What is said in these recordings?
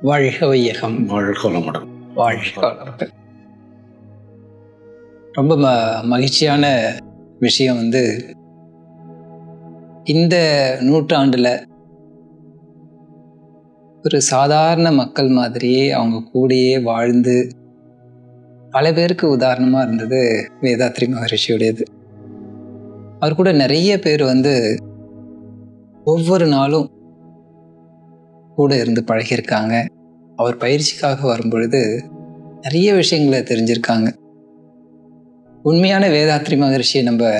வாழ்க வையகம். வாழ்க வளமுடன். வாழ்க வளமுடன். ரொம்ப மகிழ்ச்சியான விஷயம் இந்த நூற்றாண்டில் ஒரு சாதாரண மக்கள் மாதிரியே அவங்க கூடயே வாழ்ந்து பல பேருக்கு உதாரணமாக இருந்தது வேதாத்ரி மகரிஷியுடையது. அவர் கூட நிறைய பேர் ஒவ்வொரு நாளும் கூட இருந்து பழகியிருக்காங்க. அவர் பயிற்சிக்காக வரும்பொழுது நிறைய விஷயங்களை தெரிஞ்சிருக்காங்க. உண்மையான வேதாத்ரி மகரிஷியை நம்ம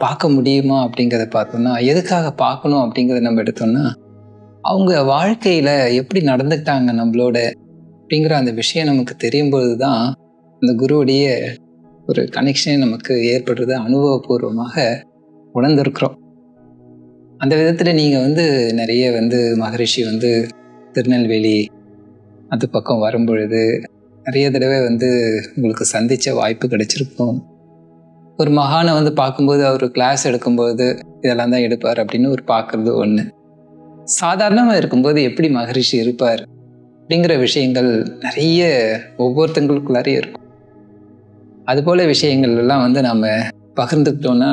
பார்க்க முடியுமா அப்படிங்கிறத பார்த்தோம்னா, எதுக்காக பார்க்கணும் அப்படிங்கிறத நம்ம எடுத்தோம்னா, அவங்க வாழ்க்கையில் எப்படி நடந்துக்கிட்டாங்க நம்மளோட அப்படிங்கிற அந்த விஷயம் நமக்கு தெரியும் பொழுது தான் அந்த குருவுடைய ஒரு கனெக்ஷனே நமக்கு ஏற்படுறது அனுபவபூர்வமாக உணர்ந்திருக்கிறோம். அந்த விதத்தில் நீங்கள் நிறைய மகரிஷி திருநெல்வேலி அது பக்கம் வரும்பொழுது நிறைய தடவை உங்களுக்கு சந்தித்த வாய்ப்பு கிடைச்சிருக்கும். ஒரு மகானை பார்க்கும்போது அவர் கிளாஸ் எடுக்கும்போது இதெல்லாம் தான் எடுப்பார் அப்படின்னு ஒரு பார்க்குறது ஒன்று. சாதாரணமாக இருக்கும்போது எப்படி மகரிஷி இருப்பார் அப்படிங்கிற விஷயங்கள் நிறைய ஒவ்வொருத்தங்களுக்குள்ளாரே இருக்கும். அதுபோல் விஷயங்கள் எல்லாம் நாம் பகிர்ந்துக்கிட்டோன்னா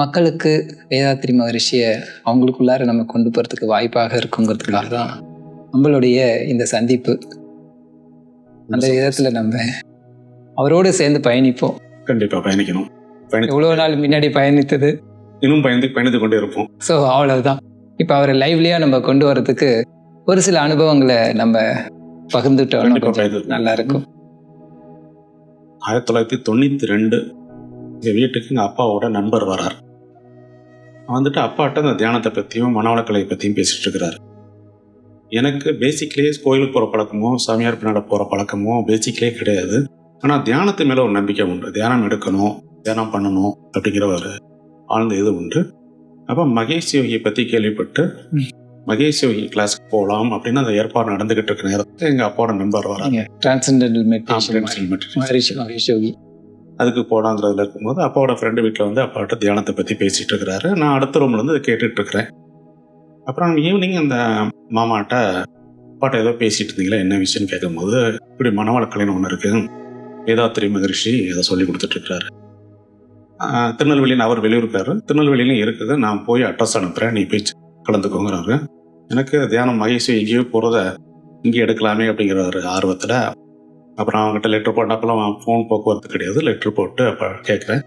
மக்களுக்கு வேதாத்ரி மகரிஷியை அவங்களுக்குள்ளார நம்ம கொண்டு போகிறதுக்கு வாய்ப்பாக இருக்குங்கிறதுக்காக தான் நம்மளுடைய இந்த சந்திப்பு. அந்த விதத்தில் நம்ம அவரோடு சேர்ந்து பயணிப்போம். கண்டிப்பாக பயணிக்கணும். எவ்வளோ நாள் முன்னாடி பயணித்தது இன்னும் பயணித்து கொண்டே இருப்போம். ஸோ அவ்வளவுதான். இப்போ அவரை லைவ்லியாக நம்ம கொண்டு வரதுக்கு ஒரு சில அனுபவங்களை நம்ம பகிர்ந்துட்டோம், நல்லா இருக்கும். 1992 எங்கள் வீட்டுக்கு எங்கள் அப்பாவோட நண்பர் வரார். அப்பாட்ட அந்த தியானத்தை பற்றியும் மனவளக்கலை பற்றியும் பேசிகிட்டு இருக்கிறாரு. எனக்கு பேசிக்லேயே கோயிலுக்கு போகிற பழக்கமோ சாமியார் பின்னாடி போகிற பழக்கமோ பேசிக்லேயே கிடையாது. ஆனால் தியானத்து மேலே ஒரு நம்பிக்கை உண்டு. தியானம் எடுக்கணும், தியானம் பண்ணணும் அப்படிங்கிற ஒரு ஆழ்ந்த இது உண்டு. அப்போ மகேஷ் யோகியை பற்றி கேள்விப்பட்டு மகேஷ் யோகி கிளாஸுக்கு போகலாம் அப்படின்னு அந்த ஏற்பாடு நடந்துகிட்டு இருக்கிற நேரத்தில் எங்கள் அப்பாவோட நண்பர் வராங்க. மகேஷ் யோகி அதுக்கு போடாங்கிறதுல இருக்கும்போது அப்பாவோட ஃப்ரெண்டு வீட்டில் அப்பாட்ட தியானத்தை பற்றி பேசிகிட்டு இருக்கிறாரு. நான் அடுத்த ரூம்லேருந்து அதை கேட்டுட்டு இருக்கிறேன். அப்புறம் ஈவினிங் அந்த மாமாட்ட அப்பாட்ட ஏதோ பேசிகிட்டு இருந்தீங்களா, என்ன விஷயம்னு கேட்கும்போது இப்படி மனவளக்கலைன்னு ஒன்று இருக்குது, வேதாத்ரி மகரிஷி அதை சொல்லி கொடுத்துட்ருக்கிறாரு. திருநெல்வேலின்னு அவர் வெளியூருக்காரு, திருநெல்வேலியிலும் இருக்குது, நான் போய் அட்ரஸ் அனுப்புகிறேன், நீ போய் கலந்துக்கோங்கிறாரு. எனக்கு தியானம் மகேஷ் எங்கேயோ போகிறத இங்கே எடுக்கலாமே அப்படிங்கிற ஒரு ஆர்வத்தில் அப்புறம் அவங்ககிட்ட லெட்ரு போட்டப்பெல்லாம் ஃபோன் போக்குவரத்து கிடையாது, லெட்ரு போட்டு அப்போ கேட்குறேன்.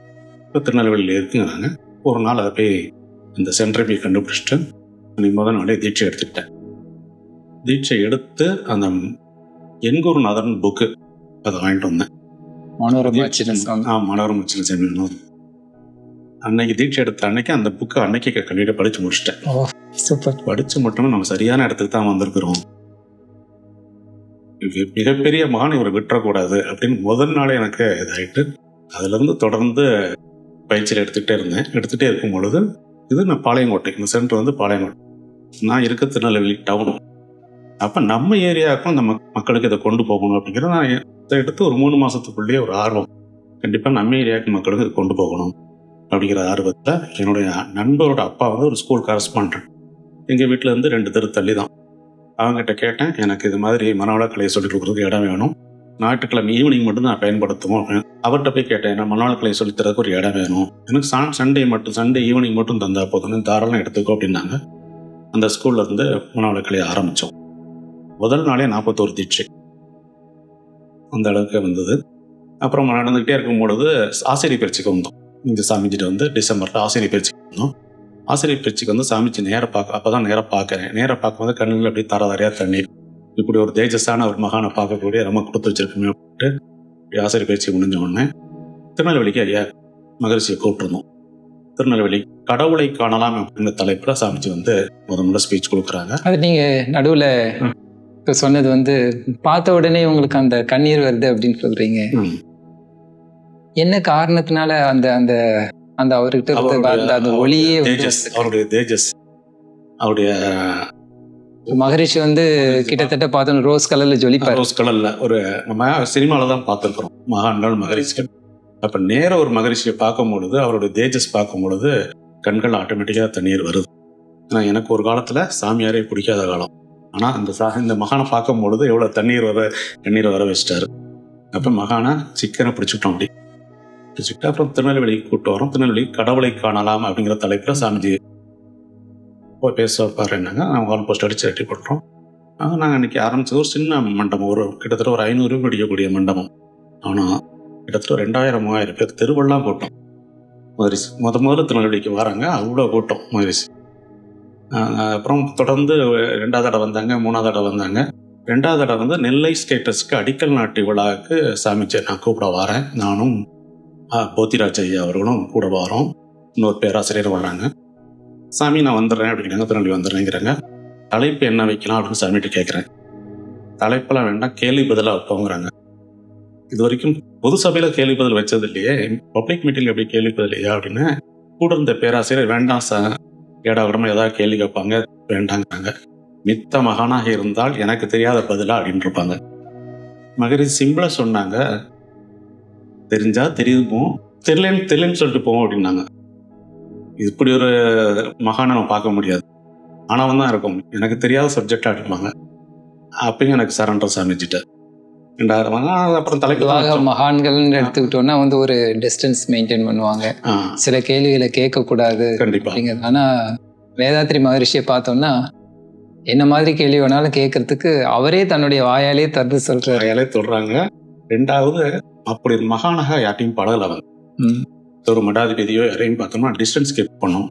இப்போ திருநெல்வேலியில் இருக்குங்கிறாங்க. ஒரு நாள் அதை போய் இந்த சென்டரை போய் கண்டுபிடிச்சிட்டு அன்றைக்கி முதல் நாளே தீட்சை எடுத்துக்கிட்டேன். தீட்சை எடுத்து அந்த என்குருநாதன் புக்கு அதை வாங்கிட்டு வந்தேன். மனோரமா சின்ன அன்னைக்கு தீட்சை எடுத்த அன்னைக்கு அந்த புக்கை அன்னைக்கு கல்வியிட படித்து முடிச்சிட்டேன். சூப்பர். படித்து மட்டும் நம்ம சரியான இடத்துக்கு தான் வந்திருக்கிறோம், மிகப்பெரிய மகான் இவரை விட்டுறக்கூடாது அப்படின்னு முதல் நாளே எனக்கு இதாகிட்டு அதுலேருந்து தொடர்ந்து பயிற்சியில் எடுத்துகிட்டே இருக்கும் பொழுது இது நான் பாளையங்கோட்டை, இந்த சென்டர் பாளையங்கோட்டை, நான் இருக்க திருநெல்வேலி டவுனு. அப்போ நம்ம ஏரியாவுக்கும் நம்ம மக்களுக்கு இதை கொண்டு போகணும் அப்படிங்கிற நான் இதை எடுத்து ஒரு 3 மாதத்துக்குள்ளேயே ஒரு ஆர்வம், கண்டிப்பாக நம்ம ஏரியாவுக்கு மக்களுக்கு இதை கொண்டு போகணும் அப்படிங்கிற ஆர்வத்தில் என்னுடைய நண்பரோட அப்பா ஒரு ஸ்கூல் கரஸ்பாண்டன்ட், எங்கள் வீட்டில் 2 தெரு தள்ளி தான். அவங்ககிட்ட கேட்டேன், எனக்கு இது மாதிரி மனவளக்கலையை சொல்லிக் கொடுக்குறதுக்கு இடம் வேணும், ஞாயிற்றுக்கிழமை ஈவினிங் மட்டும் நான் பயன்படுத்துவோம். அவர்கிட்ட போய் கேட்டேன், நான் மனவளக்கலையை சொல்லித்தரதுக்கு ஒரு இடம் வேணும், எனக்கு சண்டே ஈவினிங் மட்டும் தந்தா போதும், தாராளம் எடுத்துக்கோ அப்படின்னாங்க. அந்த ஸ்கூல்ல இருந்து மனவளக்கலையை ஆரம்பித்தோம். முதல் நாளே 41 தீட்சை அந்த அளவுக்கு வந்தது. அப்புறம் நடந்துக்கிட்டே இருக்கும்பொழுது ஆசிரியர் பயிற்சிக்கு வந்தோம். இந்த சாமிஜிட்ட டிசம்பரில் ஆசிரியர் பயிற்சிக்கு வந்தோம். ஆசிரியர் பயிற்சிக்கு சாமிஜி அப்போதான் நேராக பார்க்குறேன். நேராக பார்க்கும்போது கண்ணில் அப்படி தரையாக தண்ணீர், இப்படி ஒரு தேஜஸான ஒரு மகானை பார்க்கக்கூடிய நம்ம கொடுத்து வச்சிருக்கோமே அப்படின்ட்டு ஆசிரியர் பயிற்சி முடிஞ்ச உடனே திருநெல்வேலிக்கு ஐயா மகரிஷியை கூப்பிட்டுருந்தோம். திருநெல்வேலி கடவுளை காணலாம் அப்படிங்கிற தலைப்பில் சாமிஜி முதல்ல ஸ்பீச் கொடுக்குறாங்க. அது நீங்கள் நடுவில் இப்போ சொன்னது பார்த்த உடனே உங்களுக்கு அந்த கண்ணீர் வருது அப்படின்னு சொல்கிறீங்க. என்ன காரணத்தினால அந்த அந்த அந்த அவர்கிட்ட அந்த ஒளியே அவருடைய தேஜஸ், அவருடைய மகரிஷி கிட்டத்தட்ட பார்த்தோம் ரோஸ் கலர்ல ஜொலிப்பார். ரோஸ் கலர்ல ஒரு நம்ம சினிமால தான் பார்த்துருக்கிறோம் மகான்கள் மகரிஷி. அப்ப நேர ஒரு மகரிஷியை பார்க்கும் பொழுது, அவருடைய தேஜஸ் பார்க்கும் பொழுது, கண்கள் ஆட்டோமேட்டிக்காக தண்ணீர் வருது. ஆனால் எனக்கு ஒரு காலத்தில் சாமியாரே பிடிக்காத காலம். ஆனால் இந்த மகானை பார்க்கும் பொழுது எவ்வளோ கண்ணீரை வர வச்சிட்டாரு. அப்போ மகானை சிக்கனை பிடிச்சிட்டோம். அப்படி பிடிச்சிக்கிட்டு அப்புறம் திருநெல்வேலிக்கு கூப்பிட்டு வரோம். திருநெல்வேலி கடவுளை காணலாம் அப்படிங்கிற தலைப்பில் சாமிஜி போய் பேச வைப்பார். என்னங்க நாங்கள் வால் போஸ்ட் அடித்து ரெட்டி போட்டுறோம். நாங்கள் அன்றைக்கி ஆரம்பித்தது ஒரு சின்ன மண்டபம், கிட்டத்தட்ட ஒரு 500 படிக்கக்கூடிய மண்டபம். ஆனால் கிட்டத்தட்ட 2000-3000 பேர் தெருவெல்லாம் கூட்டம். மதுரிசி முதல்ல திருநெல்வேலிக்கு வராங்க, அவ்வளோ கூட்டம் மதுரிசி. அப்புறம் தொடர்ந்து 2வது தடவை வந்தாங்க, 3வது தடவை வந்தாங்க. 2வது தடவை வந்து நெல்லை ஸ்டேட்டஸ்க்கு அடிக்கல் நாட்டு விழாவுக்கு சாமிஜி நான் கூப்பிட வரேன். நானும் போத்திராஜ் ஐயா அவர்களும் கூட வரோம். இன்னொரு பேராசிரியர் வராங்க. சாமி நான் வந்துடுறேன் அப்படிங்கிறாங்க, திருநெல்வேலி வந்துடுறேங்கிறாங்க. தலைப்பு என்ன வைக்கலாம் அப்படின்னு சாமிகிட்ட கேட்குறேன். தலைப்பெல்லாம் வேண்டாம், கேள்வி பதிலாக வைப்போங்கிறாங்க. இது வரைக்கும் பொது சபையில் கேள்வி பதில் வச்சது இல்லையே, பப்ளிக் மீட்டிங் எப்படி கேள்வி பதில் இல்லையா அப்படின்னு கூட இருந்த பேராசிரியர் வேண்டாம் சார், ஏடாவிடமா ஏதாவது கேள்வி கேட்பாங்க, வேண்டாங்கிறாங்க. மித்த மகானாக இருந்தால் எனக்கு தெரியாத பதிலா அப்படின்னு இருப்பாங்க. மகரிஷி சிம்பிளா சொன்னாங்க, தெரிஞ்சா தெரியுமோ, தெரியலன்னு சொல்லிட்டு போவோம் அப்படின்னாங்க. இப்படி ஒரு மகானை நம்ம பார்க்க முடியாது, ஆனவன் தான் இருக்கும். எனக்கு தெரியாத சப்ஜெக்டா எடுப்பாங்க. அப்பயும் எனக்கு சரண்டர் சாமிஜிட்ட 2000 அப்புறம் தலைப்பு மகான்கள்னு எடுத்துக்கிட்டோம்னா வந்து ஒரு டிஸ்டன்ஸ் மெயின்டைன் பண்ணுவாங்க, சில கேள்விகளை கேட்கக்கூடாது கண்டிப்பா. ஆனா வேதாத்ரி மகரிஷியை பார்த்தோம்னா என்ன மாதிரி கேள்வி வேணாலும் கேட்கறதுக்கு அவரே தன்னுடைய வாயாலே தந்து சொல்றாங்க. 2வது அப்படி ஒரு மகானாக யார்ட்டையும் பழகல. அவன் ஒரு மடாதிபதியோ யாரையும் பார்த்தோம்னா டிஸ்டன்ஸ் கீப் பண்ணும்.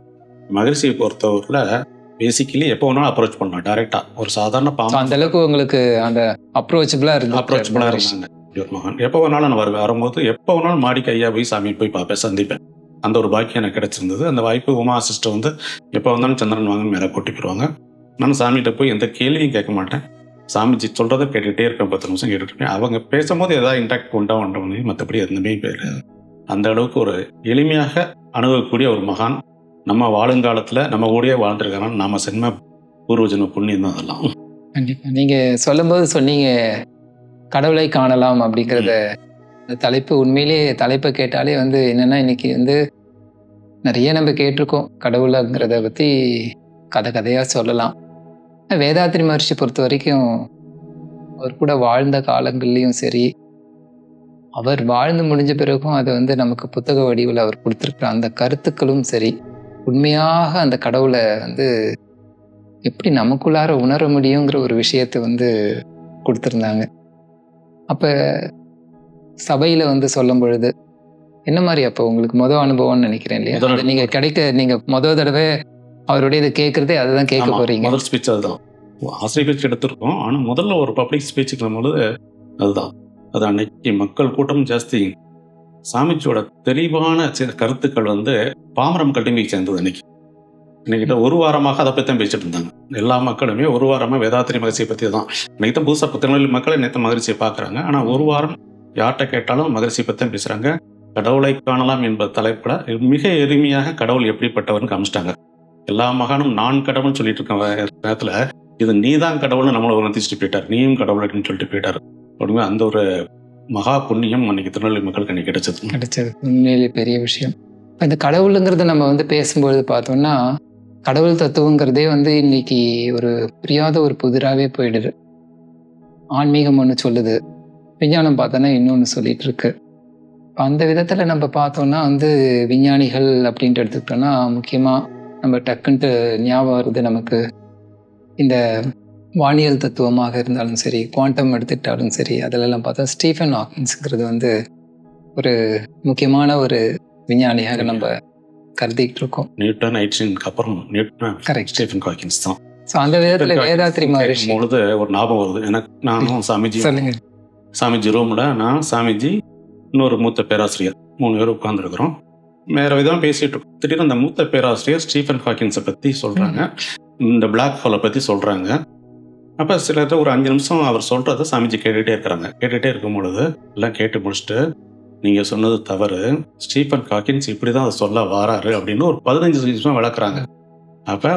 மகரிஷியை பொறுத்தவரையில் பேசிக்கலி எப்போ வேணாலும் அப்ரோச் பண்ணலாம் டைரெக்டாக. ஒரு சாதாரண அந்த அளவுக்கு உங்களுக்கு அந்த அப்ரோச்சபிளாக இருந்தாங்க ஒரு மகான். எப்போ வேணாலும் நான் வரும்போது எப்போ வேணாலும் மாடிக்கு ஐயா போய் சாமியை போய் பார்ப்பேன், சந்திப்பேன். அந்த ஒரு பாக்கியம் எனக்கு கிடைச்சிருந்தது. அந்த வாய்ப்பு உமா சிஸ்டர் வந்து எப்போ வந்தாலும் சந்திரன் வாங்க மேலே கூட்டி போயிடுவாங்க. நான் சாமிகிட்ட போய் எந்த கேள்வியும் கேட்க மாட்டேன், சாமிஜி சொல்கிறத கேட்டுகிட்டே இருப்பேன். 10 நிமிஷம் கேட்டுருப்பேன். அவங்க பேசும்போது ஏதாவது இன்ட்ராக்ட் உண்டாக மற்றபடி எதுவுமே பேர். அந்த அளவுக்கு ஒரு எளிமையாக அணுகக்கூடிய ஒரு மகான். நம்ம வாழுங்காலத்தில் நம்ம கூடயே வாழ்ந்துருக்காங்க. நாம சென்ம பூர்வ ஜென்ம புண்ணியம் தான் அதெல்லாம். கண்டிப்பாக நீங்கள் சொல்லும்போது சொன்னீங்க கடவுளை காணலாம் அப்படிங்கிறத. அந்த தலைப்பு உண்மையிலேயே தலைப்பை கேட்டாலே வந்து என்னென்னா இன்னைக்கு வந்து நிறைய நம்ம கேட்டிருக்கோம் கடவுளுங்கிறத பற்றி கதையாக சொல்லலாம். வேதாத்ரி மகரிஷி பொறுத்த வரைக்கும் அவர் கூட வாழ்ந்த காலங்கள்லேயும் சரி, அவர் வாழ்ந்து முடிஞ்ச பிறகும் அதை வந்து நமக்கு புத்தக வடிவில் அவர் கொடுத்துருக்குற அந்த கருத்துக்களும் சரி, உண்மையாக அந்த கடவுளை வந்து எப்படி நமக்குள்ளார உணர முடியுங்கிற ஒரு விஷயத்தை வந்து கொடுத்துருந்தாங்க. அப்போ சபையில் வந்து சொல்லும் பொழுது என்ன மாதிரி அப்போ உங்களுக்கு மொதல் அனுபவம்னு நினைக்கிறேன் இல்லையா? நீங்கள் மொதல் தடவை அவருடைய இதை கேட்குறதே அதை தான் கேட்க போகிறீங்க. முதல் ஸ்பீச் அதுதான். ஆசிரியர் பேச்சு எடுத்திருக்கோம், ஆனால் முதல்ல ஒரு பப்ளிக் ஸ்பீச்சுக்கு பொழுது அதுதான். அது அன்னைக்கு மக்கள் கூட்டம் ஜாஸ்தி. சாமிஜியோட தெளிவான கருத்துக்கள் வந்து பாமர மக்கள்கிட்டையும் போய் சேர்ந்தது. இன்னைக்கிட்ட ஒரு வாரமாக அதை பற்றி தான் பேசிட்டு இருந்தாங்க. எல்லா மக்களுமே ஒரு வாரமாக வேதாத்ரி மகரிஷியை பற்றி தான். இன்னைக்கு தான் புதுசாக திருநெல்வேலி மக்கள் நேற்று மகரிஷியை பார்க்குறாங்க. ஆனால் ஒரு வாரம் யார்கிட்ட கேட்டாலும் மகரிஷியை பற்றி தான் பேசுகிறாங்க. கடவுளை காணலாம் என்பது தலைப்பில் மிக எளிமையாக கடவுள் எப்படிப்பட்டவர்னு காமிச்சிட்டாங்க. எல்லா மகானும் நான் கடவுள்னு சொல்லிட்டு இருக்க நேரத்தில் இது நீ தான் கடவுள்னு நம்மளை உணர்த்திச்சுட்டு போயிட்டார், நீயும் கடவுள் அப்படின்னு சொல்லிட்டு போயிட்டார். அப்படிங்க அந்த ஒரு மகா புண்ணியம் அன்னைக்கு திருநெல்வேலி மக்களுக்கு அன்னைக்கு கிடைச்சது. உண்மையிலே பெரிய விஷயம். இந்த கடவுளுங்கிறத நம்ம வந்து பேசும்பொழுது பார்த்தோம்னா கடவுள் தத்துவங்கிறதே வந்து இன்னைக்கு ஒரு புரியாத ஒரு புதிராகவே போயிடுது. ஆன்மீகம் ஒன்று சொல்லுது, விஞ்ஞானம் பார்த்தோன்னா இன்னொன்று சொல்லிட்டு இருக்கு. இப்போ அந்த விதத்தில் நம்ம பார்த்தோம்னா வந்து விஞ்ஞானிகள் அப்படின்ட்டு எடுத்துக்கிட்டோம்னா முக்கியமாக நம்ம டக்குன்ட்டு ஞாபகம் வருது நமக்கு இந்த வானியல் தத்துவமாக இருந்தாலும் சரி, குவாண்டம் எடுத்துக்கிட்டாலும் சரி, அதிலெல்லாம் பார்த்தா ஸ்டீஃபன் ஹாக்கிங்ஸுங்கிறது வந்து ஒரு முக்கியமான ஒரு விஞ்ஞானியாக நம்ம கருதிக்கிட்டு இருக்கோம். நியூட்டன் ஐன்ஸ்டைனுக்கு அப்புறம் கரெக்ட் ஸ்டீஃபன் ஹாக்கிங்ஸ் தான். ஸோ அந்த விதத்தில் வேதாத்ரி மகரிஷி பொழுது ஒரு ஞாபகம் வருது எனக்கு. நானும் சாமிஜி ரூமில் நான் சாமிஜி இன்னொரு மூத்த பேராசிரியர் 3 பேர் உட்காந்துருக்குறோம். வேறு விதமாக பேசிகிட்டு இருக்கோம். திடீர்னு அந்த மூத்த பேராசிரியர் ஸ்டீஃபன் ஹாக்கிங்ஸை பற்றி சொல்கிறாங்க, இந்த பிளாக் ஹோலை பற்றி சொல்கிறாங்க. அப்போ சிலர் ஒரு 5 நிமிஷம் அவர் சொல்கிறத சாமிஜி கேட்டுகிட்டே இருக்கிறாங்க. கேட்டுகிட்டே இருக்கும் பொழுது எல்லாம் கேட்டு முடிச்சுட்டு, நீங்கள் சொன்னது தவறு, ஸ்டீஃபன் ஹாக்கின்ஸ் இப்படி தான் அதை சொல்ல வராரு அப்படின்னு ஒரு 15 நிமிஷம் விளக்குறாங்க. அப்போ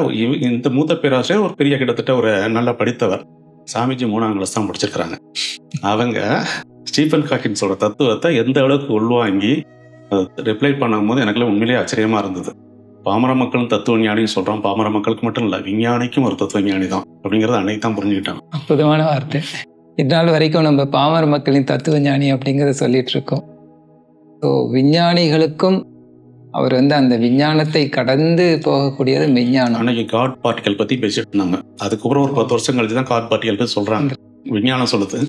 இந்த மூத்த பேராசிரியர் ஒரு பெரிய கிட்டத்தட்ட ஒரு நல்லா படித்தவர், சாமிஜி 3ஆம் கிளாஸ் தான் படிச்சிருக்கிறாங்க. அவங்க ஸ்டீஃபன் ஹாக்கின்ஸோட தத்துவத்தை எந்த அளவுக்கு உள்வாங்கி ரிப்ளை பண்ணும்போது எனக்குலாம் உண்மையிலேயே ஆச்சரியமாக இருந்தது. பாமர மக்களும் தத்துவ ஞானின்னு சொல்கிறோம். பாமர மக்களுக்கு மட்டும் இல்லை, விஞ்ஞானிக்கும் ஒரு தத்துவ ஞானி தான். அப்படிங்கிறத அன்னைக்கு தான் புரிஞ்சுக்கிட்டாங்க. அற்புதமான வார்த்தை. இந்நாள் வரைக்கும் நம்ம பாமர மக்களின் தத்துவ ஞானி அப்படிங்கிறத சொல்லிட்டு இருக்கோம். ஸோ விஞ்ஞானிகளுக்கும் அவர் அந்த விஞ்ஞானத்தை கடந்து போகக்கூடியது மெஞ்ஞானம். அன்னைக்கு காட் பார்ட்டிகல் பற்றி பேசிட்டு இருந்தாங்க. அதுக்கப்புறம் ஒரு 10 வருஷம் கழிச்சு தான் காட் பார்ட்டிகல் பற்றி சொல்கிறாங்க. விஞ்ஞானம் சொல்லுது.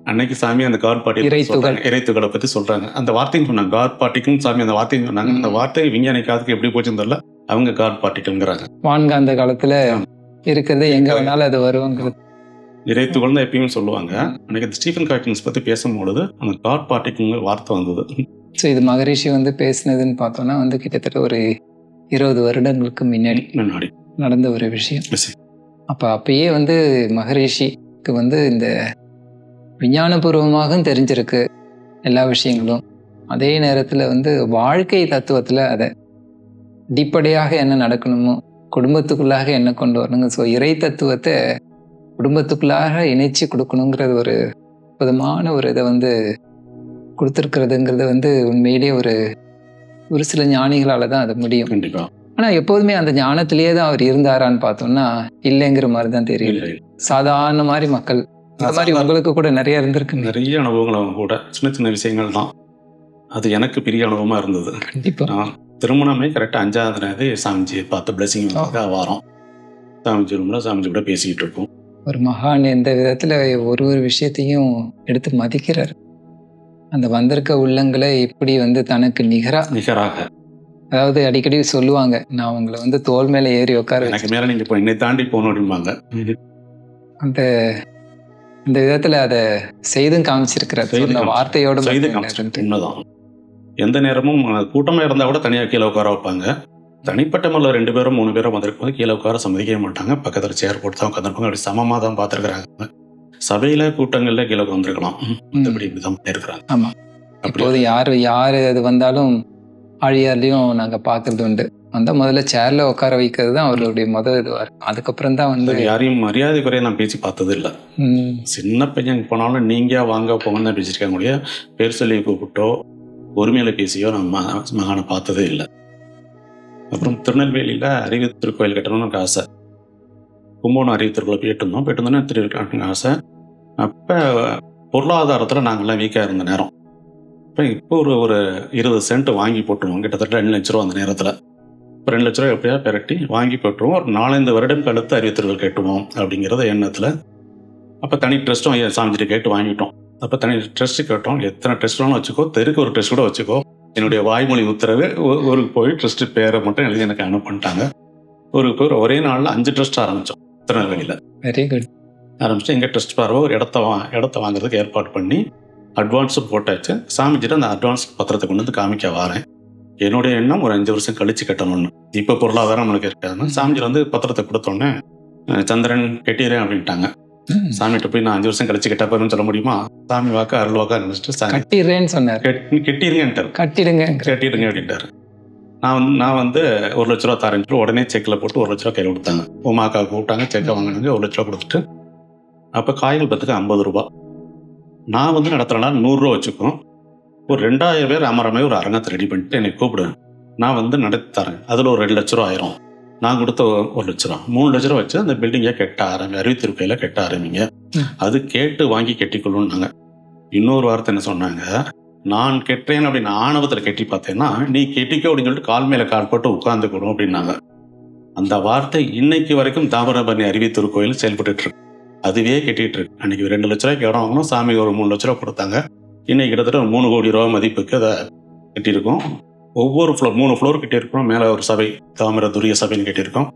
அன்னைக்கு சாமி அந்த காட் பார்ட்டிகல் இறைத்துகளை பற்றி சொல்கிறாங்க. அந்த வார்த்தையும் சொன்னாங்க. காட் பார்ட்டிக்கும் சாமி அந்த வார்த்தையும் சொன்னாங்க. அந்த வார்த்தை விஞ்ஞானிக்காதுக்கு எப்படி போச்சுன்னு தெரியல, அவங்க காட் பார்ட்டிகல்ங்கிறாங்க. வான்காந்த காலத்தில் இருக்கிறது எங்கே வேணாலும் அது வருவாங்கிறது. இறைத்துகள் தான் எப்பயுமே சொல்லுவாங்க. அன்னைக்கு ஸ்டீஃபன் ஹாக்கிங்ஸ் பற்றி பேசும்பொழுது அந்த காட் பார்ட்டிகல்ங்கிற வார்த்தை வந்தது. ஸோ இது மகரிஷி பேசினதுன்னு பார்த்தோன்னா கிட்டத்தட்ட ஒரு 20 வருடங்களுக்கு முன்னாடி நடந்த ஒரு விஷயம். அப்போ அப்பயே மகரிஷிக்கு இந்த விஞ்ஞானபூர்வமாக தெரிஞ்சிருக்கு எல்லா விஷயங்களும். அதே நேரத்தில் வாழ்க்கை தத்துவத்தில் அதை அடிப்படையாக என்ன நடக்கணுமோ, குடும்பத்துக்குள்ளாக என்ன கொண்டு வரணுங்க. ஸோ இறை தத்துவத்தை குடும்பத்துக்குள்ளாக இணைச்சி கொடுக்கணுங்கிறது ஒரு அற்புதமான ஒரு இதை கொடுத்துருக்கிறதுங்கிறது உண்மையிலேயே ஒரு சில ஞானிகளால் தான் அது முடியும். கண்டிப்பாக. ஆனால் எப்போதுமே அந்த ஞானத்திலேயே தான் அவர் இருந்தாரான்னு பார்த்தோம்னா இல்லைங்கிற மாதிரி தான் தெரியல. சாதாரண மாதிரி மக்கள் அந்த மாதிரி உங்களுக்கு கூட நிறைய இருந்திருக்கு. நிறைய அனுபவங்கள் அவங்க கூட சின்ன சின்ன விஷயங்கள் தான். அது எனக்கு பெரிய அனுபவமாக இருந்தது. கண்டிப்பாக. திருமணமே கரெக்டாக 5ஆவது நாள் சாமிஜியை பார்த்து பிளஸிங் வாரம் சாமிஜி ரூமில் சாமிஜி கூட பேசிக்கிட்டு இருக்கோம். ஒரு மகான் எந்த விதத்தில் ஒரு விஷயத்தையும் எடுத்து மதிக்கிறார். அந்த வந்திருக்க உள்ளங்களை எப்படி தனக்கு நிகராக, அதாவது அடிக்கடி சொல்லுவாங்க, நான் உங்களை தோல் மேலே ஏறி உட்கார எனக்கு மேலே நீங்கள் இப்போ என்னை தாண்டி போகணும் அப்படிம்பாங்க. அந்த இந்த விதத்தில் அதை செய்தும் காமிச்சிருக்கிறார். இந்த வார்த்தையோட செய்து காமிச்சிருக்கு. உண்மைதான். எந்த நேரமும் கூட்டமாக இருந்தால் கூட தனியாக கீழே உட்கார வைப்பாங்க. தனிப்பட்ட முறையில் 2 பேரும் 3 பேரும் வந்திருக்கும் கீழே உட்கார சம்மதிக்கவே மாட்டாங்க. பக்கத்தில் சேர் போட்டு தான் உட்காந்துருப்பாங்க. அப்படி சமமாக தான் பார்த்துருக்குறாங்க. சபையில் கூட்டங்களில் கீழே வந்துருக்கலாம். அப்படி இப்படிதான் பண்ணியிருக்கிறாங்க. ஆமாம். அப்போது யார் அது வந்தாலும் ஆழியார்லையும் நாங்கள் பார்க்கறது உண்டு. முதல்ல சேர்ல உட்கார வைக்கிறது தான் அவருடைய முதல் இதுவாக இருக்கும். அதுக்கப்புறம் தான் யாரையும் மரியாதை குறைய நான் பேசி பார்த்தது இல்லை. சின்ன பையன் போனாலும் நீங்கள் வாங்க போங்கன்னு தான் பேசியிருக்காங்க முடிய பேர் சொல்லி கூப்பிட்டோ ஒருமையில பேசியோ நம்ம மகானை பார்த்ததே இல்லை. அப்புறம் திருநெல்வேலியில் அறிவு திருக்கோயில் கட்டணும்னு எனக்கு ஆசை. கும்போணம் அறிவு திருக்கோயில் போயிட்டு இருந்தோன்னே திருக்கட்டணும்னு ஆசை. அப்போ பொருளாதாரத்தில் நாங்கள்லாம் வீக்காக இருந்த நேரம். இப்போ ஒரு 20 சென்ட் வாங்கி போட்டுருவோம். கிட்டத்தட்ட 2 லட்ச ரூபா அந்த நேரத்தில். இப்போ 2 லட்ச ரூபா எப்படியா பெரட்டி வாங்கி போட்டுருவோம். ஒரு 4-5 வருடம் கழித்து அறிவித்தர்கள் கேட்டுவோம் அப்படிங்கிறத எண்ணத்தில். அப்போ தனி ட்ரஸ்ட்டும் சாமிஜிட்டு கேட்டு வாங்கிட்டோம். அப்போ தனி ட்ரஸ்ட்டு கேட்டோம். எத்தனை ட்ரஸ்ட் வேணும் வச்சுக்கோ, தெருக்கு ஒரு ட்ரஸ்ட் கூட வச்சுக்கோ. என்னுடைய வாய்மொழி உத்தரவு ஒரு போய் ட்ரஸ்ட்டு பேரை மட்டும் எழுதி எனக்கு அனுப்பிட்டாங்க. ஒரே நாளில் 5 ட்ரஸ்ட் ஆரம்பித்தோம் திருநெல்வேலியில். Very good. ஆரம்பிச்சுட்டு எங்கள் ட்ரஸ்ட் பார்வை ஒரு இடத்த வாங்குறதுக்கு ஏற்பாடு பண்ணி அட்வான்ஸும் போட்டாச்சு. சாமிஜிட்டு அந்த அட்வான்ஸ் பத்திரத்தை கொண்டு காமிக்க வரேன். என்னுடைய எண்ணம் ஒரு 5 வருஷம் கழிச்சு கட்டணும்னு. இப்போ பொருளாதாரம் நம்மளுக்கு இருக்காதுன்னு சாமிஜி பத்திரத்தை கொடுத்தோன்னே சந்திரன் கட்டிடுறேன் அப்படின்ட்டாங்க. சாமிகிட்ட போய் நான் 5 வருஷம் கழிச்சு கட்டப்பேன்னு சொல்ல முடியுமா? சாமி வாக்கா அருள் வாக்கா நினைச்சிட்டு கட்டிடுறேன்னு சொன்னார். கட்டிடுங்கன்ட்டார். கட்டிடுங்க அப்படின்ட்டாரு. நான் 1 லட்ச ரூபா தரேன்னு சொல்லி உடனே செக்கில் போட்டு 1 லட்ச ரூபா கையில் கொடுத்தாங்க. உமாக்கா கூப்பிட்டாங்க, செக்கை வாங்கினாங்க, 1 லட்ச ரூபா கொடுத்துட்டு அப்போ காய்கள் பத்துக்கு 50 ரூபா. நான் நடத்துகிறேன்னா 100 ரூபா வச்சுக்கோம். ஒரு 2000 பேர் அமரமே ஒரு அரங்கத்தை ரெடி பண்ணிட்டு என்னை கூப்பிடுவேன். நான் நடத்தி தரேன். அதில் ஒரு 2 லட்ச ரூபா ஆயிரும். நான் கொடுத்த 1 லட்ச ரூபா 3 லட்ச ரூபா வச்சு அந்த பில்டிங்கை கட்ட அறிவித்திருக்கையில் கட்ட ஆரம்பிங்க. அது கேட்டு வாங்கி கட்டிக்கொள்ளுன்னாங்க. இன்னொரு வார்த்தை என்ன சொன்னாங்க, நான் கெட்டேன் அப்படின்னு ஆணவத்தில் கட்டி பார்த்தேன்னா நீ கெட்டிக்கோ அப்படின்னு சொல்லிட்டு கால் மேலே கால் போட்டு உட்கார்ந்துக்கணும் அப்படின்னாங்க. அந்த வார்த்தை இன்னைக்கு வரைக்கும் தாமிரபரணி அறிவித்திருக்கோயில் செயல்பட்டு இருக்கு. அதுவே கட்டிட்டு இருக்கு. அன்னைக்கு 2 லட்ச ரூபாய்க்கு இடம் வாங்கணும். சாமி ஒரு 3 லட்ச ரூபா கொடுத்தாங்க. இன்னைக்கு கிட்டத்தட்ட 3 கோடி ரூபா மதிப்புக்கு அதை கட்டியிருக்கோம். ஒவ்வொரு 3 ஃப்ளோர் கட்டியிருக்கோம். மேலே ஒரு சபை, தாமிர துரிய சபைன்னு கட்டியிருக்கோம்.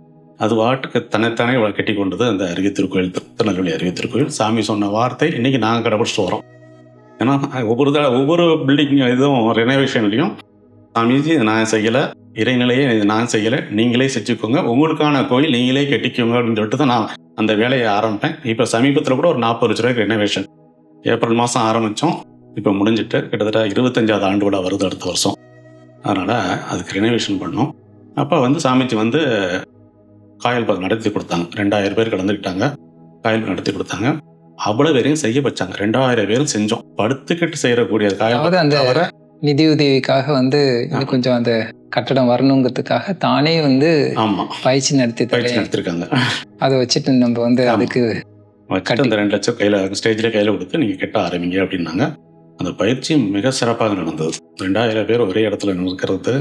அது வாட்டுக்கு தன்னைத்தானே கட்டி கொண்டது அந்த அறிவித்திருக்கோயில், திருநெல்வேலி அறிவித்திருக்கோயில். சாமி சொன்ன வார்த்தை இன்னைக்கு நாங்கள் கடைபிடிச்சிட்டு வரோம். ஏன்னா ஒவ்வொரு பில்டிங் இதுவும் ரெனோவேஷன்லையும் சாமிஜி இது நான் செய்யலை, இறைநிலையை இது நான் செய்யலை, நீங்களே செஞ்சுக்கோங்க, உங்களுக்கான கோயில் நீங்களே கட்டிக்கோங்க அப்படின்னு சொல்லிட்டு தான் நான் அந்த வேலையை ஆரம்பித்தேன். இப்போ சமீபத்தில் கூட ஒரு 40 லட்ச ரூபாய்க்கு ரெனோவேஷன் ஏப்ரல் மாதம் ஆரம்பித்தோம். இப்போ முடிஞ்சிட்டு கிட்டத்தட்ட 25வது ஆண்டு விழா வருது அடுத்த வருஷம். அதனால் அதுக்கு ரெனோவேஷன் பண்ணோம். அப்போ சாமிஜி காயல் பதம் நடத்தி கொடுத்தாங்க. 2000 பேர் கலந்துக்கிட்டாங்க. காயல் நடத்தி கொடுத்தாங்க. அவ்வளோ பேரையும் செய்ய வச்சாங்க. 2000 பேரும் செஞ்சோம். படுத்துக்கிட்டு செய்யக்கூடிய காயல் அந்த நிதி உதவிக்காக கொஞ்சம் அந்த கட்டடம் வரணுங்கிறதுக்காக தானே ஆமாம் பயிற்சி நடத்திருக்காங்க. அதை வச்சுட்டு நம்ம வந்து அதுக்கு வச்சுட்டு அந்த 2 லட்சம் கையில் ஸ்டேஜில் கையில் கொடுத்து நீங்கள் கட்ட ஆரம்பிங்க அப்படின்னாங்க. அந்த பயிற்சி மிக சிறப்பாக நடந்தது. 2000 பேர் ஒரே இடத்துல நிற்கிறது,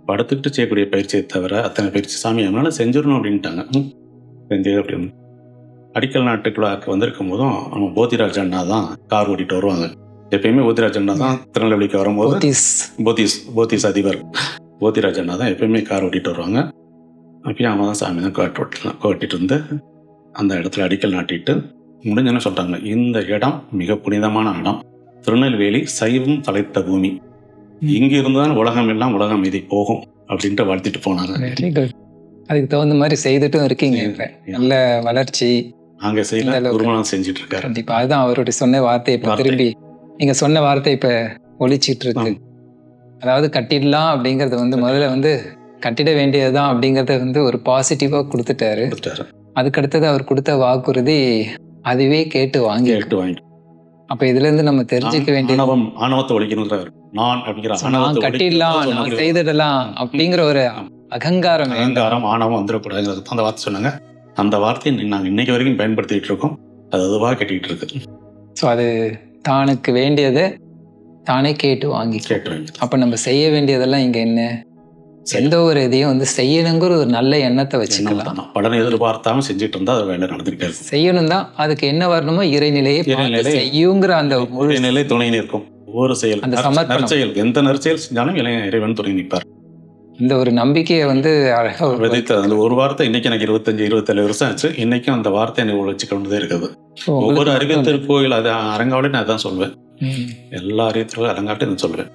படுத்துக்கிட்டு செய்யக்கூடிய பயிற்சியை தவிர அத்தனை பயிற்சி சாமி அதனால செஞ்சிடணும் அப்படின்ட்டாங்க. செஞ்சு அப்படின்னு அடிக்கல் நாட்டுக்குள்ள வந்திருக்கும் போதும் நம்ம போதிராஜ் அண்ணா தான் கார் ஓட்டிட்டு வருவாங்க. எப்பயுமே போதிராஜ் அண்ணா தான் திருநெல்வேலிக்கு வரும்போது போத்தீஸ் அதிபர் போதிராஜ் அண்ணா தான் எப்பயுமே கார் ஓட்டிட்டு வருவாங்க. அப்பயும் அவன் தான் சாமி தான் ஓட்டிட்டு இருந்து அந்த இடத்துல அடிக்கல் நாட்டிட்டு முடிஞ்சோன்னு சொல்கிறாங்க, இந்த இடம் மிக புனிதமான இடம், திருநெல்வேலி சைவம் தலைத்த பூமி, இங்கே இருந்து தான் உலகம் எல்லாம் உலகம் மீதி போகும் அப்படின்ட்டு வாழ்த்திட்டு போனாங்க. அதுக்கு தகுந்த மாதிரி செய்துட்டும் இருக்கீங்க. நல்ல வளர்ச்சி அங்கே செய்யல, குருமணம் செஞ்சுட்டு இருக்காரு. கண்டிப்பாக அதுதான் அவருடைய சொன்ன வார்த்தை. இப்போ திரும்பி நீங்கள் சொன்ன வார்த்தை இப்போ ஒழிச்சிட்டு இருக்கு. அதாவது கட்டிடலாம் அப்படிங்கிறது வந்து முதல்ல வந்து கட்டிட வேண்டியதுதான் அப்படிங்கிறத வந்து ஒரு பாசிட்டிவாக கொடுத்துட்டாரு. அதுக்கடுத்தது அவர் கொடுத்த வாக்குறுதி அதுவே கேட்டு வாங்கி. அப்ப இதுல இருந்து நம்ம தெரிஞ்சுக்க வேண்டிய ஆணவத்தை ஒழிக்கணும், நான் கட்டிடலாம், நான் செய்திடலாம் அப்படிங்கிற ஒரு அகங்காரம் ஆணவம் வந்துடக்கூடாது. அந்த வார்த்தை சொன்னாங்க. அந்த வார்த்தையை நாங்கள் இன்னைக்கு வரைக்கும் பயன்படுத்திட்டு இருக்கோம். அது அதுவாக கட்டிட்டு இருக்கு. ஸோ அது தானுக்கு வேண்டியதை தானே கேட்டு வாங்கி. அப்ப நம்ம செய்ய வேண்டியதெல்லாம் இங்க என்ன, எந்த ஒரு இதையும் வந்து செய்யணுங்கிற ஒரு நல்ல எண்ணத்தை வச்சுக்கலாம். பலனை எதிர்பார்த்தாம செஞ்சுட்டு இருந்தா அது வேலை நடந்துகிட்டே இருக்கும். செய்யணும் தான், அதுக்கு என்ன வரணுமோ இறைநிலையை செய்யுங்கிற அந்த முழு நிலை துணை நிற்கும். ஒவ்வொரு செயல், அந்த சமர்ப்பணம், எந்த நற்செயல் செஞ்சாலும் இறைவன் துணை நிற்பார். இந்த ஒரு நம்பிக்கையை வந்து அழகா விதைத்த அந்த ஒரு வார்த்தை இன்னைக்கு எனக்கு 25-27 வருஷம் ஆச்சு. இன்னைக்கும் அந்த வார்த்தை எனக்கு உழைச்சு கொண்டுதான் இருக்குது. ஒவ்வொரு அறிவித்திருக்கோயில் அது அரங்காவிலையும் நான் தான் சொல்வேன். எல்லா அறிவித்திற்கும் அரங்காட்டும் சொல்வேன்,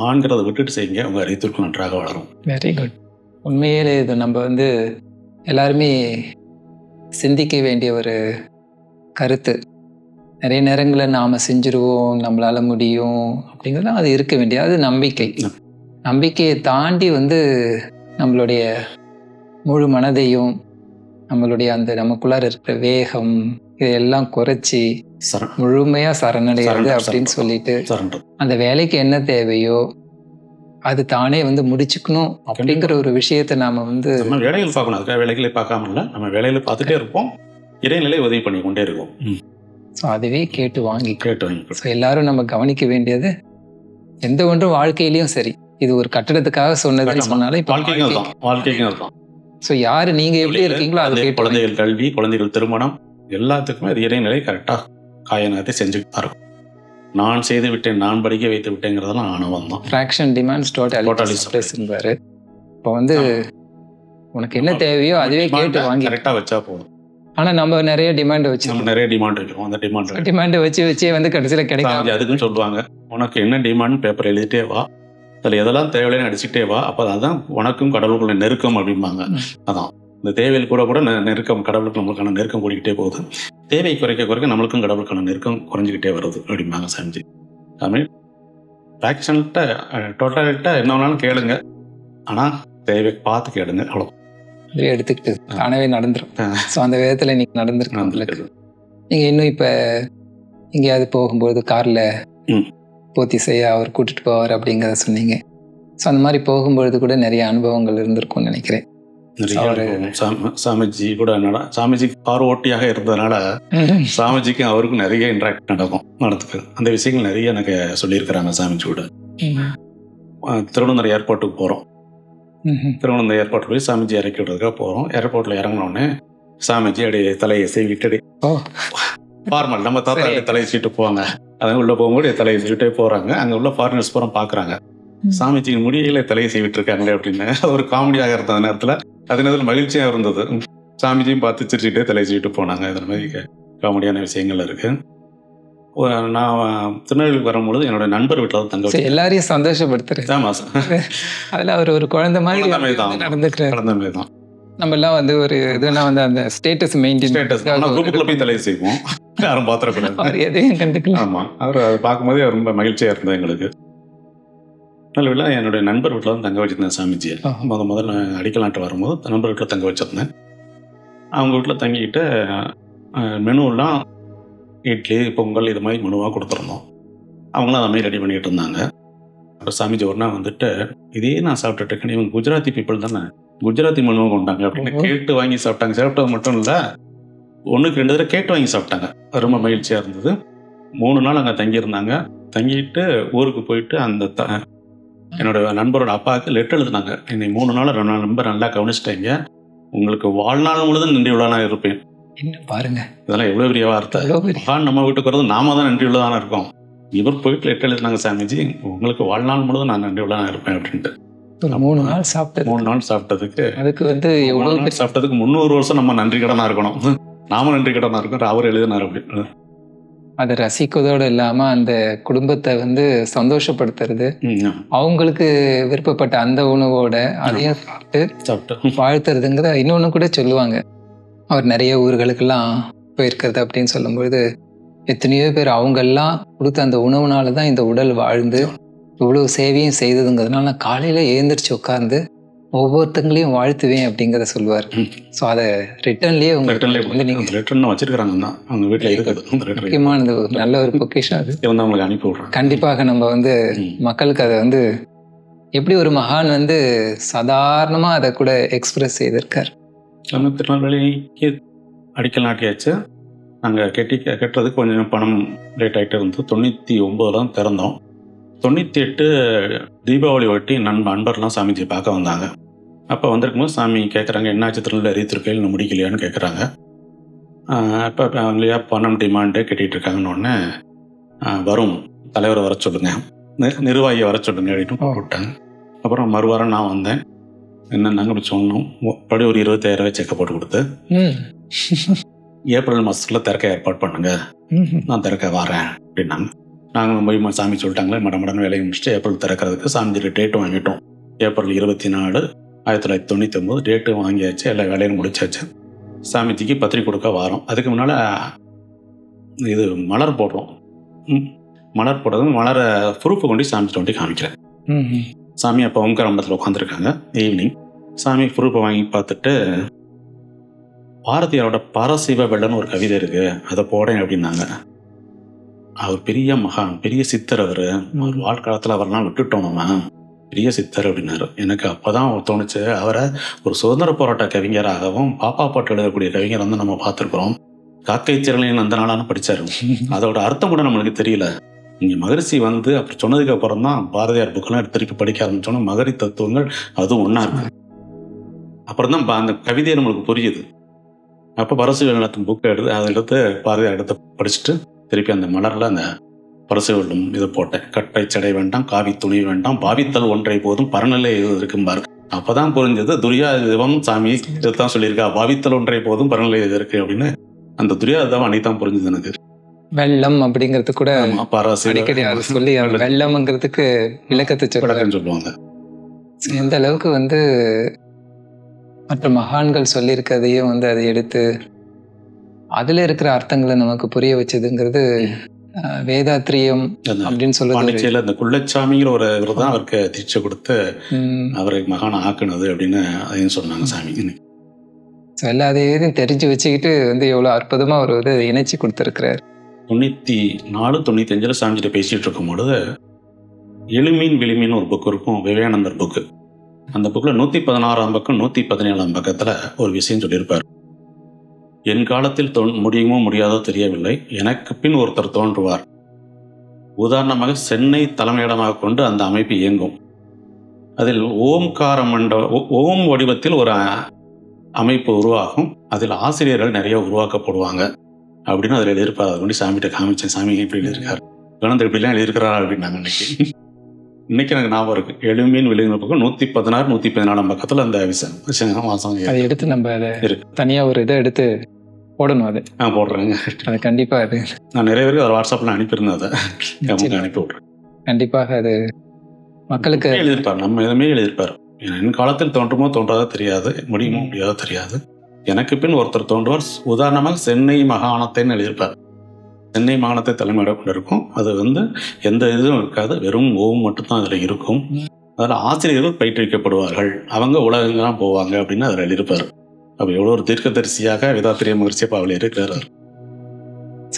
ஆண்கிறத விட்டுட்டு செய்யுங்க, உங்க அறிவித்திற்கும் நன்றாக வளரும். Very good. உண்மையிலே இது நம்ம வந்து எல்லாருமே சிந்திக்க வேண்டிய ஒரு கருத்து. நிறைய நேரங்களில் நாம் செஞ்சுருவோம், நம்மளால முடியும் அப்படிங்கிறது அது இருக்க வேண்டிய, அது நம்பிக்கை. நம்பிக்கையை தாண்டி வந்து நம்மளுடைய முழு மனதையும் நம்மளுடைய அந்த நமக்குள்ளார இருக்கிற வேகம் இதையெல்லாம் குறைச்சி முழுமையா சரணடைகிறது அப்படின்னு சொல்லிட்டு அந்த வேலைக்கு என்ன தேவையோ அது தானே வந்து முடிச்சுக்கணும் அப்படிங்கிற ஒரு விஷயத்தை நாம வந்து நம்ம வேலைகள் பார்க்கணும். அதுக்காக வேலைகளை பார்க்காம இல்லை, நம்ம வேலைகளை பார்த்துட்டே இருப்போம், இறைநிலை உதவி பண்ணி கொண்டே இருக்கும். ஸோ அதுவே கேட்டு வாங்கி. ஸோ எல்லாரும் நம்ம கவனிக்க வேண்டியது, எந்த ஒன்றும் வாழ்க்கையிலையும் சரி, இது ஒரு கட்டடத்துக்காக சொன்னதுன்னு சொன்னாலும் வாழ்க்கைக்கும் தான். ஸோ யாரு நீங்க எப்படி இருக்கீங்களோ அது குழந்தைகள் கல்வி, குழந்தைகள் திருமணம் எல்லாத்துக்குமே அது இறைநிலை கரெக்டாக காயனத்தை செஞ்சுக்கிட்டு தான் இருக்கும். நான் செய்து விட்டேன், நான் படிக்க வைத்து விட்டேங்கிறதெல்லாம் ஆணவம் தான். ஃப்ராக்ஷன் டிமாண்ட்ஸ் டோட்டலி சப்ரஸ்ன்றாரு. இப்போ வந்து உனக்கு என்ன தேவையோ அதுவே கேட்டு வாங்கி கரெக்டாக வச்சா போதும். ஆனால் நம்ம நிறைய டிமாண்ட் நிறைய டிமாண்ட் வைக்கிறோம். அந்த டிமாண்ட் வச்சே வந்து கடைசியில் கிடைக்கும். அதுக்குன்னு சொல்லுவாங்க, உனக்கு என்ன டிமாண்ட் பேப்பர் எழுதிட்டே வா, அதில் எதெல்லாம் தேவையில்லைன்னு அடிச்சுட்டே வா, அப்போ அதான் உனக்கும் கடவுளுக்குள்ள நெருக்கம் அப்படிம்பாங்க. அதான் இந்த தேவையில் கூட நெருக்கம், கடவுளுக்கு நம்மளுக்கான நெருக்கம் கூடிக்கிட்டே போகுது. தேவை குறைக்க நம்மளுக்கும் கடவுளுக்கான நெருக்கம் குறைஞ்சிக்கிட்டே வருது அப்படிம்பாங்க சாமிஜி. தமிழ் ப்ராக்ஷன்கிட்ட டோட்டல்கிட்ட என்ன வேணாலும் கேளுங்க, ஆனால் தேவை பார்த்து கேளுங்க, அவ்வளோ எடுத்துக்கிட்டு தானவே நடந்துடும். ஸோ அந்த விதத்தில் இன்னைக்கு நடந்துருக்கு. நீங்கள் இன்னும் இப்போ எங்கேயாவது போகும்போது காரில் போத்தி செய்ய அவர் கூட்டிட்டு போவார் அப்படிங்கிறத சொன்னீங்க. ஸோ அந்த மாதிரி போகும்பொழுது கூட நிறைய அனுபவங்கள் இருந்திருக்கும்னு நினைக்கிறேன். சாமிஜி கூட சாமிஜி கார் ஓட்டியாக இருந்ததுனால சாமிஜிக்கும் அவருக்கும் நிறைய இன்ட்ராக்ட் நடந்துக்கு அந்த விஷயங்கள் நிறைய எனக்கு சொல்லியிருக்கிறாங்க. சாமிஜி கூட திருவனந்தபுரம் ஏர்போர்ட்டுக்கு போகிறோம். திருவனந்தபுரம் ஏர்போர்ட் போய் சாமிஜி இறக்கி விடுறதுக்காக போகிறோம். ஏர்போர்ட்டில் இறங்கினோடனே சாமிஜி அப்படியே தலையை செய்விட்டு ஃபார்மல் நம்ம தாத்தா தலையை சீட்டு போவாங்க. அதனால உள்ள போகும்போது தலையை செய்விட்டே போகிறாங்க. அங்கே உள்ள ஃபாரினர்ஸ் பூரா பார்க்குறாங்க, சாமிஜியின் முடியல தலையை செய்விட்டு இருக்காங்களே அப்படின்னு. ஒரு காமெடியாக இருந்த அந்த நேரத்தில் அதே நேரத்தில் மகிழ்ச்சியாக இருந்தது. சாமிஜியும் பார்த்து சிரிச்சுட்டே தலையை செய்விட்டு போனாங்க. இது மாதிரி காமெடியான விஷயங்கள் இருக்குது. நான் திருநெல்வேலிக்கு வரும்பொழுது என்னோட நண்பர் வீட்டில் தான் தங்க எல்லாரையும் சந்தோஷப்படுத்துறேன். ஆமாம் சார், அதில் அவர் ஒரு குழந்தை மாதிரி நடந்துக்கிறார். நம்ம எல்லாம் வந்து ஒரு இதுனா வந்து அந்த ஸ்டேட்டஸ் மெயின்டைன் குரூப்புக்குள்ள போய் தலையை செய்வோம், யாரும் பாத்திரக்கூடாது, எதையும் கண்டுக்கலாம். ஆமாம், அவர் அதை பார்க்கும்போதே ரொம்ப மகிழ்ச்சியாக இருந்தது எங்களுக்கு. நல்ல என்னுடைய நண்பர் வீட்டில் தான் தங்க வச்சிருந்தேன் சாமிஜியை. முதல்ல அடிக்கல் நாட்டு வரும்போது நண்பர் வீட்டில் தங்க வச்சிருந்தேன். அவங்க வீட்டில் தங்கிக்கிட்டு மெனுவெல்லாம் இட்லி, பொங்கல் இது மாதிரி மெனுவாக கொடுத்துருந்தோம். அவங்களும் அதை மாதிரி ரெடி பண்ணிகிட்டு இருந்தாங்க. அப்புறம் சாமிஜி ஒரு நாள் வந்துட்டு, இதே நான் சாப்பிட்டுட்டு இருக்கேன், இவங்க குஜராத்தி பீப்புள் தானே, குஜராத்தி மண்ணு கொண்டாங்க அப்படின்னு கேட்டு வாங்கி சாப்பிட்டாங்க. சாப்பிட்டது மட்டும் இல்லை, 1க்கு 2 தடவை கேட்டு வாங்கி சாப்பிட்டாங்க. ரொம்ப மகிழ்ச்சியாக இருந்தது. 3 நாள் அங்கே தங்கியிருந்தாங்க. தங்கிட்டு ஊருக்கு போயிட்டு அந்த என்னோட நண்பரோட அப்பாவுக்கு லெட்டர் எழுதுனாங்க. என்னை 3 நாள் நண்பர் நல்லா கவனிச்சிட்டீங்க, உங்களுக்கு வாழ்நாள் முழுதும் நன்றி உள்ளவனாக இருப்பேன். என்ன பாருங்க, இதெல்லாம் எவ்வளோ பெரிய வார்த்தை. மகான் நம்ம வீட்டுக்கு வரது நாம தான் நன்றி உள்ளதான இருக்கோம். இவர் போயிட்டு லெட்டர் எழுதினாங்க, சாமிஜி உங்களுக்கு வாழ்நாள் முழுதும் நான் நன்றி உள்ளவனாக இருப்பேன் அப்படின்ட்டு. 3 நாள் சாப்பிட்டது, 3 நாள் சாப்பிட்டதுக்கு அதுக்கு எவ்வளவு சாப்பிட்டதுக்கு 300 வருஷம் நம்ம நன்றி கடனா இருக்கணும். நாம நன்றி கடனா இருக்கோம். அவர் எழுதினார் அப்படின்னு. அதை ரசிக்கிறதோடு இல்லாம அந்த குடும்பத்தை சந்தோஷப்படுத்துறது, அவங்களுக்கு விருப்பப்பட்ட அந்த உணவோட அதையும் சாப்பிட்டு வாழ்த்துறதுங்கிற இன்னொன்னு கூட சொல்லுவாங்க. அவர் நிறைய ஊர்களுக்கெல்லாம் போயிருக்கிறது அப்படின்னு சொல்லும்பொழுது, எத்தனையோ பேர் அவங்கெல்லாம் கொடுத்த அந்த உணவுனாலதான் இந்த உடல் வாழ்ந்து இவ்வளவு சேவையும் செய்ததுங்கிறதுனால நான் காலையில எழுந்திரிச்சு உட்கார்ந்து ஒவ்வொருத்தங்களையும் வாழ்த்துவேன் அப்படிங்கிறத சொல்லுவார். ஸோ அதை ரிட்டர்ன்லேயே முக்கியமானது, நல்ல ஒரு பொக்கிஷம் அது. அனுப்பி விடுறேன். கண்டிப்பாக நம்ம மக்களுக்கு அதை எப்படி ஒரு மகான் சாதாரணமாக அதை கூட எக்ஸ்பிரஸ் செய்திருக்கார். திருநெல்வேலிக்கு அடிக்கல் நாட்டியாச்சு. நாங்கள் கட்டுறதுக்கு கொஞ்சம் பணம் லேட் ஆகிட்டே இருந்து 99 தான் திறந்தோம். 98 தீபாவளி ஒட்டி நண்பர்லாம் சாமிஜி பார்க்க வந்தாங்க. அப்போ வந்திருக்கும்போது சாமி கேட்குறாங்க, என்னாச்சு திருநெல்வேலி அறிவித்திருக்கையில் இன்னும் முடிக்கலையான்னு கேட்குறாங்க. அப்போ அவங்களையா பணம் டிமாண்டு கட்டிகிட்டு இருக்காங்கன்னு வரும் தலைவரை வர சொல்லுங்க, நிர்வாகியை வர சொல்லுங்க அப்படின்னு கூப்பிட்டாங்க. அப்புறம் மறுவாரம் நான் வந்தேன். என்னன்னாங்க அப்படி சொன்னோம். படி ஒரு 25,000 செக்கை போட்டு கொடுத்து ஏப்ரல் மாதத்தில் திறக்க ஏற்பாடு பண்ணுங்க, நான் திறக்க வரேன் அப்படின்னாங்க. நாங்கள் போய் சாமி சொல்லிட்டாங்களே மடமடன்னு வேலையை முடிச்சுட்டு ஏப்ரல் திறக்கிறதுக்கு சாமிஜி டேட்டு வாங்கிட்டோம். ஏப்ரல் 24, 1999 டேட்டு வாங்கியாச்சு. எல்லா வேலையும் முடிச்சாச்சு. சாமிஜிக்கு பத்திரிக்கை கொடுக்க வரோம். அதுக்கு முன்னால் இது மலர் போடுறோம். மலர் போடுறது, மலரை ப்ரூஃபை கொண்டு சாமிஜி கொண்டு காமிக்கிறேன். சாமி அப்போ ஓம்கார மண்டலத்தில் உட்காந்துருக்காங்க. ஈவினிங் சாமி ப்ரூஃபை வாங்கி பார்த்துட்டு, பாரதியாரோட பரசிவ வெள்ளன்னு ஒரு கவிதை இருக்கு, அதை போடேன் அப்படின்னாங்க. அவர் பெரிய மகான், பெரிய சித்தர். அவர் வாழ்க்காலத்தில் அவரெல்லாம் விட்டுட்டோம், நம்ம பெரிய சித்தர் அப்படின்னாரு. எனக்கு அப்போதான் தோணுச்சு, அவரை ஒரு சுதந்திர போராட்ட கவிஞராகவும் பாப்பா பாட்டு எழுதக்கூடிய கவிஞர் நம்ம பார்த்துருக்குறோம். காக்கை திரளையின் அந்த நாளான படித்தார். அதோட அர்த்தம் கூட நம்மளுக்கு தெரியல. இங்கே மகரிஷி அப்படி சொன்னதுக்கு அப்புறம் தான் பாரதியார் புக்கெல்லாம் திருப்பி படிக்க ஆரம்பிச்சோன்னா மகரி தத்துவங்கள் அதுவும் ஒன்றா இருக்கு. அப்புறம் தான் அந்த கவிதையை நம்மளுக்கு புரியுது. அப்போ பரசுவெள்ளத்தின் புக்கை எடுத்து பாரதியார் எடுத்து படிச்சுட்டு திருப்பி அந்த மலரில் அந்த பரசுவெள்ளும் இதை போட்டேன். கட்டை சடை வேண்டாம், காவி துணி வேண்டாம், பாவித்தல் ஒன்றை போதும், பரநிலை இருக்கும்பாரு. அப்போதான் புரிஞ்சது, துரியாதேவம் சாமி இதுதான் சொல்லியிருக்கா, பாவித்தல் ஒன்றை போதும், பரநிலை இது இருக்கு அப்படின்னு. அந்த துரியாதேவம் அன்னைத்தான் புரிஞ்சுது எனக்கு. வெள்ளம் அப்படிங்கிறது கூட அடிக்கடி சொல்லி வெள்ளம்ங்கிறதுக்கு விளக்கத்தை சொல்லுவாங்க. எந்த அளவுக்கு மற்ற மகான்கள் சொல்லியிருக்கதையும் அதை எடுத்து அதுல இருக்கிற அர்த்தங்களை நமக்கு புரிய வச்சதுங்கிறது வேதாத்ரியம் அப்படின்னு சொல்லுவாங்க. அந்த குள்ளச்சாமிங்கிற ஒரு இவர் தான் அவருக்கு தீட்சை கொடுத்து அவரை மகான் ஆக்குனது அப்படின்னு அதையும் சொன்னாங்க சாமி. எல்லாத்தையும் தெரிஞ்சு வச்சுக்கிட்டு எவ்வளவு அற்புதமா ஒரு இணைச்சி கொடுத்துருக்கிறார். 94, 95 சாமிகிட்ட பேசிட்டு இருக்கும் பொழுது எளிமீன் விளிமீன் ஒரு புக் இருக்கும், விவேகானந்தர் புக்கு. அந்த புக்கில் 116ஆம் பக்கம் 117ஆம் பக்கத்தில் ஒரு விஷயம் சொல்லியிருப்பார். என் காலத்தில் முடியுமோ முடியாதோ தெரியவில்லை, எனக்கு பின் ஒருத்தர் தோன்றுவார். உதாரணமாக சென்னை தலைமையிடமாக கொண்டு அந்த அமைப்பு இயங்கும். அதில் ஓம்கார ஓம் வடிவத்தில் ஒரு அமைப்பு உருவாகும். அதில் ஆசிரியர்கள் நிறைய உருவாக்கப்படுவாங்க அப்படின்னு அதில் எழுதியிருப்பார். அது கொண்டு சாமிகிட்ட காமிச்சேன். சாமி இப்படி எழுதியிருக்காரு, கணந்தர் இப்படிலாம் எழுதியிருக்கிறாரா அப்படின்னாங்க. இன்னைக்கு எனக்கு ஞாபகம் இருக்கு. எளிமையின் விளைவு பக்கம் 116, 114ஆம் பக்கத்தில் அந்த விஷயம் வாசம் அதை எடுத்து நம்ம அதை தனியாக ஒரு இதை எடுத்து போடணும். அது போடுறேங்க. அது கண்டிப்பாக அது நான் நிறைய பேருக்கு அதை வாட்ஸ்அப்பில் அனுப்பியிருந்தேன். அதை அனுப்பி விட்றேன். கண்டிப்பாக அது மக்களுக்கு எழுதியிருப்பார். நம்ம எதுவுமே எழுதியிருப்பார். என் காலத்தில் தோன்றுமோ தோன்றாதோ தெரியாது, முடியுமோ முடியாதோ தெரியாது, எனக்கு பின் ஒருத்தர் தோன்றுவார். உதாரணமாக சென்னை மாகாணத்தைன்னு எழுதியிருப்பார். சென்னை மாகாணத்தை தலைமையிட கொண்டு இருக்கும். அது எந்த இதுவும் இருக்காது, வெறும் ஓம் மட்டும்தான் அதில் இருக்கும். அதில் ஆசிரியர்கள் பயிற்றுவிக்கப்படுவார்கள், அவங்க உலகங்கள்லாம் போவாங்க அப்படின்னு அதில் எழுதியிருப்பார். அப்போ எவ்வளோ ஒரு தீர்க்கதரிசியாக வேதாத்திரிய மகிழ்ச்சி அப்போ அவள் இருக்கிறார்.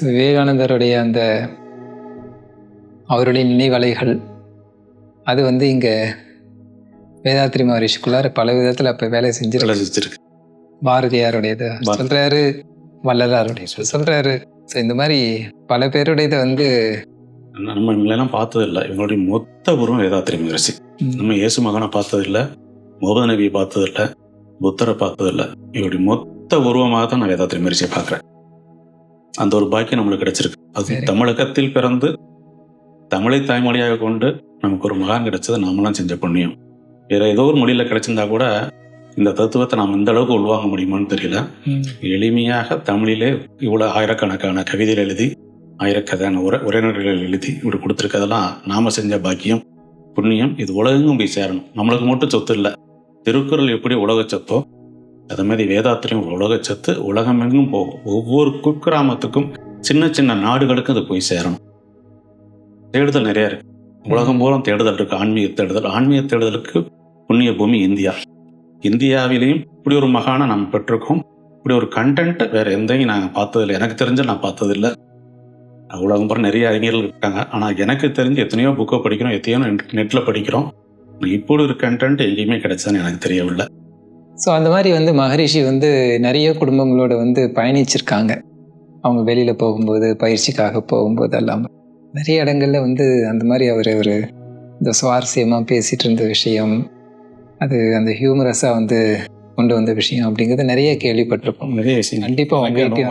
விவேகானந்தருடைய அந்த அவருடைய நினைவலைகள் அது இங்கே வேதாத்ரி மகரிஷிக்குள்ளார பல விதத்தில் அப்போ வேலை செஞ்சிருக்கு. பாரதியாருடையது சொல்கிறாரு, வள்ளலாருடைய சொல்கிறாரு. ஸோ இந்த மாதிரி பல பேருடையதை வந்து நம்ம இவங்களெல்லாம் பார்த்ததில்லை. இவங்களுடைய மொத்த உருவம் வேதாத்ரி மகரிஷி. நம்ம இயேசு மகனை பார்த்ததில்லை, முகமது நபியை பார்த்ததில்லை, புத்தரை பார்த்ததில்லை. இவருடைய மொத்த உருவமாக தான் நான் வேதாத்ரி மகரிஷியை பார்க்குறேன். அந்த ஒரு பாக்கியம் நம்மளுக்கு கிடைச்சிருக்கு. அது தமிழகத்தில் பிறந்து தமிழை தாய்மொழியாக கொண்டு நமக்கு ஒரு மகான் கிடைச்சது நாமெல்லாம் செஞ்ச புண்ணியம். வேற ஏதோ ஒரு மொழியில் கிடைச்சிருந்தா கூட இந்த தத்துவத்தை நாம் இந்த அளவுக்கு உள்வாங்க முடியுமான்னு தெரியல. எளிமையாக தமிழிலே இவ்வளோ ஆயிரக்கணக்கான கவிதைகள் எழுதி, ஆயிரக்கணக்கான உரைநடைகள் எழுதி இப்படி கொடுத்துருக்கதெல்லாம் நாம் செஞ்ச பாக்கியம், புண்ணியம். இது உலகெங்கும் போய் சேரணும். நம்மளுக்கு மட்டும் சொத்து இல்லை. திருக்குறள் எப்படி உலக சொத்தோ அது மாதிரி வேதாத்திரியும் உலக சொத்து உலகமெங்கும் போகும். ஒவ்வொரு குக்கிராமத்துக்கும் சின்ன சின்ன நாடுகளுக்கும் அது போய் சேரணும். தேடுதல் நிறைய இருக்கு. உலகம் பூரம் தேடுதல் இருக்கு. ஆன்மீக தேடுதல். ஆன்மீக தேடுதலுக்கு புண்ணிய பூமி இந்தியா. இந்தியாவிலையும் இப்படி ஒரு மகானை நாம் பெற்றிருக்கோம். இப்படி ஒரு கண்டென்ட் வேற எந்தையும் நாங்கள் பார்த்ததில்லை. எனக்கு தெரிஞ்ச நான் பார்த்ததில்லை. உலகம் பூரா நிறைய அறிஞர்கள் இருக்காங்க. ஆனால் எனக்கு தெரிஞ்சு எத்தனையோ புக்கை படிக்கிறோம், எத்தனையோ நெட்டில் படிக்கிறோம். இப்படி ஒரு கண்டென்ட் எங்கேயுமே கிடைச்சதுன்னு எனக்கு தெரியவில்லை. ஸோ அந்த மாதிரி வந்து மகரிஷி வந்து நிறைய குடும்பங்களோட வந்து பயணிச்சிருக்காங்க. அவங்க வெளியில் போகும்போது, பயிற்சிக்காக போகும்போது எல்லாம் நிறைய இடங்கள்ல வந்து அந்த மாதிரி அவர் இந்த சுவாரஸ்யமாக பேசிகிட்டு இருந்த விஷயம், அது அந்த ஹியூமரஸாக வந்து கொண்டு வந்த விஷயம் அப்படிங்கிறது நிறைய கேள்விப்பட்டிருப்போம். நிறைய விஷயம் கண்டிப்பாக உங்களுக்கு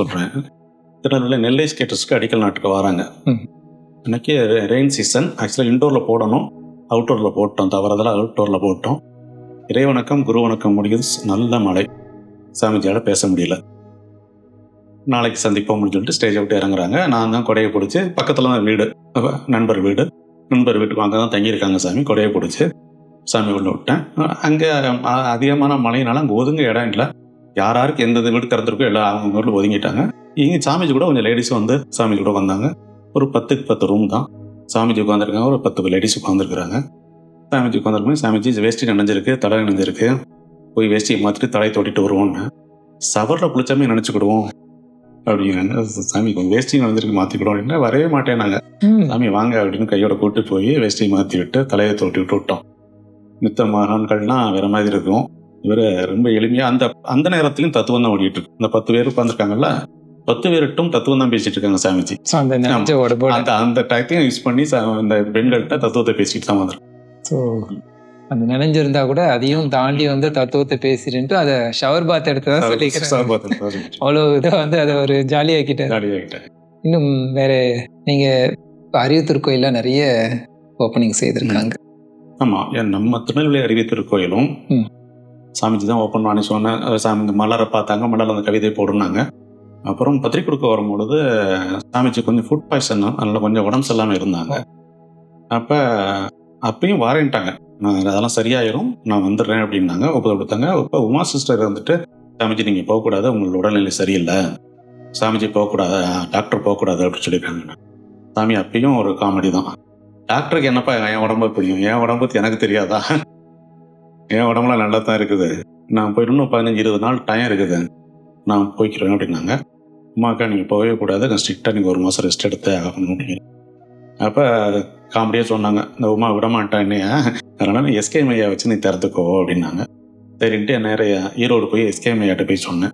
சொல்கிறேன். திருநெல்வேலி நெல்லை ஸ்கேட்டர்ஸ்க்கு அடிக்கல் நாட்டுக்கு வராங்க. அன்றைக்கி ரெயின் சீசன். ஆக்சுவலாக இன்டோரில் போடணும், அவுட்டோரில் போட்டோம். தவறதெல்லாம் அவுட்டோரில் போட்டோம். இறைவணக்கம் குரு வணக்கம் முடியுது. நல்ல மழை. சாமிஜியால் பேச முடியல. நாளைக்கு சந்திப்போம்னு சொல்லிட்டு ஸ்டேஜை விட்டு இறங்குறாங்க. நான் தான் கொடையை பிடிச்சி, பக்கத்தில் தான் வீடு, நண்பர் வீட்டுக்கு அங்கே தான் தங்கியிருக்காங்க சாமி. கொடையை பிடிச்சி சாமி உள்ள விட்டேன். அங்கே அதிகமான மழையினால அங்கே ஒதுங்க இடம் இல்லை. யாருக்கு எந்த வீடு திறந்துருக்கோ எல்லாம் அவங்க வீட்டில் ஒதுங்கிட்டாங்க. இங்கே சாமிஜி கூட கொஞ்சம் லேடிஸ் வந்து சாமிஜி கூட வந்தாங்க. ஒரு 10 ரூம் தான். சாமிஜி உட்காந்துருக்காங்க. ஒரு 10 லேடிஸ் உட்காந்துருக்குறாங்க. சாமிஜி உட்காந்துருக்கோம். சாமிஜி வேஷ்டி நனைஞ்சிருக்கு, தலை நனைஞ்சிருக்கு. போய் வேஷ்டியை மாற்றிட்டு தலையை தொட்டிட்டு வருவோன்னு சவரில் குளிச்சாமே நினச்சிக்கிடுவோம் அப்படிங்கிறாங்க. சாமி கொஞ்சம் வேஷ்டி நனைஞ்சிருக்கு, மாற்றிக்கிடுவோம் அப்படின்னா வரவே மாட்டேன். நாங்கள் சாமி வாங்க அப்படின்னு கையோட கூட்டு போய் வேஷ்டியை மாற்றி விட்டு தலையை தொட்டி விட்டு விட்டோம். மித்த மகான்கள்லாம் வேற மாதிரி இருக்கும். இவர் ரொம்ப எளிமையாக அந்த நேரத்துலையும் தத்துவம் தான் ஓடிட்டு இருக்கு. இந்த 10 பேர் உட்காந்துருக்காங்கல்ல, 10 பேர்ட்டும் தத்துவம் தான் பேசிட்டு இருக்காங்க சாமிஜி. அந்த டயத்தையும் யூஸ் பண்ணி இந்த பெண்கள்கிட்ட தத்துவத்தை பேசிட்டு தான் வந்துருக்கு. ஸோ அந்த நினைஞ்சிருந்தா கூட அதையும் தாண்டி வந்து தத்துவத்தை பேசிட்டு அதை ஷவர் பாத் எடுத்துதான் சொல்லிக்கிறேன். அவ்வளோ இதை வந்து அதை ஒரு ஜாலியாக்கிட்டேன். இன்னும் வேற நீங்க அறிவு திருக்கோயில நிறைய ஓப்பனிங் செய்திருக்காங்க. ஆமா, நம்ம திருநெல்வேலி அறிவு திருக்கோயிலும் சாமிஜி தான் ஓப்பன் பண்ணி சொன்னேன். சாமி இந்த மலரை பார்த்தாங்க, மலர் அந்த கவிதை போடுனாங்க. அப்புறம் பத்திரிக்கை கொடுக்க வரும்பொழுது சாமிஜி கொஞ்சம் ஃபுட் பாய்சன், அதனால கொஞ்சம் உடம்பு சரியில்லாமல் இருந்தாங்க. அப்பயும் வாரேன்ட்டாங்க. நான் அதெல்லாம் சரியாயிரும், நான் வந்துடுறேன் அப்படின்னாங்க. ஒப்புதல் கொடுத்தாங்க. இப்போ உமா சிஸ்டர் வந்துட்டு, சாமிஜி நீங்கள் போகக்கூடாது, உங்களோட உடல்நிலை சரியில்லை, சாமிஜி போகக்கூடாது, டாக்டர் போகக்கூடாது அப்படின்னு சொல்லியிருக்காங்க. சாமி அப்பயும் ஒரு காமெடி தான். டாக்டருக்கு என்னப்பா என் உடம்பு புரியும், என் உடம்பு எனக்கு தெரியாதா? என் உடம்புல நல்லா தான் இருக்குது, நான் போயிட்டு இன்னும் 15-20 நாள் டைம் இருக்குது, நான் போய்க்கிறேன் அப்படின்னாங்க. உமாக்கா நீங்கள் போகவே கூடாது, நான் ஸ்ட்ரிக்டாக நீங்கள் 1 மாதம் ரெஸ்ட் எடுத்து ஆகணும் அப்படிங்க. அப்போ காமெடியாக சொன்னாங்க, இந்த உமா விடமாட்டான் என்னையா, அதனால் நீ எஸ்கே மையா வச்சு நீ திறந்துக்கோ அப்படின்னாங்க. சரின்ட்டு நிறைய ஈரோடு போய் எஸ்கே மையாட்ட போய் சொன்னேன்,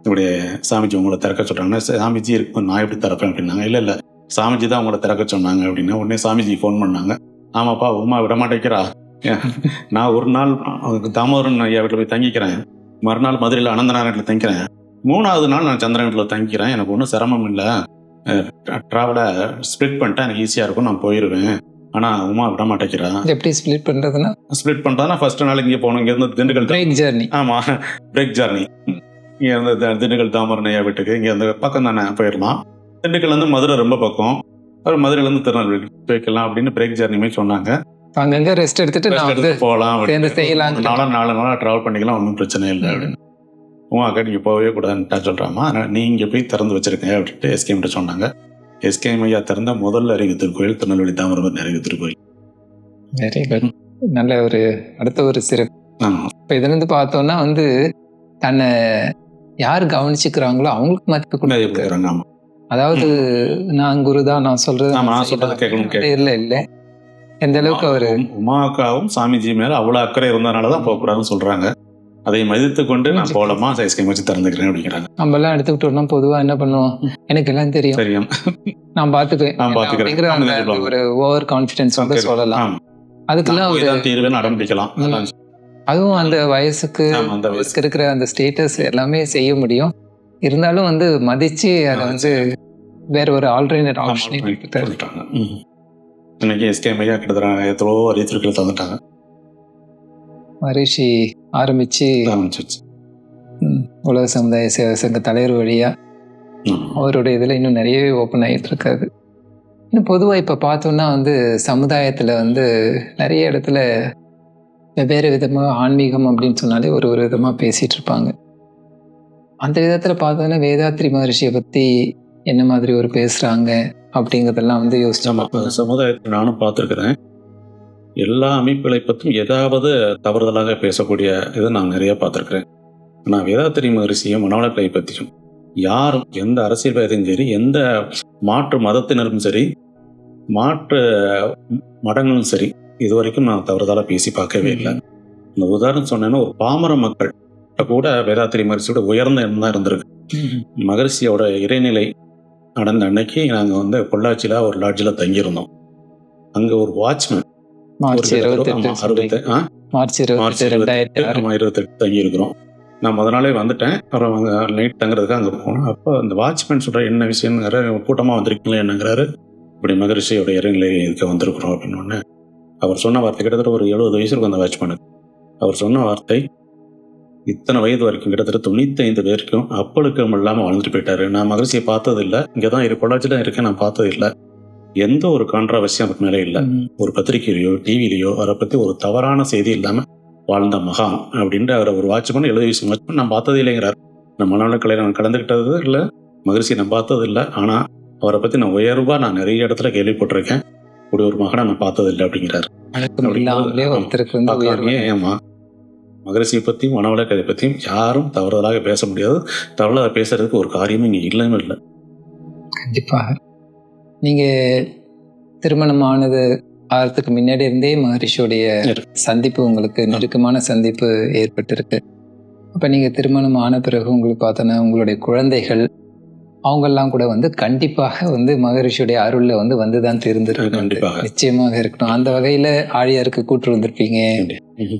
இப்படி சாமிஜி உங்களை திறக்க சொல்கிறாங்கன்னா. சாமிஜி இருக்கும், நான் எப்படி திறப்பேன் அப்படின்னாங்க. இல்லை சாமிஜி தான் உங்களை திறக்க சொன்னாங்க அப்படின்னா. உடனே சாமிஜி ஃபோன் பண்ணாங்க. ஆமாப்பா உமா விடமாட்டேங்கிறா, நான் ஒரு நாள் தாமோதரன் ஐயா வீட்டில் போய் தங்கிக்கிறேன், மறுநாள் மதுரையில் அனந்தநாராயணத்தில் தங்கிக்கிறேன், 3ஆவது நாள் நான் சந்திரன் வீட்டில் தங்கிக்கிறேன், எனக்கு ஒன்றும் சிரமம் இல்லை, ட்ராவலை ஸ்ப்ளிட் பண்ணிட்டா எனக்கு ஈஸியாக இருக்கும், நான் போயிடுவேன். ஆனால் உமா விட மாட்டேங்கிறா. எப்படி ஸ்ப்ளிட் பண்ணுறதுனா ஃபர்ஸ்ட் நாள் இங்கே போகணும், இங்கேருந்து திண்டுக்கல் பிரேக் ஜர்னி. ஆமாம், பிரேக் ஜர்னி. இங்கே இருந்து திண்டுக்கல் தாமோதரன் ஐயா வீட்டுக்கு இங்கே அந்த பக்கம் தானே போயிடலாம். திண்டுக்கல்லேருந்து மதுரை ரொம்ப பக்கம், அப்புறம் மதுரையிலேருந்து திருநெல்வேலி போய்க்கலாம் அப்படின்னு பிரேக் ஜர்னிமே சொன்னாங்க. அங்கங்கே ரெஸ்ட் எடுத்துட்டு போகலாம், செய்யலாம், 4 நாள் ட்ராவல் பண்ணிக்கலாம், ஒன்றும் பிரச்சனை இல்லை அப்படின்னு. உமாக்கா நீங்கள் போகவே கூடாதுன்ட்டா சொல்கிறாமா, நீங்கள் போய் திறந்து வச்சிருக்க அப்படின்ட்டு எஸ்கேம்கிட்ட சொன்னாங்க. எஸ்கேம் ஐயா திறந்த முதல் அறிவு திருக்கோயில் திருநெல்வேலி தாமிரபரணி அறிவு திருக்கோயில். Very good. நல்ல ஒரு அடுத்த ஒரு சிறப்பு. இப்போ இதுலேருந்து பார்த்தோன்னா வந்து தன்னை யார் கவனிச்சுக்கிறாங்களோ அவங்களுக்கு மதிப்பு கொடுக்குறாங்க. அதாவது நான் குரு தான், நான் சொல்றது கேட்கணும் இல்லை எந்த அளவுக்கு அவரு உமாக்காவும் சாமிஜி மேல அவ்வளவு அக்கறை இருந்ததுனாலதான் போகக்கூடாதுன்னு சொல்றாங்க. அதை மதித்து கொண்டு நான் போலமா ஐஸ்கிரீம் வச்சு திறந்துக்கிறேன் அப்படிங்கிறாங்க. நம்ம எல்லாம் எடுத்துக்கிட்டோம்னா பொதுவா என்ன பண்ணுவோம், எனக்கு எல்லாம் தெரியும் தெரியும் நான் பாத்துக்குவேன் ஒரு ஓவர் கான்பிடன்ஸ் வந்து சொல்லலாம். அதுக்கெல்லாம் தீர்வு நடம்பிக்கலாம். அதுவும் அந்த வயசுக்கு இருக்கிற அந்த ஸ்டேட்டஸ் எல்லாமே செய்ய முடியும். இருந்தாலும் வந்து மதிச்சு அதை வந்து வேற ஒரு ஆல்டர்னேட் ஆப்ஷன் சொல்லிட்டாங்க. இன்னைக்கு எஸ்கேம் ஐயா கிட்டத்தட்ட எவ்வளோ அறிவித்திருக்கள் தந்துட்டாங்க. மகரிஷி ஆரம்பிச்சு உலக சமுதாய சேவை சங்க தலைவர் வழியா அவருடைய இதுல இன்னும் நிறையவே ஓப்பன் ஆகிட்டு இருக்காது. இன்னும் பொதுவாக இப்போ பார்த்தோம்னா வந்து சமுதாயத்தில் வந்து நிறைய இடத்துல வெவ்வேறு விதமாக ஆன்மீகம் அப்படின்னு சொன்னாலே ஒரு ஒரு விதமாக பேசிகிட்டு இருப்பாங்க. அந்த விதத்தில் பார்த்தோன்னா வேதாத்ரி மகரிஷியை பற்றி என்ன மாதிரி ஒரு பேசுகிறாங்க அப்படிங்கிறதெல்லாம் வந்து யோசிச்சோம். சமுதாயத்தில் நானும் பார்த்துருக்குறேன். எல்லா அமைப்புகளை பற்றியும் ஏதாவது தவறுதலாக பேசக்கூடிய இதை நான் நிறைய பார்த்துருக்குறேன். ஆனால் வேதாத்ரி மகரிஷியும் மனவளக்கலை பற்றியும் யாரும் எந்த அரசியல்வாதியும் சரி, எந்த மாற்று மதத்தினரும் சரி, மாற்று மடங்களும் சரி, இது வரைக்கும் நான் தவறுதலாக பேசி பார்க்கவே இல்லை. இந்த உதாரணம் சொன்னேன்னா, ஒரு பாமர மக்கள் கூட வேதாத்ரி மகரிஷியோட உயர்ந்த எண்ணம் தான் இருந்திருக்கு. மகரிஷியோட இறைநிலை நடந்த அன்னைக்கு நாங்கள் வந்து பொள்ளாச்சியில் ஒரு லாட்ஜில் தங்கியிருந்தோம். அங்கே ஒரு வாட்ச்மேன் மார்ச் 28 தங்கியிருக்கிறோம். நான் முத நாளே வந்துட்டேன். அப்புறம் அங்கே நைட் தங்குறதுக்கு அங்கே போனோம். அப்போ அந்த வாட்ச்மேன் சொல்கிற என்ன விஷயம்ங்கிற, கூட்டமாக வந்திருக்கீங்களா என்னங்கிறாரு. இப்படி மகரிஷியோட இறைநிலை இருக்க வந்திருக்கிறோம் அப்படின்னு. அவர் சொன்ன வார்த்தை கிட்டத்தட்ட ஒரு 70 வயசு இருக்கும் அந்த வாட்ச்மேனுக்கு. அவர் சொன்ன வார்த்தை, இத்தனை வயது வரைக்கும் கிட்டத்தட்ட 95 பேருக்கும் அப்பழுக்கம் இல்லாமல் வாழ்ந்துட்டு போயிட்டாரு. நான் மகரிஷியை பார்த்தது இல்லை, இங்கே தான் பொள்ளாச்சி தான் இருக்கேன், நான் பார்த்தது இல்லை. எந்த ஒரு கான்ட்ராவர்சியும் அதுக்கு மேலே இல்லை. ஒரு பத்திரிகையிலையோ டிவிலையோ அவரை பற்றி ஒரு தவறான செய்தி இல்லாமல் வாழ்ந்த மகான் அப்படின்ட்டு அவரை ஒரு வாட்ச்மேன் 70 வயசு வாட்ச்மேன் நான் பார்த்ததே இல்லைங்கிறார். நான் மனநலக்கலை நான் கலந்துக்கிட்டது இல்லை, மகரிஷி நான் பார்த்தது இல்லை. ஆனால் அவரை பற்றி நான் உயர்வாக நான் நிறைய இடத்துல கேள்விப்பட்டிருக்கேன். இப்படி ஒரு மகனை நான் பார்த்தது இல்லை அப்படிங்கிறார். ஏமா மகரிஷியை பற்றியும் மனவளக்கலை பற்றியும் யாரும் தவறுதலாக பேச முடியாது. தவறுதலாக பேசுறதுக்கு ஒரு காரியமும் இங்கே இல்லைன்னு இல்லை. கண்டிப்பாக நீங்கள் திருமணம் ஆகிறதுக்கு முன்னாடி இருந்தே மகரிஷியோடைய சந்திப்பு, உங்களுக்கு நெருக்கமான சந்திப்பு ஏற்பட்டிருக்கு. அப்போ நீங்கள் திருமணம் ஆன பிறகு உங்களுக்கு பார்த்தோன்னா உங்களுடைய குழந்தைகள் அவங்கெல்லாம் கூட வந்து கண்டிப்பாக வந்து மகரிஷியோடைய அருள்ல வந்து தான் தெரிஞ்சிருக்கு. நிச்சயமாக இருக்கணும். அந்த வகையில் ஆழியாருக்கு கூட்டு வந்திருப்பீங்க.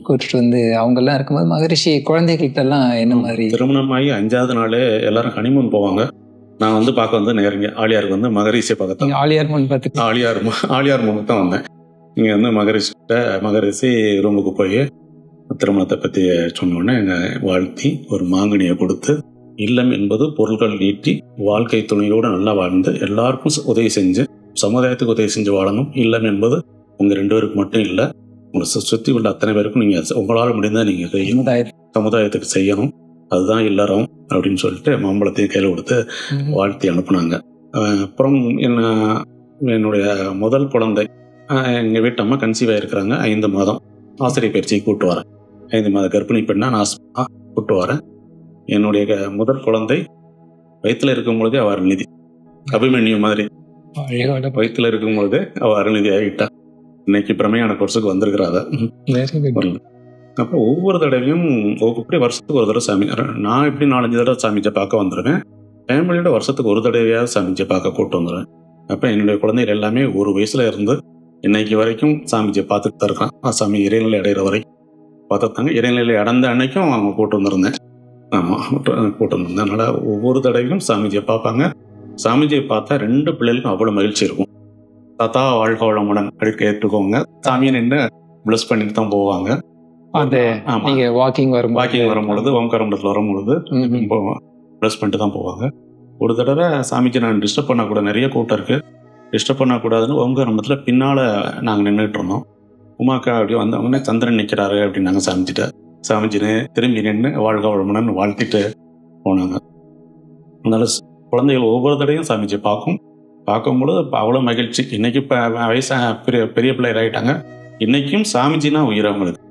கூட்டிட்டு வந்து அவங்கெல்லாம் இருக்கும்போது மகரிஷி குழந்தைகள்கிட்ட எல்லாம் என்ன மாதிரி? திருமணமாகி 5வது நாளே எல்லாரும் ஹனிமூன் போவாங்க. நான் வந்து பார்க்க வந்து நேரங்க ஆழியாருக்கு வந்து மகரிஷியை பார்க்க ஆழியார் மூணு பார்த்து ஆழியார் மூணு தான் வந்தேன். இங்கே வந்து மகரிஷி ரூமுக்கு போய் திருமணத்தை பற்றி சொன்னோன்னே எங்கள் வாழ்த்தி ஒரு மாங்கனியை கொடுத்து, இல்லம் என்பது பொருள்கள் ஈட்டி வாழ்க்கை துணையோடு நல்லா வாழ்ந்து எல்லாருக்கும் உதவி செஞ்சு சமுதாயத்துக்கு உதவி செஞ்சு வாழணும். இல்லம் என்பது உங்கள் 2 பேருக்கு மட்டும் இல்லை, உங்களை சுற்றி உள்ள அத்தனை பேருக்கும் நீங்கள் உங்களால் முடிந்தால் நீங்கள் செய்யணும், சமுதாயத்துக்கு செய்யணும், அதுதான் இல்லறம் அப்படின்னு சொல்லிட்டு மாம்பழத்தையும் கையில் கொடுத்து வாழ்த்தி அனுப்புனாங்க. அப்புறம் என்னுடைய முதல் குழந்தை எங்கள் வீட்டு அம்மா கன்சீவ் ஆகிருக்கிறாங்க. 5 மாதம் ஆசிரியர் பயிற்சிக்கு கூப்பிட்டு வரேன். 5 மாத கர்ப்பிணி பெண்ணா நான் கூப்பிட்டு வரேன். என்னுடைய முதல் குழந்தை வயிற்றுல இருக்கும் பொழுதே அவள் அருள்நிதி, அபிமன்யு மாதிரி வயிற்றுல இருக்கும் பொழுது அவள் அருள்நிதி ஆகிட்டா. இன்னைக்கு பிரமையான கோர்ஸுக்கு வந்திருக்கிறாத. அப்புறம் ஒவ்வொரு தடவையும் இப்படி வருஷத்துக்கு ஒரு தடவை சாமி, நான் இப்படி 4-5 தடவை சாமிஜை பார்க்க வந்துடுவேன். ஃபேமிலியோட வருஷத்துக்கு ஒரு தடவையாவது சாமிஜை பார்க்க கூப்பிட்டு வந்துடுவேன். அப்போ என்னுடைய குழந்தைகள் எல்லாமே 1 வயசுல இருந்து இன்னைக்கு வரைக்கும் சாமிஜை பார்த்துட்டு தான் இருக்கான். சாமி இறைநிலை அடைகிற வரைக்கும் பார்த்துட்டாங்க. இறைநிலை அடைந்த அன்னைக்கும் அவங்க கூப்பிட்டு வந்துருந்தேன். ஆமாம், கூப்பிட்டு வந்திருந்தேன். அதனால் ஒவ்வொரு தடவையும் சாமிஜியை பார்ப்பாங்க. சாமிஜியை பார்த்தா 2 பிள்ளைகளுக்கும் அவ்வளோ மகிழ்ச்சி இருக்கும். தாத்தா வாழ்க வளமுடன் அப்படி கேட்டுக்கோங்க, சாமியை நின்று பிளஸ் பண்ணிட்டு தான் போவாங்க. வாக்கிங் வரும்பொழுது ஓம்காரம்பலத்தில் வரும்பொழுது பிளஸ் பண்ணிட்டு தான் போவாங்க. ஒரு தடவை சாமிஜி நான் டிஸ்டர்ப் பண்ணக்கூடாது, நிறைய கூட்டம் இருக்குது, டிஸ்டர்ப் பண்ணக்கூடாதுன்னு ஓம்காரம்பலத்தில் பின்னால் நாங்கள் நின்றுட்டு இருந்தோம். உமாக்கா அப்படி வந்தவொடனே சந்திரன் நிற்கிறாரு அப்படின்னு நாங்கள் சாமிஜின்னு திரும்பி நின்று வாழ்க வளமுடன் வாழ்த்திட்டு போனாங்க. அதனால குழந்தைகள் ஒவ்வொரு தடையும் சாமிஜி பார்க்கும்பொழுது அவ்வளோ மகிழ்ச்சி. இன்னைக்கு இப்போ பெரிய பிள்ளையர் ஆகிட்டாங்க. இன்னைக்கும் சாமிஜினா உயிரவங்களுக்கு.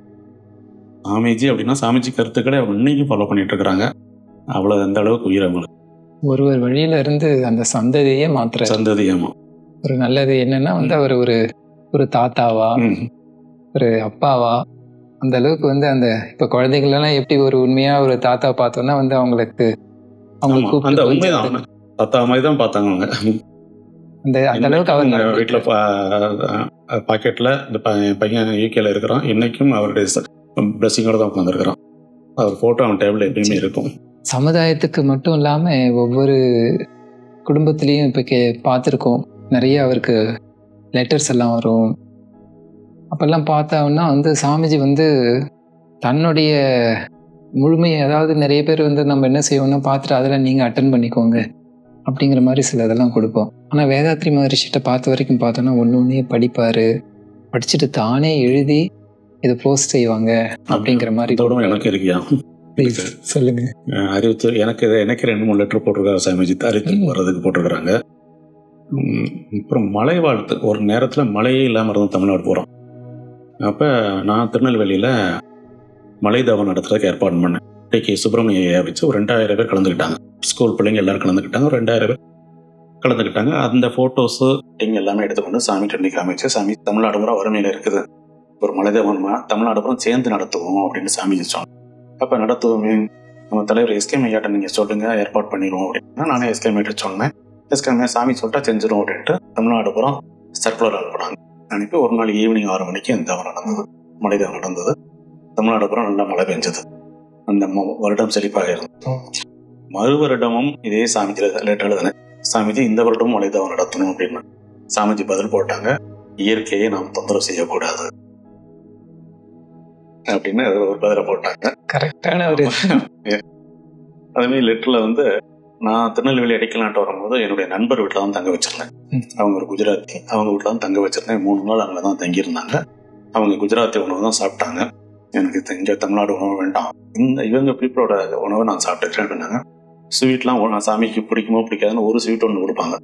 சாமிஜி அப்படின்னா சாமிஜி கருத்துக்களை அவங்க இன்னைக்கும் ஃபாலோ பண்ணிட்டு இருக்கிறாங்க. அவ்வளோ அந்த அளவுக்கு உயிரவங்களுக்கு. ஒரு வழியில இருந்து அந்த சந்ததியே மாத்திர சந்ததியாமா ஒரு நல்லது என்னன்னா வந்து அவர் ஒரு ஒரு தாத்தாவா, ஒரு அப்பாவா, அந்த அளவுக்கு வந்து அந்த இப்போ குழந்தைகள் எல்லாம் எப்படி ஒரு உண்மையா ஒரு தாத்தா பார்த்தோன்னா வந்து அவங்களுக்கு அந்த உண்மைதான் தாத்தா மாதிரி தான் பார்த்தாங்க அவங்க. அந்த அளவுக்கு அவர் வீட்டில் பாக்கெட்டில் இந்த பையன் யூகேல இருக்கிறான், இன்னைக்கும் அவருடைய பிளஸிங்கோட தான் உட்காந்துருக்கிறான். அவர் ஃபோட்டோ அவன் டேபிள் எப்பயுமே இருக்கும். சமுதாயத்துக்கு மட்டும் இல்லாமல் ஒவ்வொரு குடும்பத்திலையும் இப்போ பார்த்துருக்கோம், நிறைய அவருக்கு லெட்டர்ஸ் எல்லாம் வரும். அப்பெல்லாம் பார்த்தோம்னா வந்து சாமிஜி வந்து தன்னுடைய முழுமையை, அதாவது நிறைய பேர் வந்து நம்ம என்ன செய்வோம்னா பார்த்துட்டு அதில் நீங்கள் அட்டன் பண்ணிக்கோங்க அப்படிங்கிற மாதிரி சில இதெல்லாம் கொடுப்போம். ஆனால் வேதாத்ரி மகரிஷிட்ட பார்த்த வரைக்கும் பார்த்தோன்னா ஒன்று படிப்பார், படிச்சுட்டு தானே எழுதி இதை போஸ்ட் செய்வாங்க அப்படிங்கிற மாதிரி. இதோட எனக்கு இருக்கியா சொல்லுங்க. அறிவித்து எனக்கு 2-3 லெட்டர் போட்டிருக்காரு சாமிஜி, அறிவித்து வர்றதுக்கு போட்டிருக்கிறாங்க. அப்புறம் மழை வாழ்த்து, ஒரு நேரத்தில் மழையே இல்லாமல் இருந்தோம், தமிழ்நாடு போகிறோம். அப்போ நான் திருநெல்வேலியில் மலை தவம் நடத்துறதுக்கு ஏற்பாடு பண்ணேன். டிகே சுப்பிரமணிய வச்சு ஒரு 2000 பேர் கலந்துக்கிட்டாங்க. ஸ்கூல் பிள்ளைங்க எல்லாரும் கலந்துக்கிட்டாங்க, ஒரு 2000 பேர் கலந்துக்கிட்டாங்க. அந்த ஃபோட்டோஸு இங்கே எல்லாமே எடுத்துக்கொண்டு சாமி டெண்டி காமிச்சு, சாமி தமிழ்நாடு பூரா வறுமையில் இருக்குது, ஒரு மலை தவம் தமிழ்நாடு பூரா சேர்ந்து நடத்துவோம் அப்படின்னு சாமி சொன்னாங்க. அப்போ நடத்துவோமே, நம்ம தலைவர் எஸ்கே ஐயாட்ட நீங்கள் சொல்லுங்கள், ஏற்பாடு பண்ணிடுவோம் அப்படின்னா நானே எஸ்கே ஐயாட்ட சொன்னேன். எஸ்கே ஐயா சாமி சொல்லிட்டா செஞ்சிடும் அப்படின்ட்டு தமிழ்நாடு பூரா சர்க்குலர் அனுப்புனாங்க. அனுப்பி ஒரு நாள் ஈவினிங் 6 மணிக்கு இந்த தவம் நடந்தது, மலை தவம் நடந்தது. தமிழ்நாடு பூரா நல்லா மழை பெஞ்சது, அந்த வருடம் செழிப்பாக இருந்தது. மறு வருடமும் இதே சாமிஜி லெட்டர் எழுதினேன், சாமிஜி இந்த வருடமும் மலை தவம் நடத்தணும் அப்படின்னு. சாமிஜி பதில் போட்டாங்க, இயற்கையை நாம் தொந்தரவு செய்யக்கூடாது அப்படின்னு ஒரு பதில போட்டாங்க. கரெக்டான ஒரு அதுமாதிரி லெட்டர்ல வந்து நான் திருநெல்வேலி அடிக்கலான்ட்டு வரும்போது என்னுடைய நண்பர் வீட்டில் தான் தங்க வச்சிருந்தேன். அவங்க ஒரு குஜராத்தி, அவங்க வீட்டில் தான் தங்க வச்சிருந்தேன். 3 நாள் அங்கே தான் தங்கியிருந்தாங்க. அவங்க குஜராத்தி உணவு தான் சாப்பிட்டாங்க. எனக்கு இங்கே தமிழ்நாடு உணவு வேண்டாம், இவங்க பீப்புளோட உணவை நான் சாப்பிட்டுக்கிறேன் அப்படின்னாங்க. ஸ்வீட்லாம் நான் சாமிக்கு பிடிக்குமோ பிடிக்காதுன்னு ஒரு ஸ்வீட் ஒன்று கொடுப்பாங்க.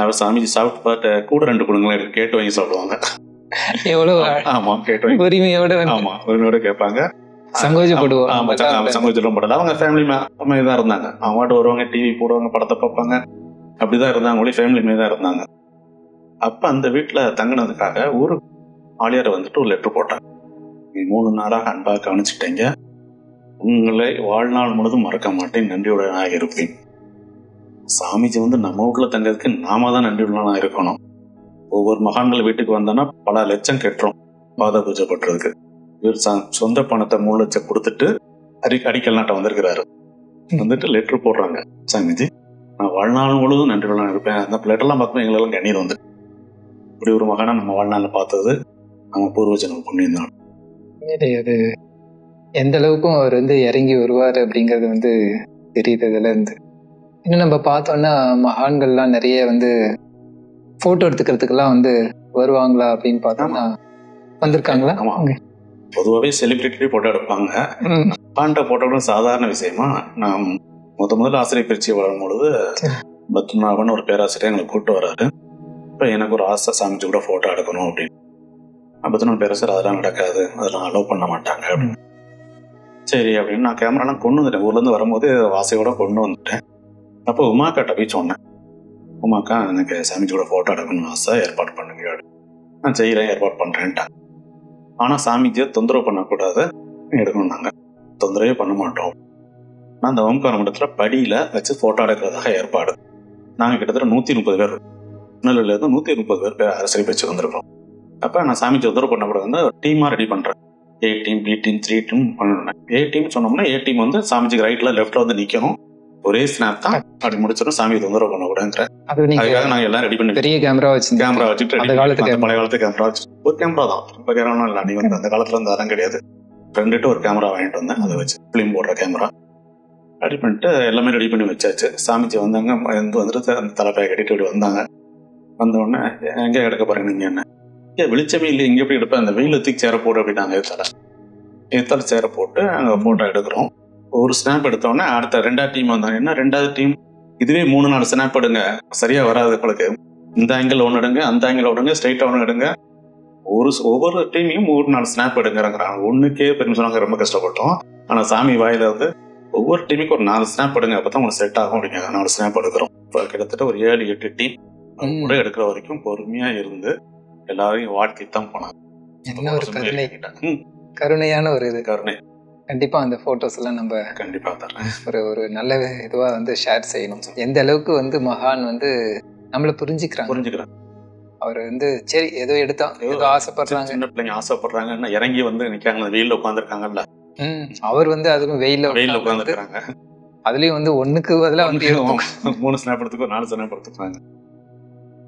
அவர் சாமிக்கு சாப்பிட்டு பார்த்து கூட 2 கொடுங்களேன் கேட்டு வாங்கி சாப்பிடுவாங்க. எவ்வளவு ஆமா, கேட்டு வாங்கி உரிமையோட, ஆமா உரிமையோட கேட்பாங்க. சங்கோஜம் படல, அவங்க ஃபேமிலி தான் இருந்தாங்க. அவங்க பாட்டு வருவாங்க, டிவி போடுவாங்க, படத்தை பார்ப்பாங்க, அப்படிதான் இருந்தாங்க. ஒளி ஃபேமிலி தான் இருந்தாங்க. அப்ப அந்த வீட்டுல தங்கினதுக்காக ஒரு ஆளியாரை வந்துட்டு ஒரு லெட்டர் போட்டாங்க. 3 நாளாக அன்பாக கவனிச்சுட்டீங்க, உங்களை வாழ்நாள் முழுதும் மறக்க மாட்டேன், நன்றியுடனாக இருப்பேன். சாமிஜி வந்து நம்ம வீட்டுல தங்கிறதுக்கு நாம தான் நன்றியுடனா இருக்கணும். ஒவ்வொரு மகான்கள் வீட்டுக்கு வந்தோன்னா பல லட்சம் கட்டுறோம் பாத பூஜை பண்றதுக்கு. இவர் சொந்த பணத்தை 3 லட்சம் கொடுத்துட்டு அடிக்கல் நாட்டம் வந்திருக்கிறாரு. வந்துட்டு லெட்டர் போடுறாங்க, சாமிஜி நான் வாழ்நாள் முழுவதும் நன்றியுடன் இருப்பேன். அந்த லெட்டர்லாம் பார்க்கும்போது எங்களெல்லாம் கண்ணீர் வந்து, இப்படி ஒரு மகானை நம்ம வாழ்நாளில் பார்த்தது நம்ம பூர்வஜனம் புண்ணியம் தான். அது எந்த அளவுக்கும் அவர் வந்து இறங்கி வருவார் அப்படிங்கிறது வந்து தெரியுது இதுல இருந்து. இன்னும் நம்ம பார்த்தோம்னா மகான்கள்லாம் நிறைய வந்து போட்டோ எடுத்துக்கிறதுக்கெல்லாம் வந்து வருவாங்களா அப்படின்னு பார்த்தோம்னா வந்திருக்காங்களா? பொதுவாகவே செலிபிரிட்டி போட்டோ எடுப்பாங்க. பாண்ட போட்டோவும் சாதாரண விஷயமா. நான் முதல்ல ஆசிரியர் பயிற்சி வரும்பொழுது பத்மநாபன் ஒரு பேராசிரியர் எங்களை கூப்பிட்டு வர்றாரு. இப்போ எனக்கு ஒரு ஆசை, சாமிஜி கூட போட்டோ எடுக்கணும் அப்படின்னு. பத்மநாபன் பேராசிரியர் அதெல்லாம் நடக்காது, அதெல்லாம் அலோவ் பண்ண மாட்டாங்க அப்படின்னு. சரி அப்படின்னு நான் கேமராலாம் கொண்டு வந்துட்டேன். ஊர்லேருந்து வரும்போது ஆசையோட கொண்டு வந்துட்டேன். அப்போ உமாக்காட்ட போய் சொன்னேன், உமாக்கா எனக்கு சாமிஜி கூட போட்டோ எடுக்கணும்னு ஆசை, ஏற்பாடு பண்ணுங்க. நான் செய்கிறேன், ஏற்பாடு பண்ணுறேன்ட்டாங்க. ஆனால் சாமிஜியை தொந்தரவு பண்ணக்கூடாது, எடுக்கணும்னாங்க. தொந்தரவே பண்ண மாட்டோம். நான் அந்த ஓம்கார மண்டலத்தில் படியில் வச்சு ஃபோட்டோ எடுக்கிறதாக ஏற்பாடு. நாங்கள் கிட்டத்தட்ட 130 பேர், திருநெல்வேலியிலேருந்து 130 பேர் அரசியல் பேச்சு வந்திருக்கோம். அப்போ நான் சாமிஜி தொந்தரவு பண்ணக்கூடாதுன்னு டீமாக ரெடி பண்ணுறேன். A team, B team, 3 team பண்ணேன். A டீம் சொன்னோம்னா A டீம் வந்து சாமிஜிக்கு ரைட்டில் லெஃப்டில் வந்து நிற்கணும். ஒரே ஸ்னாப் தான், அப்படி முடிச்சிடும். சாமி தொந்தரவு பண்ணக்கூடாதுங்கிற அதுக்காக நாங்கள் எல்லாம் ரெடி பண்ணி பெரிய கேமரா வச்சுட்டு பழைய காலத்து கேமரா வச்சு ஒரு கேமரா தான். இப்போ கேமரா இல்லை, நீ வந்து அந்த காலத்துல இருந்து அதெல்லாம் கிடையாது. ஃப்ரெண்டுட்டு ஒரு கேமரா வாங்கிட்டு வந்தேன், அதை வச்சு ஃபிலிம் போடுற கேமரா ரெடி பண்ணிட்டு எல்லாமே ரெடி பண்ணி வச்சாச்சு. சாமிஜி வந்தாங்க, வந்துட்டு அந்த தலைப்பையை கட்டிட்டு இப்படி வந்தாங்க. வந்தோடனே எங்கே எடுக்க போறீங்க நீங்க, என்ன வெளிச்சமே இல்லை, இங்கே எப்படி எடுப்பேன், அந்த வெயில் தூக்கி சேர போட்டு அப்படின்னாங்க. எத்தால சேர போட்டு அங்கே ஃபோட்டோ எடுக்கிறோம். ஒரு ஸ்னாப் எடுத்தோடனே அடுத்த 2வது டீம் வந்தாங்க. என்ன 2வது டீம், இதுவே 3-4 ஸ்னாப் எடுங்க, சரியா வராது உங்களுக்கு, இந்த ஆங்கிள் ஒன்று எடுங்க, அந்த ஆங்கிள் எடுங்க, ஸ்ட்ரைட்டா ஒன்று எடுங்க, ஒவ்வொரு டீமையும் 3-4 ஸ்னாப் எடுங்கிறாங்க. ஒன்றுக்கே பெருமை சொன்னாங்க, ரொம்ப கஷ்டப்பட்டோம். ஆனால் சாமி வாயில வந்து ஒவ்வொரு டீமுக்கு ஒரு 4 ஸ்னாப் எடுங்க, அப்போ தான் உங்களுக்கு செட் ஆகும் அப்படிங்க. 4 ஸ்னாப் எடுக்கிறோம். இப்போ கிட்டத்தட்ட ஒரு 7-8 டீம் கூட எடுக்கிற வரைக்கும் பொறுமையாக இருந்து எல்லாரையும் வாழ்த்தி தான் போனாங்க. என்ன ஒரு கருணை, கருணையான ஒரு இது. கருணை. கண்டிப்பா அந்த போட்டோஸ் எல்லாம் நம்ம கண்டிப்பா தரேன். ஒரு நல்ல இதுவா வந்து ஷேர் செய்யணும். எந்த அளவுக்கு வந்து மகான் வந்து நம்மள புரிஞ்சுக்கிறாங்க. அவர் வந்து சரி ஏதோ எடுத்தான், ஏதோ ஆசைப்படுறாங்க, சின்ன பிள்ளைங்க ஆசைப்படுறாங்க, இறங்கி வந்து நிக்காங்க, வெயில உட்காந்துருக்காங்கல்ல. அவர் வந்து அதுவும் வெயில உட்காந்துருக்காங்க. அதுலயும் வந்து ஒண்ணுக்கு பதிலா வந்து 3 ஸ்னாப் எடுத்துக்கோ, 4 ஸ்னாப் எடுத்துக்கிறாங்க.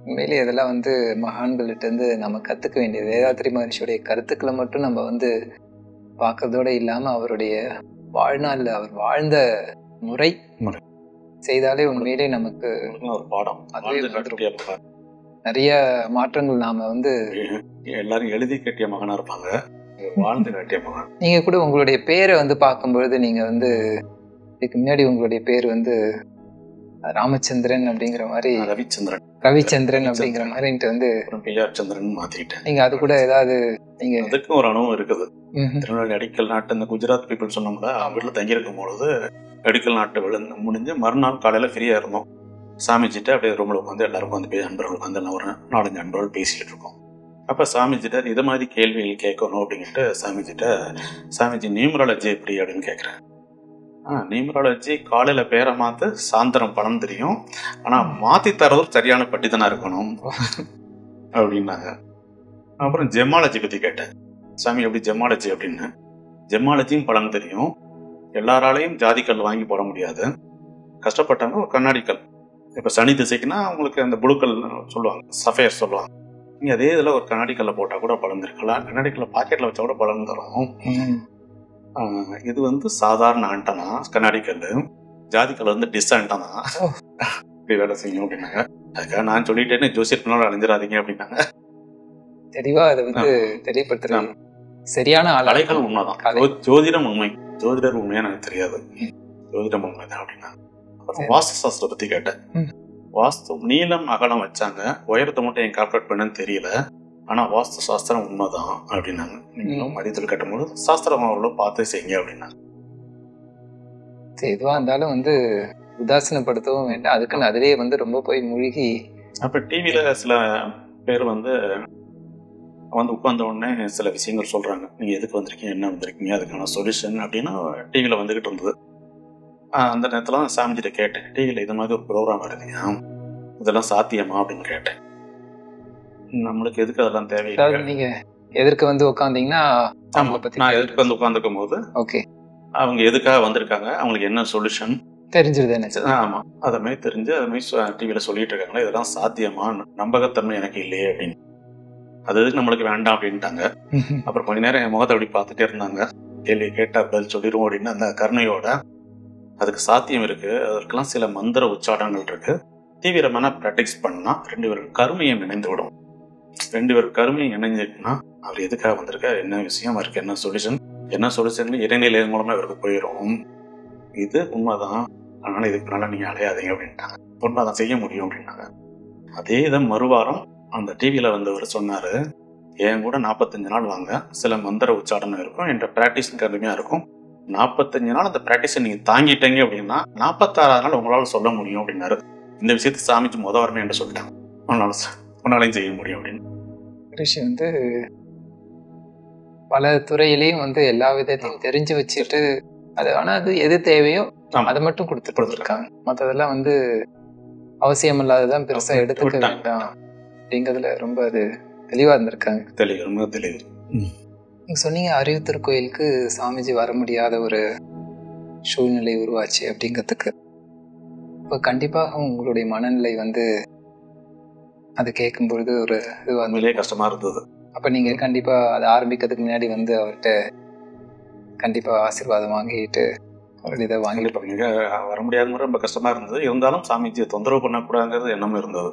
உண்மையிலேயே இதெல்லாம் வந்து மகான்கள்கிட்ட இருந்து நம்ம கத்துக்க வேண்டியது. வேதாத்ரி மகரிஷியுடைய கருத்துக்களை மட்டும் நம்ம வந்து பார்க்கறதோட இல்லாம அவருடைய வாழ்நாள்ல அவர் வாழ்ந்த முறை செய்தாலே உண்மையிலே நமக்கு ஒரு பாடம். நிறைய மாற்றங்கள் நாம வந்து எல்லாரும் எழுதி கட்டிய மகனா இருப்பாங்க, வாழ்ந்து காட்டிய மகன். நீங்க கூட உங்களுடைய பேரை வந்து பார்க்கும்பொழுது நீங்க வந்து இதுக்கு முன்னாடி உங்களுடைய பேர் வந்து ராமச்சந்திரன் அப்படிங்கிற மாதிரி, ரவிச்சந்திரன் அப்படிங்கிற மாதிரி வந்து சந்திரன் மாத்திக்கிட்டேன். நீங்க அது கூட ஏதாவது நீங்க அதுக்கும் ஒரு அனுபவம் இருக்குது. திருநெல்வேலி அடிக்கல் நாட்டு இந்த குஜராத் பீப்புள் சொன்னோம்ல, அவங்க வீட்டுல தங்கி இருக்கும் பொழுது அடிக்கல் நாட்டு விழுந்து முடிஞ்சு மறுநாள் காலையில ஃப்ரீயா இருந்தோம். சாமிஜிட்ட அப்படியே ரூம்ல உட்காந்து எல்லாருக்கும் வந்து நண்பர்கள் உட்காந்து ஒரு 4-5 நண்பர்கள் பேசிட்டு இருக்கோம். அப்ப சாமிஜிட்ட இது மாதிரி கேள்விகள் கேட்கணும் அப்படின்ட்டு சாமிஜி நியூமராலஜி எப்படி அப்படின்னு கேட்கிறேன். நியூமராலஜி காலையில பேரை மாத்து, சாயந்தரம் பணம் தெரியும், ஆனா மாத்தி தரது சரியான பட்டிதனா இருக்கணும் அப்படின்னாங்க. அப்புறம் ஜெமாலஜி பத்தி கேட்டேன். சாமி எப்படி ஜெமாலஜி அப்படின்னு. ஜெமாலஜியும் பலன் தெரியும், எல்லாராலையும் ஜாதிக்கல் வாங்கி போட முடியாது, கஷ்டப்பட்டாங்க ஒரு கண்ணாடிக்கல். இப்ப சனி திசைக்குன்னா அவங்களுக்கு அந்த புழுக்கள் சொல்லுவாங்க, சஃபேர் சொல்லுவாங்க. நீங்க அதே இதுல ஒரு கண்ணாடிக்கல்ல போட்டா கூட பலன் இருக்கலாம், கண்ணாடிக்கல்ல பாக்கெட்ல வச்சா கூட பலன் தரும். இது வந்து சாதாரண ஆண்டனா கண்ணாடிக்கல், ஜாதிக்கல் வந்து டிஸ் ஆண்டனா இப்படி வேலை செய்யும் அப்படின்னாங்க. அதுக்காக நான் சொல்லிட்டேன்னு ஜோசியத்தினால அழிஞ்சிடாதீங்க அப்படின்னாங்க. தெளிவா அதை வந்து தெளிவுபடுத்துறாங்க. சரியான அலைகள் உண்மைதான், ஜோதிடம் உண்மை, ஜோதிடர் உண்மையா எனக்கு தெரியாது, ஜோதிடம் உண்மைதான் அப்படின்னா. வாஸ்து சாஸ்திரம் பத்தி கேட்டேன். வாஸ்து நீளம் அகலம் வச்சாங்க, உயரத்தை மட்டும் என் கால்குலேட் பண்ணன்னு தெரியல, ஆனா வாஸ்து சாஸ்திரம் உண்மைதான் அப்படின்னாங்க. நீங்களும் மதியத்தில் கட்டும்போது சாஸ்திரம் அவ்வளோ பார்த்து செய்யுங்க அப்படின்னாங்க. எதுவா இருந்தாலும் வந்து உதாசீனப்படுத்தவும் வேண்டாம், அதுக்குன்னு அதிலேயே வந்து ரொம்ப போய் மூழ்கி. அப்ப டிவியில சில பேர் வந்து உட்கார்ந்த உடனே சில விஷயங்கள் சொல்றாங்க, நீங்க எதுக்கு வந்திருக்கீங்க, என்ன வந்திருக்கீங்க, அதுக்கான சொல்யூஷன் அப்படின்னு டிவியில வந்துகிட்டு இருந்தது. அந்த நேரத்துல சாமிஜிட்ட கேட்டேன், டிவியில இது மாதிரி ஒரு ப்ரோக்ராம் வருதுயா, இதெல்லாம் சாத்தியமா அப்படின்னு கேட்டேன். நம்மளுக்கு எதுக்கு அதெல்லாம் தேவையில்லை. நீங்க எதற்கு வந்து உட்காந்தீங்கன்னா நான் எதுக்கு வந்து உட்காந்துக்கும் போது ஓகே அவங்க எதுக்காக வந்திருக்காங்க, அவங்களுக்கு என்ன சொல்யூஷன் தெரிஞ்சிருது. ஆமா, அதை மாதிரி தெரிஞ்சு அதை மாதிரி டிவியில சொல்லிட்டு இருக்காங்களா, இதெல்லாம் சாத்தியமா, நம்பகத்தன்மை எனக்கு இல்லையே அப்படின்னு. அது எதுக்கு நம்மளுக்கு வேண்டாம் அப்படின்ட்டாங்க. அப்புறம் கொஞ்ச நேரம் என் முகத்தை அப்படி பார்த்துட்டே இருந்தாங்க. கேள்வி கேட்டா பதில் சொல்லிடுவோம் அப்படின்னு அந்த கருணையோட. அதுக்கு சாத்தியம் இருக்கு, அதற்கெல்லாம் சில மந்திர உச்சாடங்கள் இருக்கு, தீவிரமான பிராக்டிஸ் பண்ணா 2 பேர் கருமையை இணைந்து விடும். 2 பேர் கருமையை இணைஞ்சிருக்குன்னா அவர் எதுக்காக வந்திருக்காரு, என்ன விஷயம், அவருக்கு என்ன சொல்யூஷன் இறைநிலை மூலமா இவருக்கு போயிடும். இது உண்மைதான், அதனால இதுக்கு மேல நீங்க அலையாதீங்க அப்படின்ட்டாங்க. உண்மைதான், செய்ய முடியும் அப்படின்னாங்க. அதே இதை மறுவாரம் அந்த டிவியில வந்தவர் சொன்னாரு, என் கூட 45 நாள் வாங்க, சில மந்திர உச்சாடனம் இருக்கும், என்ற பிராக்டிஸ் கருமையா இருக்கும், 45 நாள் அந்த பிராக்டிஸை நீங்க தாங்கிட்டீங்க அப்படின்னா 46ஆவது நாள் உங்களால சொல்ல முடியும் அப்படின்னாரு. இந்த விஷயத்தை சாமிக்கு வரமே என்று சொல்லிட்டாங்க, உன்னாலையும் செய்ய முடியும் அப்படின்னு. ரிஷி வந்து பல துறையிலையும் வந்து எல்லா விதத்தையும் தெரிஞ்சு வச்சுட்டு அது, ஆனா அது எது தேவையோ அதை மட்டும் கொடுத்துருக்காங்க. மற்றதெல்லாம் வந்து அவசியம் இல்லாததான் பெருசா எடுத்துக்க வேண்டாம் அப்படிங்கிறதுல ரொம்ப அது தெளிவா இருந்திருக்காங்க. தெளிவு. நீங்க சொன்னீங்க அறிவுத்தர் கோயிலுக்கு சாமிஜி வர முடியாத ஒரு சூழ்நிலை உருவாச்சு அப்படிங்கிறதுக்கு. இப்போ கண்டிப்பாக உங்களுடைய மனநிலை வந்து அது கேட்கும் பொழுது ஒரு இதுவாக கஷ்டமா இருந்தது. அப்ப நீங்க கண்டிப்பா அதை ஆரம்பிக்கிறதுக்கு முன்னாடி வந்து அவர்கிட்ட கண்டிப்பா ஆசீர்வாதம் வாங்கிட்டு அவருடைய இதை வாங்கிட்டு வர முடியாத ரொம்ப கஷ்டமா இருந்தது. இருந்தாலும் சாமிஜியை தொந்தரவு பண்ணக்கூடாதுங்கிறது எண்ணமும் இருந்தது.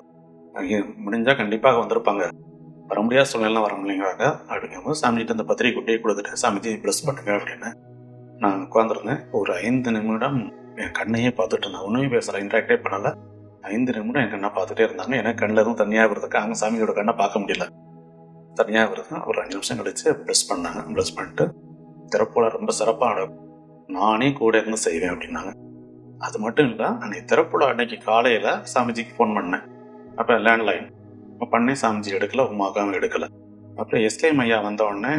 முடிஞ்சா கண்டிப்பாக வந்திருப்பாங்க, வர முடியாத சூழ்நிலை வர முடியுங்கிறாங்க. அப்படிங்கும்போது சாமிஜிட்டு அந்த பத்திரிகை குட்டியை கொடுத்துட்டு சாமிஜி பிளஸ் பண்ணுங்க அப்படின்னு நான் உட்காந்துருந்தேன். ஒரு 5 நிமிடம் என் கண்ணையே பார்த்துட்டு இருந்தேன், ஒன்றுமே பேசல, இன்ட்ராக்டே பண்ணல. 5 நிமிடம் என் கண்ணை பார்த்துட்டே இருந்தாங்க. எனக்கு கண்ணில் எதுவும் தனியாக வருதுக்கு அங்கே சாமியோட கண்ணை பார்க்க முடியல, தனியாக வருது. ஒரு 5 நிமிஷம் கழிச்சு ப்ளஸ் பண்ணாங்க. ப்ளஸ் பண்ணிட்டு திறப்புல ரொம்ப சிறப்பாக நானே கூட இருந்து செய்வேன் அப்படின்னாங்க. அது மட்டும் இல்லை, அன்னைக்கு திறப்புல அன்னைக்கு காலையில் சாமிஜிக்கு ஃபோன் பண்ணேன். அப்போ லேண்ட்லைன் பண்ணேன். சாமிஜி எடுக்கல, உமாக்காவும் எடுக்கல. அப்புறம் எஸ்கேஎம் ஐயா வந்த உடனே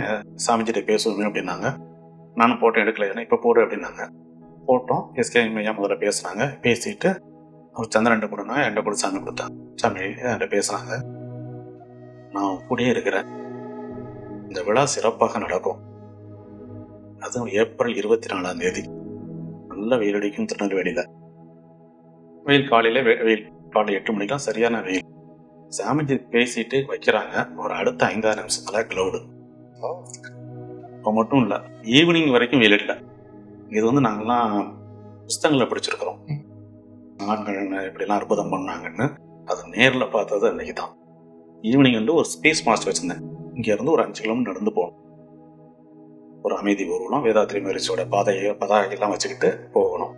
சாமிஜிட்ட பேசுவோமே அப்படின்னாங்க. நானும் போட்டோ எடுக்கல, ஏன்னா இப்போ போடு அப்படின்னாங்க. போட்டோம். எஸ்கேஎம் ஐயா முதல்ல பேசுனாங்க. பேசிட்டு அவர் சந்திரன்ட்ட கொடுனா என்கிட்ட கூட சாமி கொடுத்தாங்க. சாமி என்கிட்ட பேசுனாங்க. நான் கூடயே இருக்கிறேன், இந்த விழா சிறப்பாக நடக்கும். அதுவும் ஏப்ரல் 24 நல்ல வெயில் அடிக்கும் திருநெல்வேலியில. வெயில் காலையில வெயில் காலை 8 மணிக்கெல்லாம் சரியான வெயில். சாமிஜி பேசிட்டு வைக்கிறாங்க. ஒரு அடுத்த 5 நிமிஷத்துல கிளவுடு. இப்போ மட்டும் இல்லை, ஈவினிங் வரைக்கும் வெயில் இல்லை. இது வந்து நாங்கள்லாம் புஸ்தகங்களை படிச்சிருக்கிறோம், ஆண்கள் இப்படிலாம் அற்புதம் பண்ணாங்கன்னு. அது நேரில் பார்த்தது அன்னைக்கு தான். ஈவினிங் வந்து ஒரு ஸ்பேஸ் மாஸ்டர் வச்சிருந்தேன். இங்கேருந்து ஒரு 5 கிலோமீட்டர் நடந்து போகணும். ஒரு அமைதி ஊர்வலம், வேதாத்ரி மகரிஷியோட பதாகையெல்லாம் வச்சுக்கிட்டு போகணும்.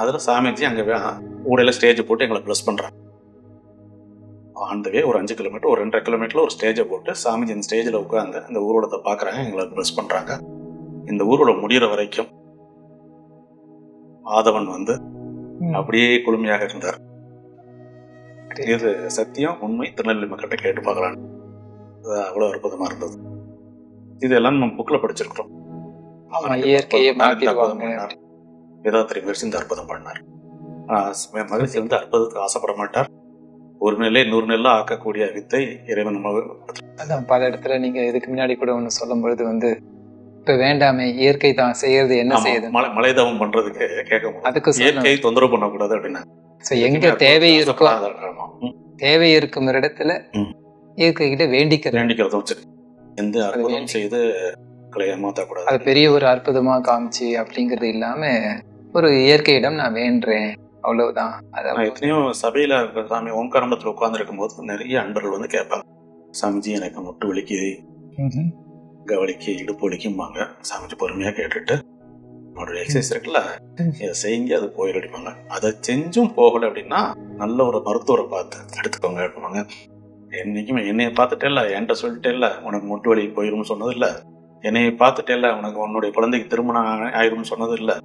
அதில் சாமிஜி அங்கே ஊடையில் ஸ்டேஜ் போட்டு எங்களை ப்ளஸ் பண்ணுறாங்க. ஆண்டவே ஒரு 5 கிலோமீட்டர், ஒரு 2.5 கிலோமீட்டரில் ஒரு ஸ்டேஜை போட்டு சாமிஜி இந்த ஸ்டேஜில் உட்காந்து அந்த ஊர்வலத்தை பார்க்குறாங்க, எங்களை ப்ளஸ் பண்ணுறாங்க. இந்த ஊர்வலம் முடிகிற வரைக்கும் ஆதவன் வந்து அப்படியே குளுமையாக இருந்தார். இது சத்தியம், உண்மை. திருநெல்வேலி மக்கள்கிட்ட கேட்டு பார்க்கலாம். அவ்வளோ அற்புதமாக இருந்தது. இதெல்லாம் நம்ம புக்கில் படிச்சிருக்கிறோம். வேதாத்ரி மகரிஷி இந்த அற்புதம் பண்ணார். மகரிஷி வந்து அற்புதத்துக்கு ஆசைப்பட மாட்டார். ஒரு நிலை 100 நிலை ஆக்கக்கூடிய வித்தை இறைவன். அதான் பல இடத்துல நீங்க இதுக்கு முன்னாடி கூட ஒண்ணு சொல்லும் பொழுது வந்து இப்ப வேண்டாமே, இயற்கை தான் செய்யறது, என்ன செய்யுது, மலைதவம் பண்றதுக்கு கேட்க அதுக்கு இயற்கை தொந்தரவு பண்ணக்கூடாது அப்படின்னா. எங்க தேவை இருக்கோ, தேவை இருக்கும் இடத்துல இயற்கை கிட்ட வேண்டிக்கிறதும் சரி. எந்த அற்புதம் செய்து ஏமாத்தக்கூடாது. அது பெரிய ஒரு அற்புதமா காமிச்சு அப்படிங்கிறது இல்லாம ஒரு இயற்கையிடம் நான் வேண்டேன், அவ்வளவுதான். அதான் எத்தனையோ சபையில சாமி ஓம்காரம்பத்துல உட்கார்ந்து இருக்கும் போது நிறைய அன்பர்கள் வந்து கேட்பாங்க, சாமிஜி எனக்கு முட்டு வலிக்குது, கவலிக்கு, இடுப்பு வலிக்கும்பாங்க. சாமிஜி பொறுமையா கேட்டுட்டு அவரோட எக்ஸசைஸ் இருக்குல்ல, இதை செய்யுங்க, அது போயிட அடிப்பாங்க. அதை செஞ்சும் போகலை அப்படின்னா நல்ல ஒரு மருத்துவரை பார்த்து எடுத்துக்கோங்க அப்படிப்பாங்க. என்னைக்குமே என்னைய பார்த்துட்டே இல்லை, என்கிட்ட சொல்லிட்டே இல்லை உனக்கு முட்டு வலி போயிடும்னு சொன்னது இல்லை, என்னைய பார்த்துட்டே இல்லை உனக்கு உன்னுடைய குழந்தைக்கு திருமணம் ஆயிடும்னு சொன்னது இல்லை.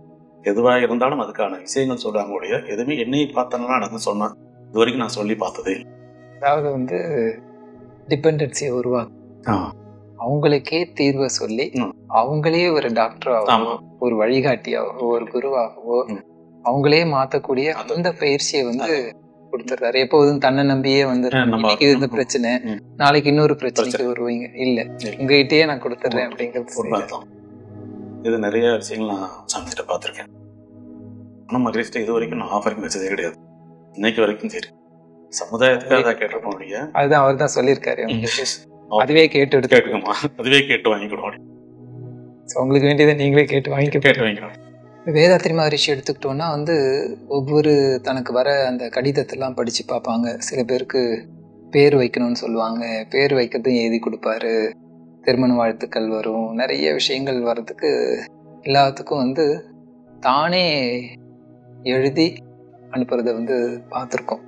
எதுவாக இருந்தாலும் அதுக்கான விஷயங்கள் சொல்றாங்க ஒழிய எதுவுமே என்னையை பார்த்தனால எனக்கு சொன்னேன் இது வரைக்கும் நான் சொல்லி பார்த்ததே. அதாவது வந்து டிபெண்டன்சியை உருவாக்கும், அவங்களுக்கே தீர்வை சொல்லி அவங்களே ஒரு டாக்டராகவோ ஒரு வழிகாட்டியாகவோ ஒரு குருவாகவோ அவங்களே மாற்றக்கூடிய அந்த பயிற்சியை வந்து கொடுத்துறாரு. எப்போதும் தன்னை நம்பியே வந்து இன்னைக்கு இந்த பிரச்சனை நாளைக்கு இன்னொரு பிரச்சனைக்கு வருவீங்க இல்ல, உங்ககிட்டயே நான் கொடுத்துட்றேன் அப்படிங்கிறது. இது நிறைய விஷயங்கள் நான் சாமிகிட்ட பார்த்துருக்கேன். ஆனால் மகரிஷ்ட இது வரைக்கும் நான் ஆஃபரிங் வச்சதே கிடையாது, இன்னைக்கு வரைக்கும். சரி, சமுதாயத்துக்காக அதை கேட்டிருப்போம் இல்லையா, அதுதான் அவர் தான் சொல்லியிருக்காரு, அதுவே கேட்டு கேட்டுக்கமா, அதுவே கேட்டு வாங்கிக்கணும். உங்களுக்கு வேண்டியதை நீங்களே கேட்டு வாங்கிக்கணும். வேதாத்ரி மகரிஷி எடுத்துக்கிட்டோன்னா வந்து ஒவ்வொரு தனக்கு வர அந்த கடிதத்தெல்லாம் படித்து பார்ப்பாங்க. சில பேருக்கு பேர் வைக்கணும்னு சொல்லுவாங்க, பேர் வைக்கிறதும் எழுதி கொடுப்பாரு, திருமண வாழ்த்துக்கள் வரும், நிறைய விஷயங்கள் வர்றதுக்கு எல்லாத்துக்கும் வந்து தானே எழுதி அனுப்புறத வந்து பார்த்துருக்கோம்.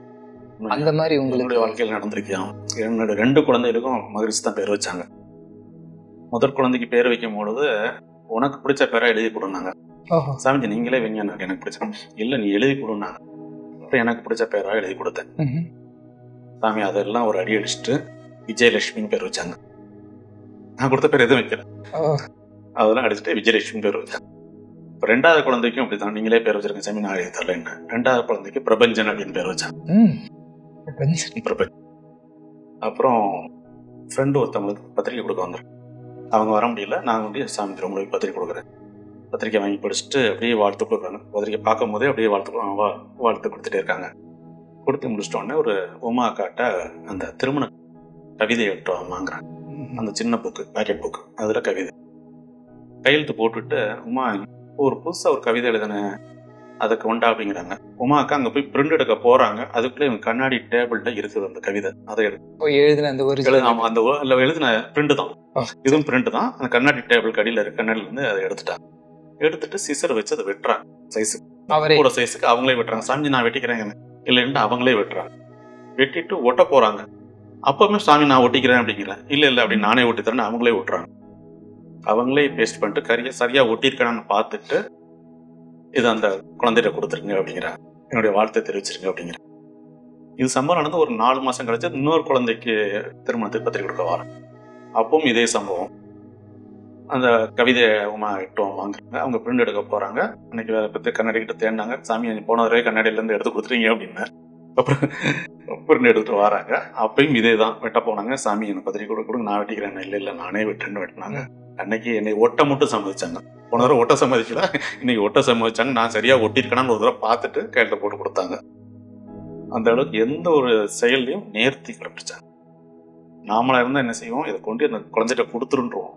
அந்த மாதிரி உங்களுடைய வாழ்க்கையில் நடந்திருக்கியா? என்னோட 2 குழந்தைகளுக்கும் மகரிஷி தான் பேர் வச்சாங்க. முதல் குழந்தைக்கு பேர் வைக்கும் பொழுது உனக்கு பிடிச்ச பேரை எழுதி கொடுனாங்க. சாமிஜி நீங்களே வைங்க, எனக்கு பிடிச்ச இல்லை நீ எழுதி கொடுனாங்க. அப்போ எனக்கு பிடிச்ச பேரா எழுதி கொடுத்தேன். சாமி அதெல்லாம் ஒரு அடி அடிச்சுட்டு விஜயலட்சுமின்னு பேர் வச்சாங்க. நான் கொடுத்த பேர் எதுவும் வைக்கல, அதெல்லாம் அடிச்சுட்டு விஜயலட்சுமி பேர் வச்சாங்க. இப்போ 2வது குழந்தைக்கும் அப்படிதான், நீங்களே பேர் வச்சிருக்கேன் சாமி நான் எழுதி தரல. 2வது குழந்தைக்கு பிரபஞ்சன் அப்படின்னு பேர் வச்சாங்க. பிரபஞ்சன். அப்புறம் ஃப்ரெண்டு ஒருத்தவங்களுக்கு பத்திரிக்கை கொடுக்க வந்துடும், அவங்க வர முடியல, நான் வந்து சாமி உங்களுக்கு பத்திரிக்கை கொடுக்குறேன். பத்திரிக்கை வாங்கி படிச்சுட்டு அப்படியே வாழ்த்து கொடுக்குறாங்க. பத்திரிக்கை பார்க்கும் போதே அப்படியே வாழ்த்து கொடுத்துட்டே இருக்காங்க. கொடுத்து முடிச்சிட்டோடனே ஒரு உமா அக்காட்ட அந்த திருமண கவிதை வாங்குறாங்க. அந்த சின்ன புக்கு, பேக்கெட் புக்கு, அதில் கவிதை கையெழுத்து போட்டுட்டு உமா ஒரு புதுசாக ஒரு கவிதை எழுதினேன் அதுக்கு உண்டா அப்படிங்கிறாங்க. உமா அக்கா அங்கே போய் பிரிண்ட் எடுக்க போகிறாங்க. அதுக்குள்ளே இவங்க கண்ணாடி டேபிள்ல இருக்குது அந்த கவிதை. அதை எழுதின அந்த ஒரு எழுதின பிரிண்ட் தான், இதுவும் பிரிண்ட் தான். அந்த கண்ணாடி டேபிள் கடியில் இருக்க கண்ணாடியிலேருந்து அதை எடுத்துட்டு சிசர் வச்சு அதை வெட்டுறாங்க. சைஸுக்கு சைஸுக்கு அவங்களே வெட்டுறாங்க. சாமி நான் வெட்டிக்கிறேன் இல்லைன்ட்டு அவங்களே வெட்டுறாங்க. வெட்டிட்டு ஒட்ட போறாங்க. அப்பவுமே சாமி நான் ஒட்டிக்கிறேன் அப்படிங்கிறேன். இல்லை அப்படின்னு நானே ஒட்டி தரேன்னு அவங்களே ஒட்டுறாங்க. அவங்களே பேஸ்ட் பண்ணிட்டு கரியை சரியா ஒட்டியிருக்கான்னு பார்த்துட்டு இது அந்த குழந்தைகிட்ட கொடுத்துருங்க அப்படிங்கிறாங்க, என்னுடைய வாழ்த்தை தெரிவிச்சிருங்க அப்படிங்கிறாங்க. இது சம்பவம் நடந்து ஒரு 4 மாதம் கழிச்சு இன்னொரு குழந்தைக்கு திருமணத்துக்கு பத்திரிக்கை கொடுக்க வரேன். அப்பவும் இதே சம்பவம். அந்த கவிதையை அவங்க இட்டும் வாங்குறாங்க. அவங்க பிரிண்ட் எடுக்க போகிறாங்க. அன்னைக்கு வேலை பற்றி கண்ணாடி கிட்ட தேடினாங்க. சாமி போன வரையே கண்ணாடியிலேருந்து எடுத்து கொடுத்துருங்க அப்படின்னு. அப்புறம் பிரிண்ட் எடுத்துட்டு வராங்க. அப்பயும் இதே தான். வெட்ட போனாங்க. சாமி எனக்கு பத்திரிக்கை கொடுங்க, நான் வெட்டிக்கிறேன். இல்லை நானே வெட்டுன்னு வெட்டினாங்க. அன்னைக்கு என்னை ஒட்ட மட்டும் சம்மதிச்சாங்க. போன தடவை ஒட்ட சம்மதிக்கல, இன்னைக்கு ஒட்ட சம்மதிச்சாங்க. நான் சரியாக ஒட்டியிருக்கேனான்னு ஒரு தடவை பார்த்துட்டு கையில் போட்டு கொடுத்தாங்க. அந்த அளவுக்கு எந்த ஒரு செயல்லையும் நேர்த்தி கடைப்பிடிச்சாங்க. நாமளா இருந்தால் என்ன செய்வோம், இதை கொண்டு அந்த குழந்தைகிட்ட கொடுத்துருன்றோம்.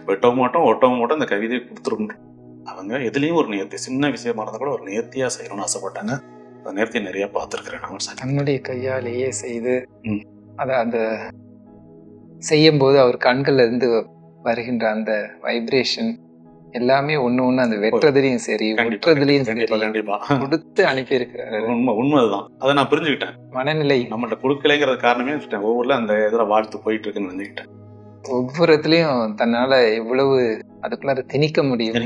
வெட்டவும் மாட்டோம், ஒட்டவும் மாட்டோம், இந்த கவிதையை கொடுத்துருன்றோம். அவங்க எதுலேயும் ஒரு நேர்த்தி, சின்ன விஷயமா இருந்தால் கூட ஒரு நேர்த்தியாக செய்யணும்னு ஆசைப்பட்டாங்க. அந்த நேர்த்தியை நிறைய பார்த்துருக்கிறேன். நான் தன்னுடைய கையாலேயே செய்து அதை அந்த செய்யும்போது அவர் கண்கள்ல இருந்து வருகின்ற அந்த வைப்ரேஷன் எல்லாமே ஒண்ணு அந்த வெட்டுறதுலயும் சரி, ஒட்டுறதுலயும் சரி கொடுத்து அனுப்பியிருக்கிறாரு. உண்மைதான். அதை நான் புரிஞ்சுக்கிட்டேன். மனநிலை நம்மகிட்ட கொடுக்கலைங்கிறது காரணமே ஒவ்வொரு அந்த இதில் வாழ்த்து போயிட்டு இருக்குன்னு நினைச்சுக்கிட்டேன். ஒவ்வொருத்துலயும் தன்னால எவ்வளவு அதுக்குள்ள திணிக்க முடியும்,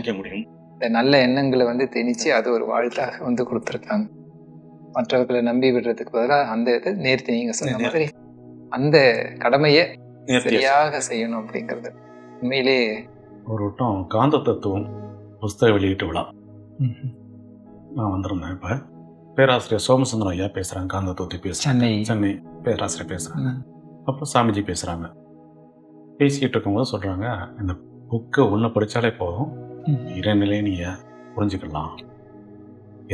இந்த நல்ல எண்ணங்களை வந்து திணிச்சு அது ஒரு வாழ்த்தாக கொடுத்துருக்காங்க. மற்றவர்களை நம்பி விடுறதுக்கு பதிலாக அந்த இதை நேர்த்தி நீங்க சொன்ன மாதிரி அந்த கடமையை சரியாக செய்யணும் அப்படிங்கிறது உண்மையிலே. ஒரு வட்டம் காந்த தத்துவம் புஸ்தக வெளியீட்டு விழா நான் வந்திருந்தேன். இப்போ பேராசிரியர் சோமசுந்தரம் ஐயா பேசுகிறாங்க. காந்த தத்துவத்தை பேசுகிறாங்க. சென்னை பேராசிரியர் பேசுகிறாங்க. அப்புறம் சாமிஜி பேசுகிறாங்க. பேசிக்கிட்டு இருக்கும்போது சொல்கிறாங்க, இந்த புக்கை ஒன்று படித்தாலே போதும், இறைநிலையை நீங்கள் புரிஞ்சுக்கலாம்.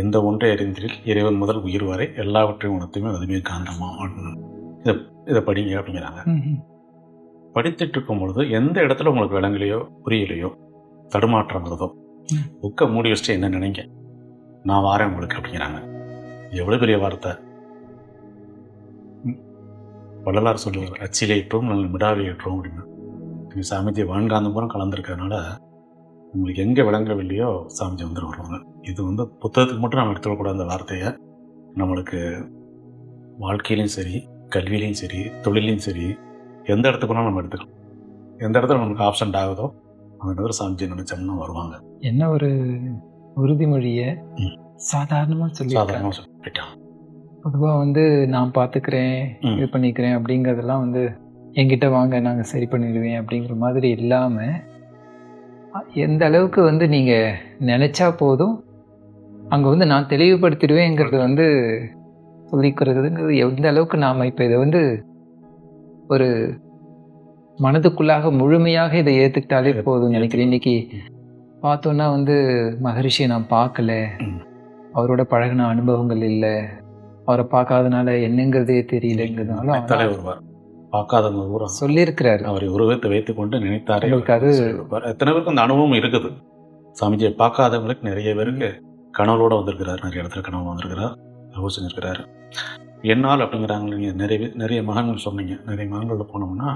எந்த ஒன்றை அறிந்தீர்கள், இறைவன் முதல் உயிர் வரை எல்லாவற்றையும் உணர்த்துமே அதுமே காந்தமா இதை படிங்க அப்படிங்கிறாங்க. படித்துட்டு இருக்கும் பொழுது எந்த இடத்துல உங்களுக்கு விளங்கலையோ புரியலையோ தடுமாற்றம் வருதோ புக்கை மூடி வச்சுட்டு என்ன நினைங்க, நான் வாரேன் உங்களுக்கு அப்படிங்கிறாங்க. எவ்வளோ பெரிய வார்த்தை. வள்ளலார் சொல்லுவார், அச்சிலே ஏற்றோம் நல்ல மிடாவை ஏற்றோம் அப்படின்னு. நீங்கள் சாமிஜி வான்காந்தபுரம் கலந்துருக்கிறதுனால உங்களுக்கு எங்கே விளங்கவில்லையோ சாமிஜி வருவாங்க. இது புத்தகத்துக்கு மட்டும் நம்ம எடுத்துக்கூடாது. அந்த வார்த்தையை நம்மளுக்கு வாழ்க்கையிலையும் சரி, கல்வியிலையும் சரி, தொழிலையும் சரி, எந்த இடத்துக்குனாலும் நம்ம எடுத்துக்கலாம். எந்த இடத்துல நமக்கு ஆப்ஷன் ஆகுதோ அந்த இடத்துல சாமிஜி நினைச்சோம்னா வருவாங்க. என்ன ஒரு உறுதிமொழியை சாதாரணமாக சொல்லிட்டான். பொதுவாக நான் பார்த்துக்கிறேன், இது பண்ணிக்கிறேன் அப்படிங்கிறதெல்லாம் என்கிட்ட வாங்க நாங்கள் சரி பண்ணிடுவேன் அப்படிங்கிற மாதிரி இல்லாமல், எந்த அளவுக்கு நீங்கள் நினச்சா போதும் அங்கே நான் தெளிவுபடுத்திடுவேங்கிறது சொல்லிக்கிறதுங்கிறது எந்த அளவுக்கு நாம் இப்போ இதை ஒரு மனதுக்குள்ளாக முழுமையாக இதை ஏற்றுக்கிட்டாலே போதும் நினைக்கிறேன். இன்னைக்கு பார்த்தோன்னா மகரிஷியை நான் பார்க்கல, அவரோட பழகின அனுபவங்கள் இல்லை, அவரை பார்க்காதனால என்னங்கிறதே தெரியலங்கிறதுனால பார்க்காதவங்க சொல்லியிருக்கிறாரு. அவரை உருவத்தை வைத்துக் கொண்டு நினைத்தாரு. அது எத்தனை பேருக்கு அந்த அனுபவம் இருக்குது. சாமிஜியை பார்க்காதவங்களுக்கு நிறைய பேருக்கு கனவுளோட வந்திருக்கிறார். நிறைய இடத்துல கனவு வந்திருக்கிறார், யோசிச்சிருக்கிறார். என்னால் அப்படிங்கிறாங்க. நீங்கள் நிறைய மகான்கள் சொன்னீங்க. நிறைய மகான்களில் போனோம்னா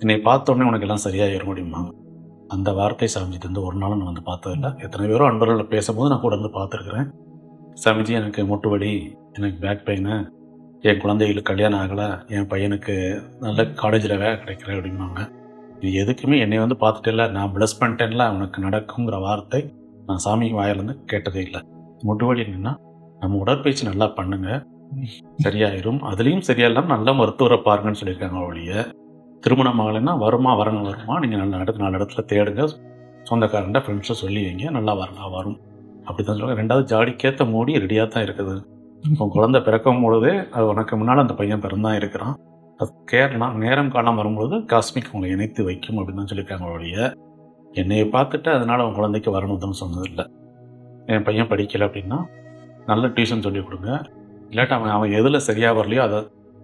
என்னை பார்த்தோன்னே உனக்கு எல்லாம் சரியாயிரும் அப்படிம்பாங்க. அந்த வார்த்தை சாமிஜி ஒரு நாளும் நான் பார்த்ததில்லை. எத்தனை பேரும் அன்பர்களில் பேசும்போது நான் கூட பார்த்துருக்குறேன். சாமிஜி எனக்கு முட்டு வலி, எனக்கு பேக் பெயின், என் குழந்தைகளுக்கு கல்யாணம் ஆகலை, என் பையனுக்கு நல்ல காலேஜில் வேலை கிடைக்கல அப்படிம்பாங்க. இது எதுக்குமே என்னை பார்த்துட்டு இல்லை, நான் ப்ளஸ் பண்ணிட்டேன்ல அவனுக்கு நடக்குங்கிற வார்த்தை நான் சாமி வாயிலேருந்து கேட்டதே இல்லை. முட்டு வலி என்னன்னா, நம்ம உடற்பயிற்சி நல்லா பண்ணுங்க, சரியாயிரும். அதுலேயும் சரியா இல்லாமல் நல்ல மருத்துவரை பாருங்கன்னு சொல்லியிருக்காங்க. ஒழிய திருமணம் ஆகலைன்னா வருமா நீங்கள் நல்ல இடத்துல 4 இடத்துல தேடுங்க, சொந்தக்காரன்ட்ட ஃப்ரெண்ட்ஸை சொல்லி வைங்க, நல்லா வரும் அப்படி தான் சொல்லுவாங்க. 2வது ஜாடிக்கேற்ற மூடி ரெடியாக தான் இருக்குது. உன் குழந்தை பிறக்கும் பொழுதே அது உனக்கு முன்னால் அந்த பையன் பிறந்தான் இருக்கிறான். அது நேரம் காலம் வரும்பொழுது காஸ்மிக் உங்களை இணைத்து வைக்கும் அப்படின்னு தான் சொல்லியிருக்காங்க. ஒழிய என்னையை பார்த்துட்டு அதனால் அவன் குழந்தைக்கு வரணும்னு சொன்னதில்லை. என் பையன் படிக்கலை அப்படின்னா நல்ல டியூஷன் சொல்லிக் கொடுங்க, இல்லாட்டி அவன் எதில் சரியாக வரலையோ அதை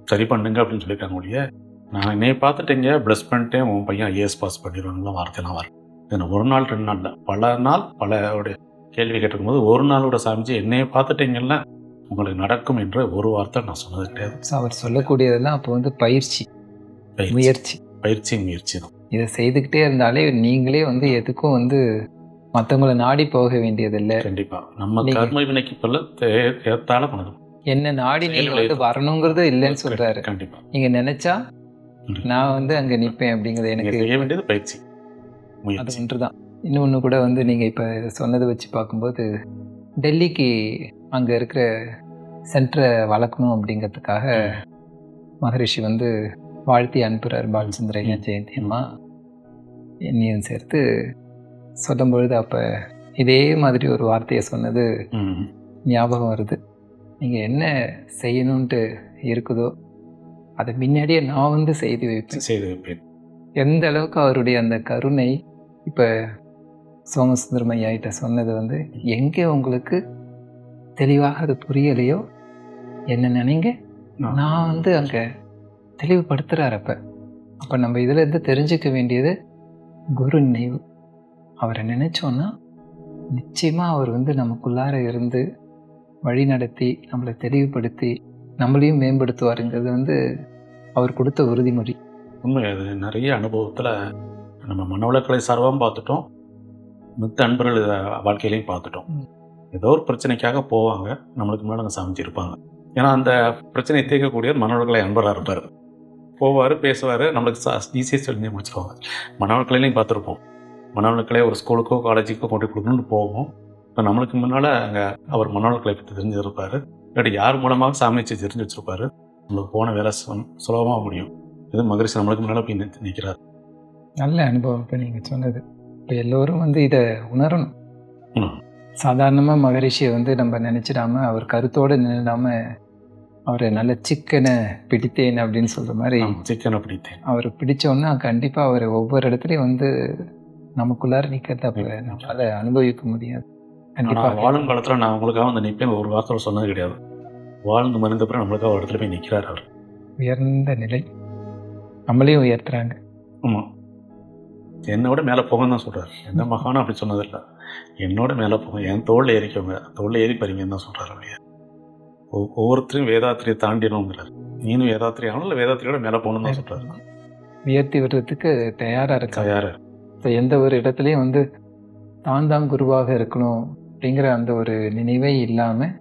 சரி பண்ணுங்க அப்படின்னு சொல்லியிருக்காங்க. ஒழிய நான் என்னையை பார்த்துட்டேங்க ப்ளஸ் பண்ணிட்டேன், உன் பையன் ஐஏஎஸ் பாஸ் பண்ணிடுவாங்கலாம் வார்த்தைலாம் வரும். இது ஒரு நாள் 2 நாளில் பல நாள் பல கேள்வி கேட்டிருக்கும் போது ஒரு நாளோட சாமிச்சு என்னையை பார்த்துட்டீங்கல்ல உங்களுக்கு நடக்கும் என்ற ஒரு வார்த்தை நான் சொன்னது கிடையாது. அவர் சொல்லக்கூடியதெல்லாம் அப்போ பயிற்சி முயற்சி தான். இதை செய்துக்கிட்டே இருந்தாலே நீங்களே எதுக்கும் மற்றவங்களை நாடி போக வேண்டியதில்லை. கண்டிப்பாக நம்ம கர்ம வினைக்கு பல ஏற்றால பண்ணணும். என்ன நாடி நீங்க வரணுங்கிறது இல்லைன்னு சொல்றாரு. கண்டிப்பா நீங்க நினைச்சா நான் அங்க நிற்பேன் அப்படிங்கிறது எனக்கு செய்ய வேண்டியது பயிற்சி. அது ஒன்றுதான். இன்னொன்று கூட நீங்க இப்ப சொன்னதை வச்சு பார்க்கும்போது டெல்லிக்கு அங்க இருக்கிற சென்டரை வளர்க்கணும் அப்படிங்கிறதுக்காக மகரிஷி வந்து வாழ்த்தி அனுப்புகிறார் பாலச்சந்திரையா ஜெயந்தி அம்மா என்னையும் சேர்த்து சொல்லும் பொழுது அப்போ இதே மாதிரி ஒரு வார்த்தையை சொன்னது ஞாபகம் வருது. நீங்கள் என்ன செய்யணுன்ட்டு இருக்குதோ அதை முன்னாடியே நான் வந்து செய்து வைப்பேன். எந்த அளவுக்கு அவருடைய அந்த கருணை இப்போ சோமசுந்தரம் ஐயாகிட்ட சொன்னது வந்து எங்கே உங்களுக்கு தெளிவாக அது புரியலையோ என்ன நினைங்க நான் வந்து அங்கே தெளிவுபடுத்துகிறார். அப்போ நம்ம இதில் இருந்து தெரிஞ்சுக்க வேண்டியது குரு நினைவு. அவரை நினைச்சோன்னா நிச்சயமாக அவர் வந்து நமக்குள்ளார இருந்து வழி நடத்தி நம்மளை தெளிவுபடுத்தி நம்மளையும் மேம்படுத்துவாருங்கிறது வந்து அவர் கொடுத்த உறுதிமொழி. உண்மை. அது நிறைய அனுபவத்தில் நம்ம மனவளக்கலை சார்பாகவும் பார்த்துட்டோம், மித்த அன்பர்கள் வாழ்க்கையிலையும் பார்த்துட்டோம். ஏதோ ஒரு பிரச்சனைக்காக போவாங்க, நம்மளுக்கு முன்னாடி அங்கே சமைச்சிருப்பாங்க. ஏன்னா அந்த பிரச்சனையை தீர்க்கக்கூடிய மனவளக்கலை அன்பராக இருப்பார். போவார், பேசுவார், நம்மளுக்கு ஈஸியாக சொல்லி முடிச்சிருவாங்க. மனவளக்கலையிலையும் பார்த்துருப்போம். மனவளக்கலை ஒரு ஸ்கூலுக்கோ காலேஜுக்கோ கொண்டு கொடுக்கணும்னு போவோம். இப்போ நம்மளுக்கு முன்னால் அங்கே அவர் மனவளக்கலை பற்றி தெரிஞ்சிருப்பார், இல்லாட்டி யார் மூலமாக சாமிச்சு தெரிஞ்சு வச்சுருப்பார். நம்மளுக்கு போன வேலை சுலபமாக முடியும். இது மகரிஷி நம்மளுக்கு முன்னால் போய் நிற்கிறார். நல்ல அனுபவம். இப்போ நீங்கள் சொன்னது இப்போ எல்லோரும் வந்து இதை உணரணும். சாதாரணமாக மகரிஷியை வந்து நம்ம நினச்சிடாம அவர் கருத்தோடு நின்றுடாம அவரை நல்ல சிக்கனை பிடித்தேன் அப்படின்னு சொல்கிற மாதிரி சிக்கனை பிடித்தேன் அவர் பிடிச்சோன்னா கண்டிப்பாக அவர் ஒவ்வொரு இடத்துலையும் வந்து நமக்குள்ளார நிற்கிறத அப்போ நம்மளால் அனுபவிக்க முடியாது. கண்டிப்பாக வாழும் காலத்தில் நான் உங்களுக்காக வந்து நிற்பேன் ஒரு வார்த்தை சொன்னது கிடையாது. வாழ்ந்து மறைந்த பிறகு நம்மளுக்காக ஒரு இடத்துல போய் நிற்கிறார். அவர் உயர்ந்த நிலை, நம்மளையும் உயர்த்துறாங்க. ஆமாம், என்னோட மேலே போகன்னு தான் சொல்கிறார். எந்த மகானும் அப்படி சொன்னதில்லை. என்னோட மேலே போங்க, என் தோளில் ஏறிக்கோங்க, தோளில் ஏறி பாருங்கன்னு தான் சொல்கிறார். அப்படியே ஒவ்வொருத்தரையும் வேதாத்திரியை தாண்டிடணுங்கிறார். நீனும் வேதாத்திரி ஆகணும், இல்லை வேதாத்திரியோட மேலே போகணுன்னு தான் சொல்கிறார். உயர்த்தி விடுறதுக்கு தயாராக இருக்கு. தயாராக இப்போ எந்த ஒரு இடத்துலையும் வந்து தான் குருவாக இருக்கணும் அப்படிங்கிற அந்த ஒரு நினைவே இல்லாமல்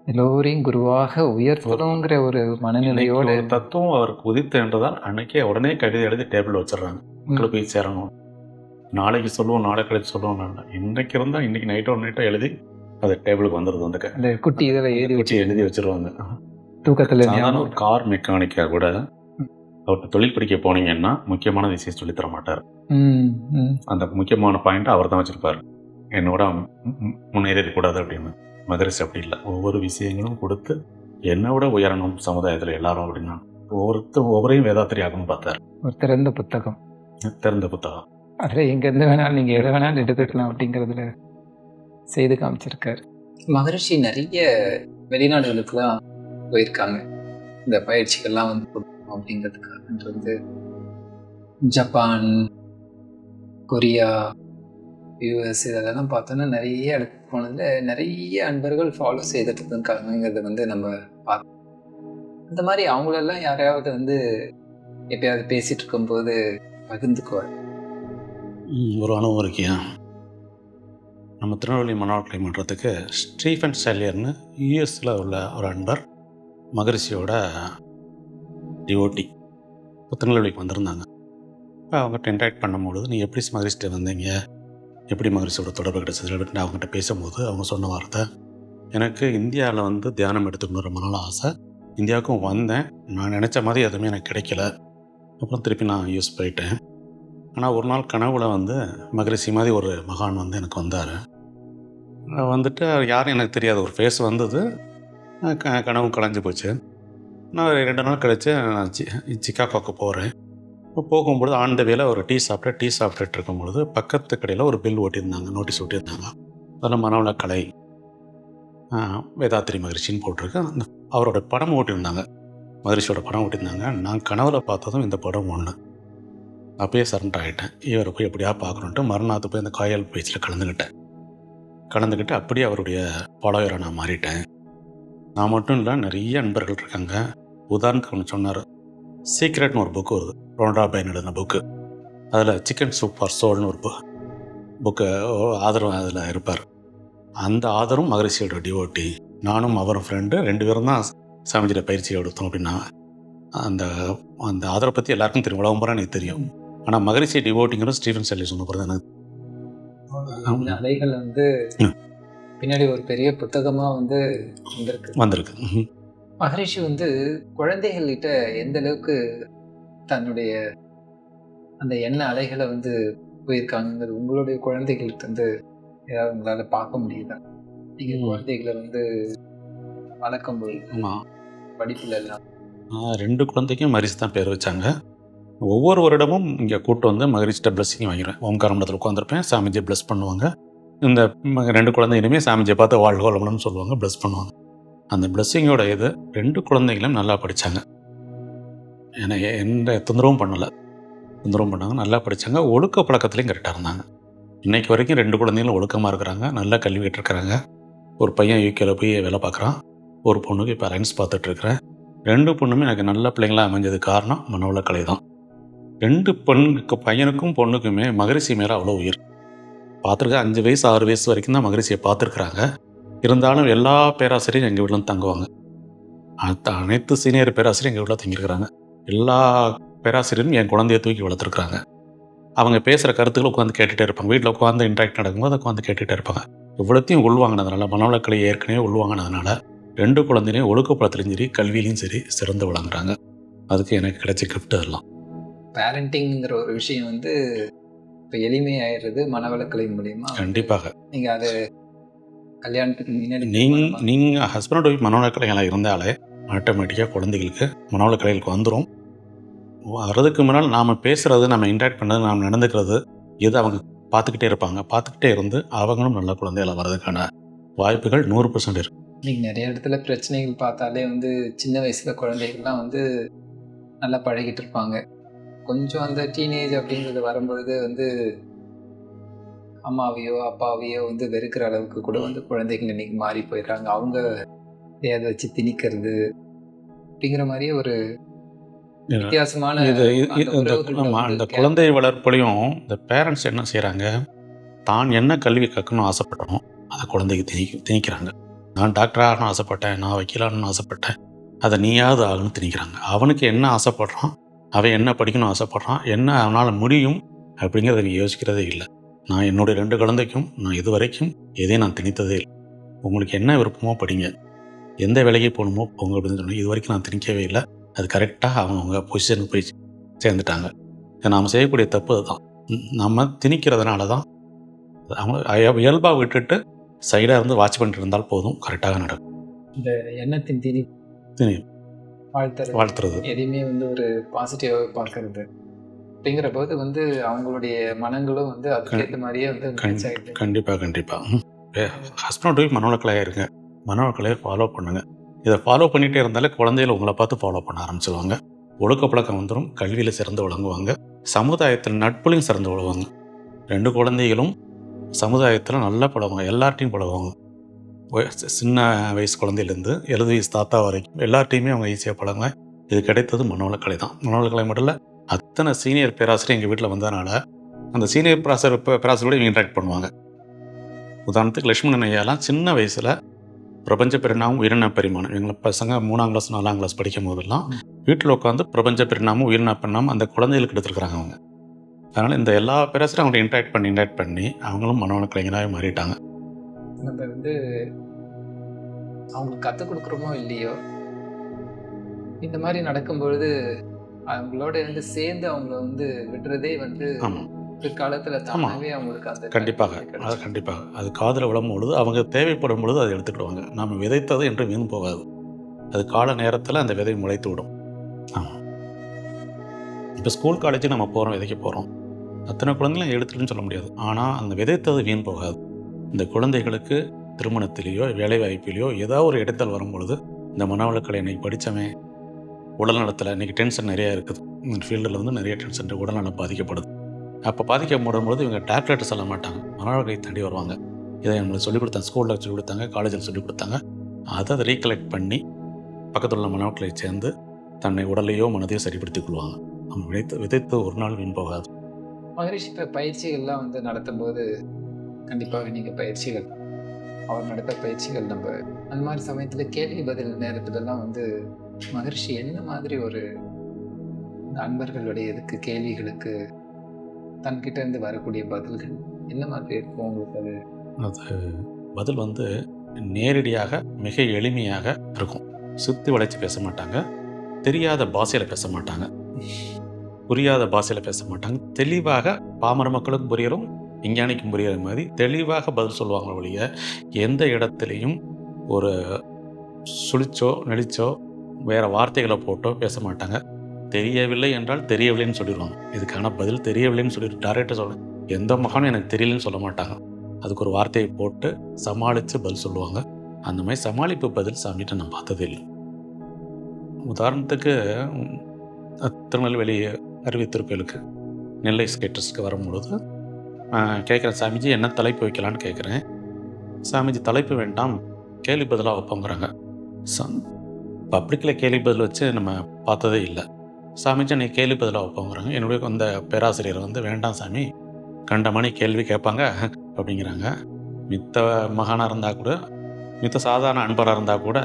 எல்லோரையும் குருவாக உயர்த்தணுங்கிற ஒரு மனநிலையோடு தத்துவம் அவருக்கு உதித்து என்றதால் அன்னைக்கே உடனே கவிதை எழுதி டேபிள் வச்சிடறாங்க. மக்களை போய் சேரணும், நாளைக்கு சொல்லுவோம், நாளை கழிச்சு சொல்லுவோம். நான் இன்னைக்கு இருந்தால் இன்னைக்கு நைட்டோ எழுதி அது டேபிளுக்கு வந்துடுது. அந்த குட்டி இதில் எழுதி வச்சிருவாங்க. தூக்கத்தில் ஒரு கார் மெக்கானிக்காக கூட அவர்கிட்ட தொழில் படிக்க போனீங்கன்னா முக்கியமான விஷயம் சொல்லித்தர மாட்டார். அந்த முக்கியமான பாயிண்ட் அவர் தான் வச்சிருப்பார், என்னோட முன்னேறக்கூடாது அப்படின்னு. மகரிஷி அப்படி இல்லை, ஒவ்வொரு விஷயங்களும் கொடுத்து என்னோட உயரணும் சமுதாயத்தில் எல்லாரும் அப்படின்னா ஒவ்வொரையும் வேதாத்திரி ஆகணும்னு பார்த்தார். ஒரு திறந்த புத்தகம் அதில் எங்கேருந்து வேணாலும் நீங்கள் எதை வேணாலும் எடுத்துக்கலாம் அப்படிங்கிறதுல செய்து காமிச்சிருக்காரு. மகரிஷி நிறைய வெளிநாடுகளுக்கெல்லாம் போயிருக்காங்க இந்த பயிற்சிகள்லாம் வந்து கொடுக்கணும் அப்படிங்கிறதுக்காக. வந்து ஜப்பான், கொரியா, யூஎஸ் இதெல்லாம் பார்த்தோன்னா நிறைய இடத்துக்கு போனதில் நிறைய அன்பர்கள் ஃபாலோ செய்துட்டு இருக்காங்கிறத வந்து நம்ம பார்க்கணும். இந்த மாதிரி அவங்களெல்லாம் யாரையாவது வந்து எப்பயாவது பேசிகிட்டு இருக்கும்போது பகிர்ந்துக்குவார். ஒரு அனுபவம் இருக்கியா? நம்ம திருநெல்வேலி மனவளக்கலை மன்றத்துக்கு ஸ்டீஃபன் சல்லியர்னு யூஎஸில் உள்ள ஒரு அன்பர் மகரிஷியோட டிவோட்டி திருநெல்வேலிக்கு வந்திருந்தாங்க. இப்போ அவங்ககிட்ட இன்ட்ராக்ட் பண்ணும்பொழுது நீ எப்படி மகரிஷிட்ட வந்தீங்க, எப்படி மகரிஷியோட தொடர்பு கிடைச்சது அப்படின்னு அவங்ககிட்ட பேசும்போது அவங்க சொன்ன வார்த்தை, எனக்கு இந்தியாவில் வந்து தியானம் எடுத்துக்கணும் ரொம்ப நாள் ஆசை, இந்தியாவுக்கும் வந்தேன், நான் நினச்ச மாதிரி எதுவுமே எனக்கு கிடைக்கல, அப்புறம் திருப்பி நான் யூஎஸ் போயிட்டேன். ஆனால் ஒரு நாள் கனவுல வந்து மகரிஷி மாதிரி ஒரு மகான் வந்து எனக்கு வந்தார். வந்துட்டு யாரும் எனக்கு தெரியாது, ஒரு ஃபேஸ் வந்தது, கனவு கலைஞ்சு போச்சு. நான் 2 நாள் கழித்து நான் சிக்காகோக்கு போகிறேன். போகும்பொழுது ஆண்ட வேலை ஒரு டீ சாப்பிட்டுட்டு இருக்கும்பொழுது பக்கத்து கடையில் ஒரு பில் ஓட்டியிருந்தாங்க, நோட்டீஸ் ஓட்டியிருந்தாங்க. அதில் மனவளக்கலை வேதாத்திரி மகரிஷின்னு போட்டிருக்கு. அந்த அவரோட படம் ஓட்டியிருந்தாங்க, மகரிஷியோட படம் ஓட்டியிருந்தாங்க. நான் கனவுல பார்த்ததும் இந்த படம் ஒன்று. அப்பயே சரண்டர் ஆகிட்டேன், இவரை போய் எப்படியா பார்க்கணுன்ட்டு மறுநாள் போய் அந்த காயல் பேச்சில் கலந்துக்கிட்டு அப்படியே அவருடைய ஃபாலோவரை நான் மாறிட்டேன். நான் மட்டும் இல்லை, நிறைய நண்பர்கள் இருக்காங்க. உதாரணத்துக்கு ஒன்று சொன்னார், சீக்ரெட்னு ஒரு புக்கு வருது, ரோண்டா பைன் எழுதின புக்கு. அதில் சிக்கன் சூப் ஃபார் சோல்னு ஒரு புக்கு ஆதரவு அதில் இருப்பார். அந்த ஆதரவும் மகரிஷியோட டிவோட்டி, நானும் அவரும் ஃப்ரெண்டு 2 பேரும் தான் சாமிஜியோட பயிற்சியை எடுத்தோம் அப்படின்னா. அந்த ஆதரவை பற்றி எல்லாருக்கும் தெரியும், உலகம் பூரா எனக்கு தெரியும். ஆனால் மகரிஷி டிவோட்டிங்கிறது ஸ்டீஃபன் சல்லி சொன்ன பிறகு எனக்கு அலைகள் வந்து பின்னாடி ஒரு பெரிய புத்தகமாக வந்து வந்திருக்கு. மகரிஷி வந்து குழந்தைகள்கிட்ட எந்த அளவுக்கு தன்னுடைய அந்த எண்ண அலைகளை வந்து போயிருக்காங்கிறது உங்களுடைய குழந்தைகள்கிட்ட வந்து ஏதாவது உங்களால் பார்க்க முடியுதா? நீங்கள் குழந்தைகளை வந்து வளர்க்கும் போது படிப்புல எல்லாம் 2 குழந்தைக்கும் மகரிஷி தான் பேர் வச்சாங்க. ஒவ்வொரு வருடமும் இங்கே கூட்டு வந்து மகரிஷிட்ட பிளஸ்ஸிங் வாங்கிடுவேன். ஓம்கார மண்டலத்தில் உட்காந்துருப்பேன், சாமிஜியை ப்ளஸ் பண்ணுவாங்க. இந்த 2 குழந்தைகளுமே சாமிஜியை பார்த்து வாழ்க வளமுன்னு சொல்லுவாங்க, ப்ளஸ் பண்ணுவாங்க. அந்த பிளஸ்ஸிங்கோட இது 2 குழந்தைகளும் நல்லா படித்தாங்க. ஏன்னா எந்த தொந்தரவும் பண்ணலை, தொந்தரவும் பண்ணாங்க, நல்லா படித்தாங்க. ஒழுக்க பழக்கத்துலேயும் கரெக்டாக இருந்தாங்க. இன்றைக்கு வரைக்கும் 2 குழந்தைகளும் ஒழுக்கமாக இருக்கிறாங்க, நல்லா கல்வி கேட்டிருக்கிறாங்க. ஒரு பையன் யூகேல போய் வேலை பார்க்குறான், ஒரு பொண்ணுக்கு இப்போ அலைன்ஸ் பார்த்துட்ருக்கிறேன். 2 பொண்ணுமே எனக்கு நல்ல பிள்ளைங்களாக அமைஞ்சது காரணம் மனோவளக்கலை தான். 2 பையனுக்கும் பொண்ணுக்குமே மகரிஷி மேலே அவ்வளோ உயிர். பார்த்துருக்க 5 வயசு 6 வயசு வரைக்கும் தான் மகரிஷியை பார்த்துருக்குறாங்க. இருந்தாலும் எல்லா பேராசிரியரும் எங்கள் வீட்டில் தங்குவாங்க. அனைத்து சீனியர் பேராசிரியரும் எங்கள் வீட்டில் தங்கியிருக்கிறாங்க. எல்லா பேராசிரியரும் என் குழந்தைய தூக்கி வளர்த்துருக்குறாங்க. அவங்க பேசுகிற கருத்துக்களை உட்காந்து கேட்டுகிட்டே இருப்பாங்க. வீட்டில் உட்காந்து இன்ட்ராக்ட் நடக்கும்போது உட்காந்து கேட்டுகிட்டே இருப்பாங்க. இவ்வளோத்தையும் உள்வாங்கினதுனால, மனவளக்கலை ஏற்கனவே உள்வாங்கினதுனால 2 குழந்தையும் ஒழுக்கப்படத்துலையும் சரி கல்வியிலையும் சரி சிறந்து விளங்குறாங்க. அதுக்கு எனக்கு கிடைச்ச கிஃப்ட் அதெல்லாம். பேரண்டிங்கிற ஒரு விஷயம் வந்து இப்போ எளிமையாயிடுறது மனவளக்கலை மூலியமா. கண்டிப்பாக நீங்கள் அது கல்யாணத்துக்கு முன்னாடி நீங்கள் ஹஸ்பண்ட் ஒய்ஃப் மனவளக்கலைகளாக இருந்தாலே ஆட்டோமேட்டிக்காக குழந்தைகளுக்கு மனவளக்கலைகளுக்கு வந்துடும். வர்றதுக்கு முன்னால் நாம் பேசுகிறது, நம்ம இன்ட்ராக்ட் பண்ணுறது, நாம் நடந்துக்கிறது எது அவங்க பார்த்துக்கிட்டே இருப்பாங்க. பார்த்துக்கிட்டே இருந்து அவங்களும் நல்ல குழந்தைகளாக வர்றதுக்கான வாய்ப்புகள் 100% இருக்குது. நீங்கள் நிறைய இடத்துல பிரச்சனைகள் பார்த்தாலே வந்து சின்ன வயசில் குழந்தைகள்லாம் வந்து நல்லா பழகிட்டு இருப்பாங்க. கொஞ்சம் அந்த டீனேஜ் அப்படிங்கிறது வரும்பொழுது வந்து அம்மாவையோ அப்பாவையோ வந்து வெறுக்கிற அளவுக்கு கூட வந்து குழந்தைகள் இன்னைக்கு மாறி போயிடுறாங்க. அவங்க எதை வச்சு திணிக்கிறது அப்படிங்கிற மாதிரியே ஒரு வித்தியாசமான இந்த குழந்தை வளர்ப்புலையும் இந்த பேரண்ட்ஸ் என்ன செய்கிறாங்க, தான் என்ன கல்வி கற்கணும்னு ஆசைப்பட்டனோ அதை குழந்தைக்கு திணிக்கிறாங்க. நான் டாக்டர் ஆகணும்னு ஆசைப்பட்டேன், நான் வக்கீலாகணும்னு ஆசைப்பட்டேன், அதை நீயாவது ஆகணும்னு திணிக்கிறாங்க. அவனுக்கு என்ன ஆசைப்படுறான், அவன் என்ன படிக்கணும்னு ஆசைப்படுறான், என்ன அவனால் முடியும் அப்படிங்கிறத நீ யோசிக்கிறதே இல்லை. நான் என்னுடைய 2 குழந்தைக்கும் நான் இது வரைக்கும் எதையும் நான் திணித்ததே இல்லை. உங்களுக்கு என்ன விருப்பமோ படிங்க, எந்த வேலைக்கு போகணுமோ போங்க அப்படின்னு சொன்னேன். இது வரைக்கும் நான் திணிக்கவே இல்லை. அது கரெக்டாக அவங்க பொசிஷனுக்கு போய் சேர்ந்துட்டாங்க. நாம் செய்யக்கூடிய தப்பு அதுதான். நம்ம திணிக்கிறதுனால தான் அவங்க இயல்பாக விட்டுட்டு சைடாக இருந்து வாட்ச் பண்ணிட்டு இருந்தால் போதும், கரெக்டாக நடக்கும். இந்த எண்ணத்தின் வாழ்த்துறது எதையுமே வந்து ஒரு பாசிட்டிவாக பார்க்கறது அப்படிங்கிற போது வந்து அவங்களுடைய மனங்களும் வந்து அதுக்கேற்ற மாதிரியே வந்து கண்டிப்பாக ஹஸ்பண்ட் ஒய்ஃப் மனவளக்கலையாக இருங்க, மனவளக்கலையை ஃபாலோ பண்ணுங்க. இதை ஃபாலோ பண்ணிகிட்டே இருந்தாலே குழந்தைகள் உங்களை பார்த்து ஃபாலோ பண்ண ஆரம்பிச்சிடுவாங்க. ஒழுக்க பழக்கம் வந்துடும், கல்வியில் சிறந்து விளங்குவாங்க, சமுதாயத்தில் நட்புலையும் சிறந்து விளங்குவாங்க. 2 குழந்தைகளும் சமுதாயத்தில் நல்லா பழகுவாங்க, எல்லார்ட்டையும் பழகுவாங்க. சின்ன வயசு குழந்தையிலேருந்து 70 வயசு தாத்தா வரைக்கும் எல்லார்ட்டையுமே அவங்க ஈஸியாக பழகுவாங்க. இது கிடைத்தது மனவளக்கலை தான். மனவளக்கலை மட்டும் இல்லை, அத்தனை சீனியர் பேராசிரியர் எங்கள் வீட்டில் வந்ததுனால அந்த சீனியர் பேராசிரியரோடு இவங்க இன்ட்ராக்ட் பண்ணுவாங்க. உதாரணத்துக்கு லட்சுமணன் ஐயாலாம் சின்ன வயசில் பிரபஞ்ச பரிணாமம் உயிரின பரிமாணம், எங்களை பசங்க 3ஆம் கிளாஸ் 4ஆம் கிளாஸ் படிக்கும் போதெல்லாம் வீட்டில் உட்காந்து பிரபஞ்ச பரிணாமம் உயிரின பரிணாமம் அந்த குழந்தைகளுக்கு எடுத்துருக்குறாங்க அவங்க. அதனால் இந்த எல்லா பேராசிரியரும் அவங்களை இன்ட்ராக்ட் பண்ணி அவங்களும் மனவளக்கலைஞராக மாறிட்டாங்க. நம்ம வந்து அவங்களுக்கு கற்றுக் கொடுக்குறோமோ இல்லையோ, இந்த மாதிரி நடக்கும்பொழுது அவங்களோட வந்து சேர்ந்து அவங்கள வந்து விடுறதே வந்து பிற்காலத்தில் தானாகவே அவங்களுக்கு அந்த கண்டிப்பாக அது காதில் விழும் பொழுது அவங்க தேவைப்படும் பொழுது அதை எடுத்துக்கிடுவாங்க. நாம் விதைத்தது என்று வீண் போகாது, அது கால நேரத்தில் அந்த விதை முளைத்து விடும். இப்போ ஸ்கூல் காலேஜுக்கு நம்ம போகிறோம், விதைக்க போகிறோம், அத்தனை குழந்தைகளும் எடுத்துட்டுன்னு சொல்ல முடியாது. ஆனால் அந்த விதைத்தது வீண் போகாது. இந்த குழந்தைகளுக்கு திருமணத்திலேயோ வேலை வாய்ப்பிலேயோ ஏதாவது ஒரு இடத்தில் வரும்பொழுது இந்த மனவளக்கலை இன்னைக்கு படித்தவன் உடல்நலத்தில் இன்றைக்கி டென்ஷன் நிறையா இருக்குது, இந்த ஃபீல்டில் வந்து நிறைய டென்ஷன் உடல்நலம் பாதிக்கப்படுது. அப்போ பாதிக்கப்படும்போது இவங்க டேப்லெட் சொல்ல மாட்டாங்க, மனவளக்கலை தாண்டி வருவாங்க. இதை நம்மளுக்கு சொல்லிக் கொடுத்தாங்க, ஸ்கூலில் சொல்லிக் கொடுத்தாங்க, காலேஜில் சொல்லிக் கொடுத்தாங்க. அதை ரீகலெக்ட் பண்ணி பக்கத்தில் உள்ள மனவளக்கலை சேர்ந்து தன்னை உடலையோ மனதையோ சரிப்படுத்திக் கொள்வாங்க. நம்ம விதைத்து ஒரு நாள் வீண் போகாது. மகரிஷி இப்போ பயிற்சிகள்லாம் வந்து நடத்தும் போது கண்டிப்பாக நீங்கள் பயிற்சிகள் அவர் நடத்த பயிற்சிகள் நம்ம அந்த மாதிரி சமயத்தில் கேள்வி பதில் நேரத்துலலாம் வந்து மகரிஷி என்ன மாதிரி ஒரு அன்பர்களுடைய இதுக்கு கேள்விகளுக்கு தன்கிட்ட இருந்து வரக்கூடிய பதில்கள் என்ன மாதிரி இருக்கும் உங்களுக்கு? அது பதில் வந்து நேரடியாக மிக எளிமையாக இருக்கும். சுற்றி வளைச்சு பேச மாட்டாங்க, தெரியாத பாஷையில் பேச மாட்டாங்க, புரியாத பாஷையில் பேச மாட்டாங்க. தெளிவாக பாமர மக்களுக்கும் புரியலும் விஞ்ஞானிக்கும் புரிகிற மாதிரி தெளிவாக பதில் சொல்லுவாங்க ஒழிய எந்த இடத்துலையும் ஒரு சுழிச்சோ நெளிச்சோ வேறு வார்த்தைகளை போட்டோ பேச மாட்டாங்க. தெரியவில்லை என்றால் தெரியவில்லைன்னு சொல்லிடுவாங்க. இதுக்கான பதில் தெரியவில்லைன்னு சொல்லிட்டு டைரெக்டாக சொல்ல எந்த மகானும் எனக்கு தெரியலன்னு சொல்ல மாட்டாங்க. அதுக்கு ஒரு வார்த்தையை போட்டு சமாளித்து பதில் சொல்லுவாங்க. அந்த மாதிரி சமாளிப்பு பதில் சாமிகிட்ட நான் பார்த்ததே இல்லை. உதாரணத்துக்கு திருநெல்வேலி அறிவித்திருக்கலுக்கு நெல்லை ஸ்கேட்டர்ஸ்க்கு வரும்பொழுது கேட்குறேன், சாமிஜி என்ன தலைப்பு வைக்கலான்னு கேட்குறேன். சாமிஜி தலைப்பு வேண்டாம், கேள்வி பதிலாக வைப்போங்கிறாங்க. பப்ளிக்கில் கேள்வி பதில் வச்சு நம்ம பார்த்ததே இல்லை. சாமிஜி நீ கேள்வி பதிலாக வைப்போங்கிறாங்க. என்னுடைய அந்த பேராசிரியர் வந்து வேண்டாம் சாமி, கண்டமணி கேள்வி கேட்பாங்க அப்படிங்கிறாங்க. மித்த மகானாக இருந்தால் கூட, மித்த சாதாரண அன்பராக இருந்தால் கூட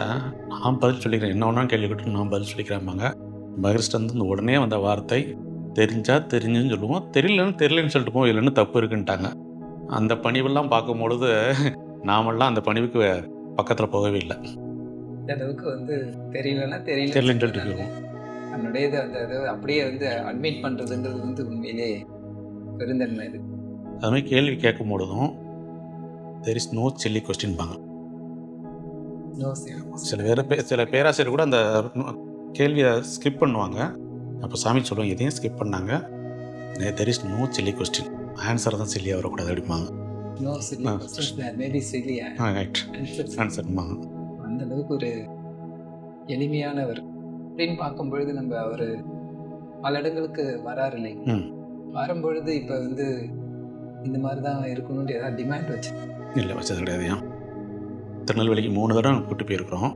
நான் பதில் சொல்லிக்கிறேன், என்ன ஒன்றா கேள்வி கேட்டு நான் பதில் சொல்லிக்கிறேன்பாங்க. மகரிஷ்ட வந்து உடனே வந்த வார்த்தை தெரிஞ்சால் தெரிஞ்சுன்னு சொல்லுவோம், தெரியலன்னு சொல்லிட்டு போவோம், இல்லைன்னு தப்பு இருக்குன்ட்டாங்க. அந்த பணிவெல்லாம் பார்க்கும்பொழுது நாமெல்லாம் அந்த பணிவுக்கு பக்கத்தில் போகவே இல்லை. இந்த அளவுக்கு வந்து தெரியலன்னு சொல்லிட்டு போவோம். தன்னுடைய அந்த அப்படியே வந்து அட்மிட் பண்ணுறதுங்கிறது வந்து உண்மையிலே பெருந்தன்மை. இது அதுமாதிரி கேள்வி கேட்கும் பொழுதும் தெர் இஸ் நோ சில்லி கொஸ்டின்பாங்க. சில பேராசிரியர் கூட அந்த கேள்வியை ஸ்கிப் பண்ணுவாங்க. அப்போ சாமி சொல்லுவாங்க, எதையும் ஸ்கிப் பண்ணாங்க, there is no silly question, answer தான் சில்லியாக வரக்கூடாது அப்படிம்பாங்க. ஆன்சர்பாங்க. அந்த அளவுக்கு ஒரு எளிமையானவர் அப்படின்னு பார்க்கும்பொழுது நம்ம அவர் பல இடங்களுக்கு வராரு இல்லைங்க. வரும்பொழுது இப்போ வந்து இந்த மாதிரி தான் இருக்கணும்னு ஏதாவது டிமாண்ட் வச்சு இல்லை, வச்சது கிடையாது. திருநெல்வேலிக்கு 3 தடவை கூப்பிட்டு போயிருக்கிறோம்.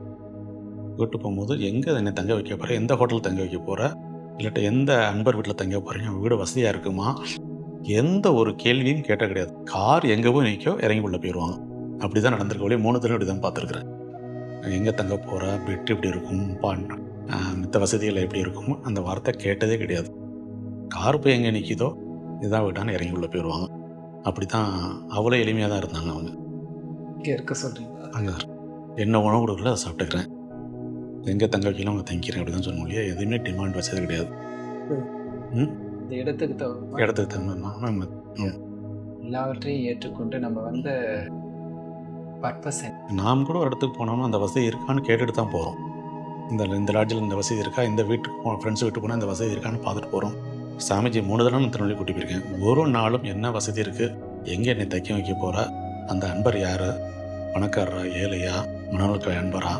கூப்பிட்டு போகும்போது எங்கே என்னை தங்க வைக்க போகிறேன், எந்த ஹோட்டல் தங்க வைக்க போகிறேன், இல்லாட்ட எந்த அன்பர் வீட்டில் தங்க போகிறீங்க, வீடு வசதியாக இருக்குமா, எந்த ஒரு கேள்வியும் கேட்ட கிடையாது. கார் எங்கே போய் நிற்கோ இறங்கி உள்ள போயிடுவாங்க. அப்படி தான் நடந்திருக்க வழியே 3 தடவை இப்படி தான் பார்த்துருக்குறேன். எங்கே தங்க போகிற, பெட்டு எப்படி இருக்கும், மித்த வசதிகள் எப்படி இருக்கும், அந்த வார்த்தை கேட்டதே கிடையாது. கார் போய் எங்கே நிற்கிதோ இதுதான் வீட்டான்னு இறங்கி உள்ள போயிடுவாங்க. அப்படி தான் அவ்வளோ எளிமையாக தான் இருந்தாங்க அவங்க. இருக்க சொல்கிறீங்க அங்கே என்ன உணவு கொடுக்கல அதை சாப்பிட்டுக்கிறேன், எங்கே தங்க வைக்கலாம் அவங்க தங்கிக்கிறேன் அப்படி தான் சொல்ல முடியாது. எதுவுமே டிமாண்ட் வச்சது கிடையாது. இடத்துக்கு தகுந்த எல்லாவற்றையும் ஏற்றுக்கொண்டு நம்ம வந்த பர்பஸ். நாம் கூட ஒரு இடத்துக்கு போனோம்னா அந்த வசதி இருக்கான்னு கேட்டுட்டு தான் போகிறோம். இந்த லாட்ஜில் இந்த வசதி இருக்கா, இந்த வீட்டுக்கு போனோம், ஃப்ரெண்ட்ஸ் வீட்டுக்கு போனால் இந்த வசதி இருக்கான்னு பார்த்துட்டு போகிறோம். சாமிஜி 3 தடவை நான் திருநெல்வேலி கூட்டி போயிருக்கேன். ஒரு நாளும் என்ன வசதி இருக்குது, எங்கே என்னை தைக்க வைக்க போகிறா, அந்த அன்பர் யார், பணக்காரரா ஏழையா, மனநலக்கார அன்பரா,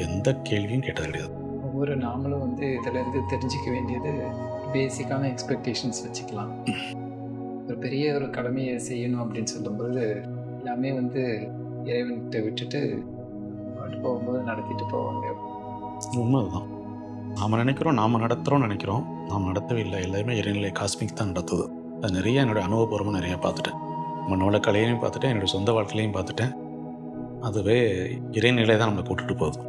எந்த கேள்வியும் கேட்டது கிடையாது. ஒவ்வொரு நாமளும் வந்து இதிலேருந்து தெரிஞ்சிக்க வேண்டியது பேசிக்கான எக்ஸ்பெக்டேஷன்ஸ் வச்சுக்கலாம். ஒரு பெரிய ஒரு கடமையை செய்யணும் அப்படின்னு சொல்லும்போது எல்லாமே வந்து இறைவன்கிட்ட விட்டுட்டு போகும்போது நடத்திட்டு போவாங்க. உண்மை அதுதான். நாம் நினைக்கிறோம், நாம் நடத்துகிறோம்னு நினைக்கிறோம், நாம் நடத்தவே இல்லை. எல்லாருமே இறைநிலை காஸ்மிக் தான் நடத்துது. அது நிறைய என்னுடைய அனுபவபூர்வமாக நிறையா பார்த்துட்டேன். மனோட கலையிலையும் பார்த்துட்டேன், என்னுடைய சொந்த வாழ்க்கையிலையும் பார்த்துட்டேன். அதுவே இறைநிலை தான் நம்மளை கூட்டிகிட்டு போகுது.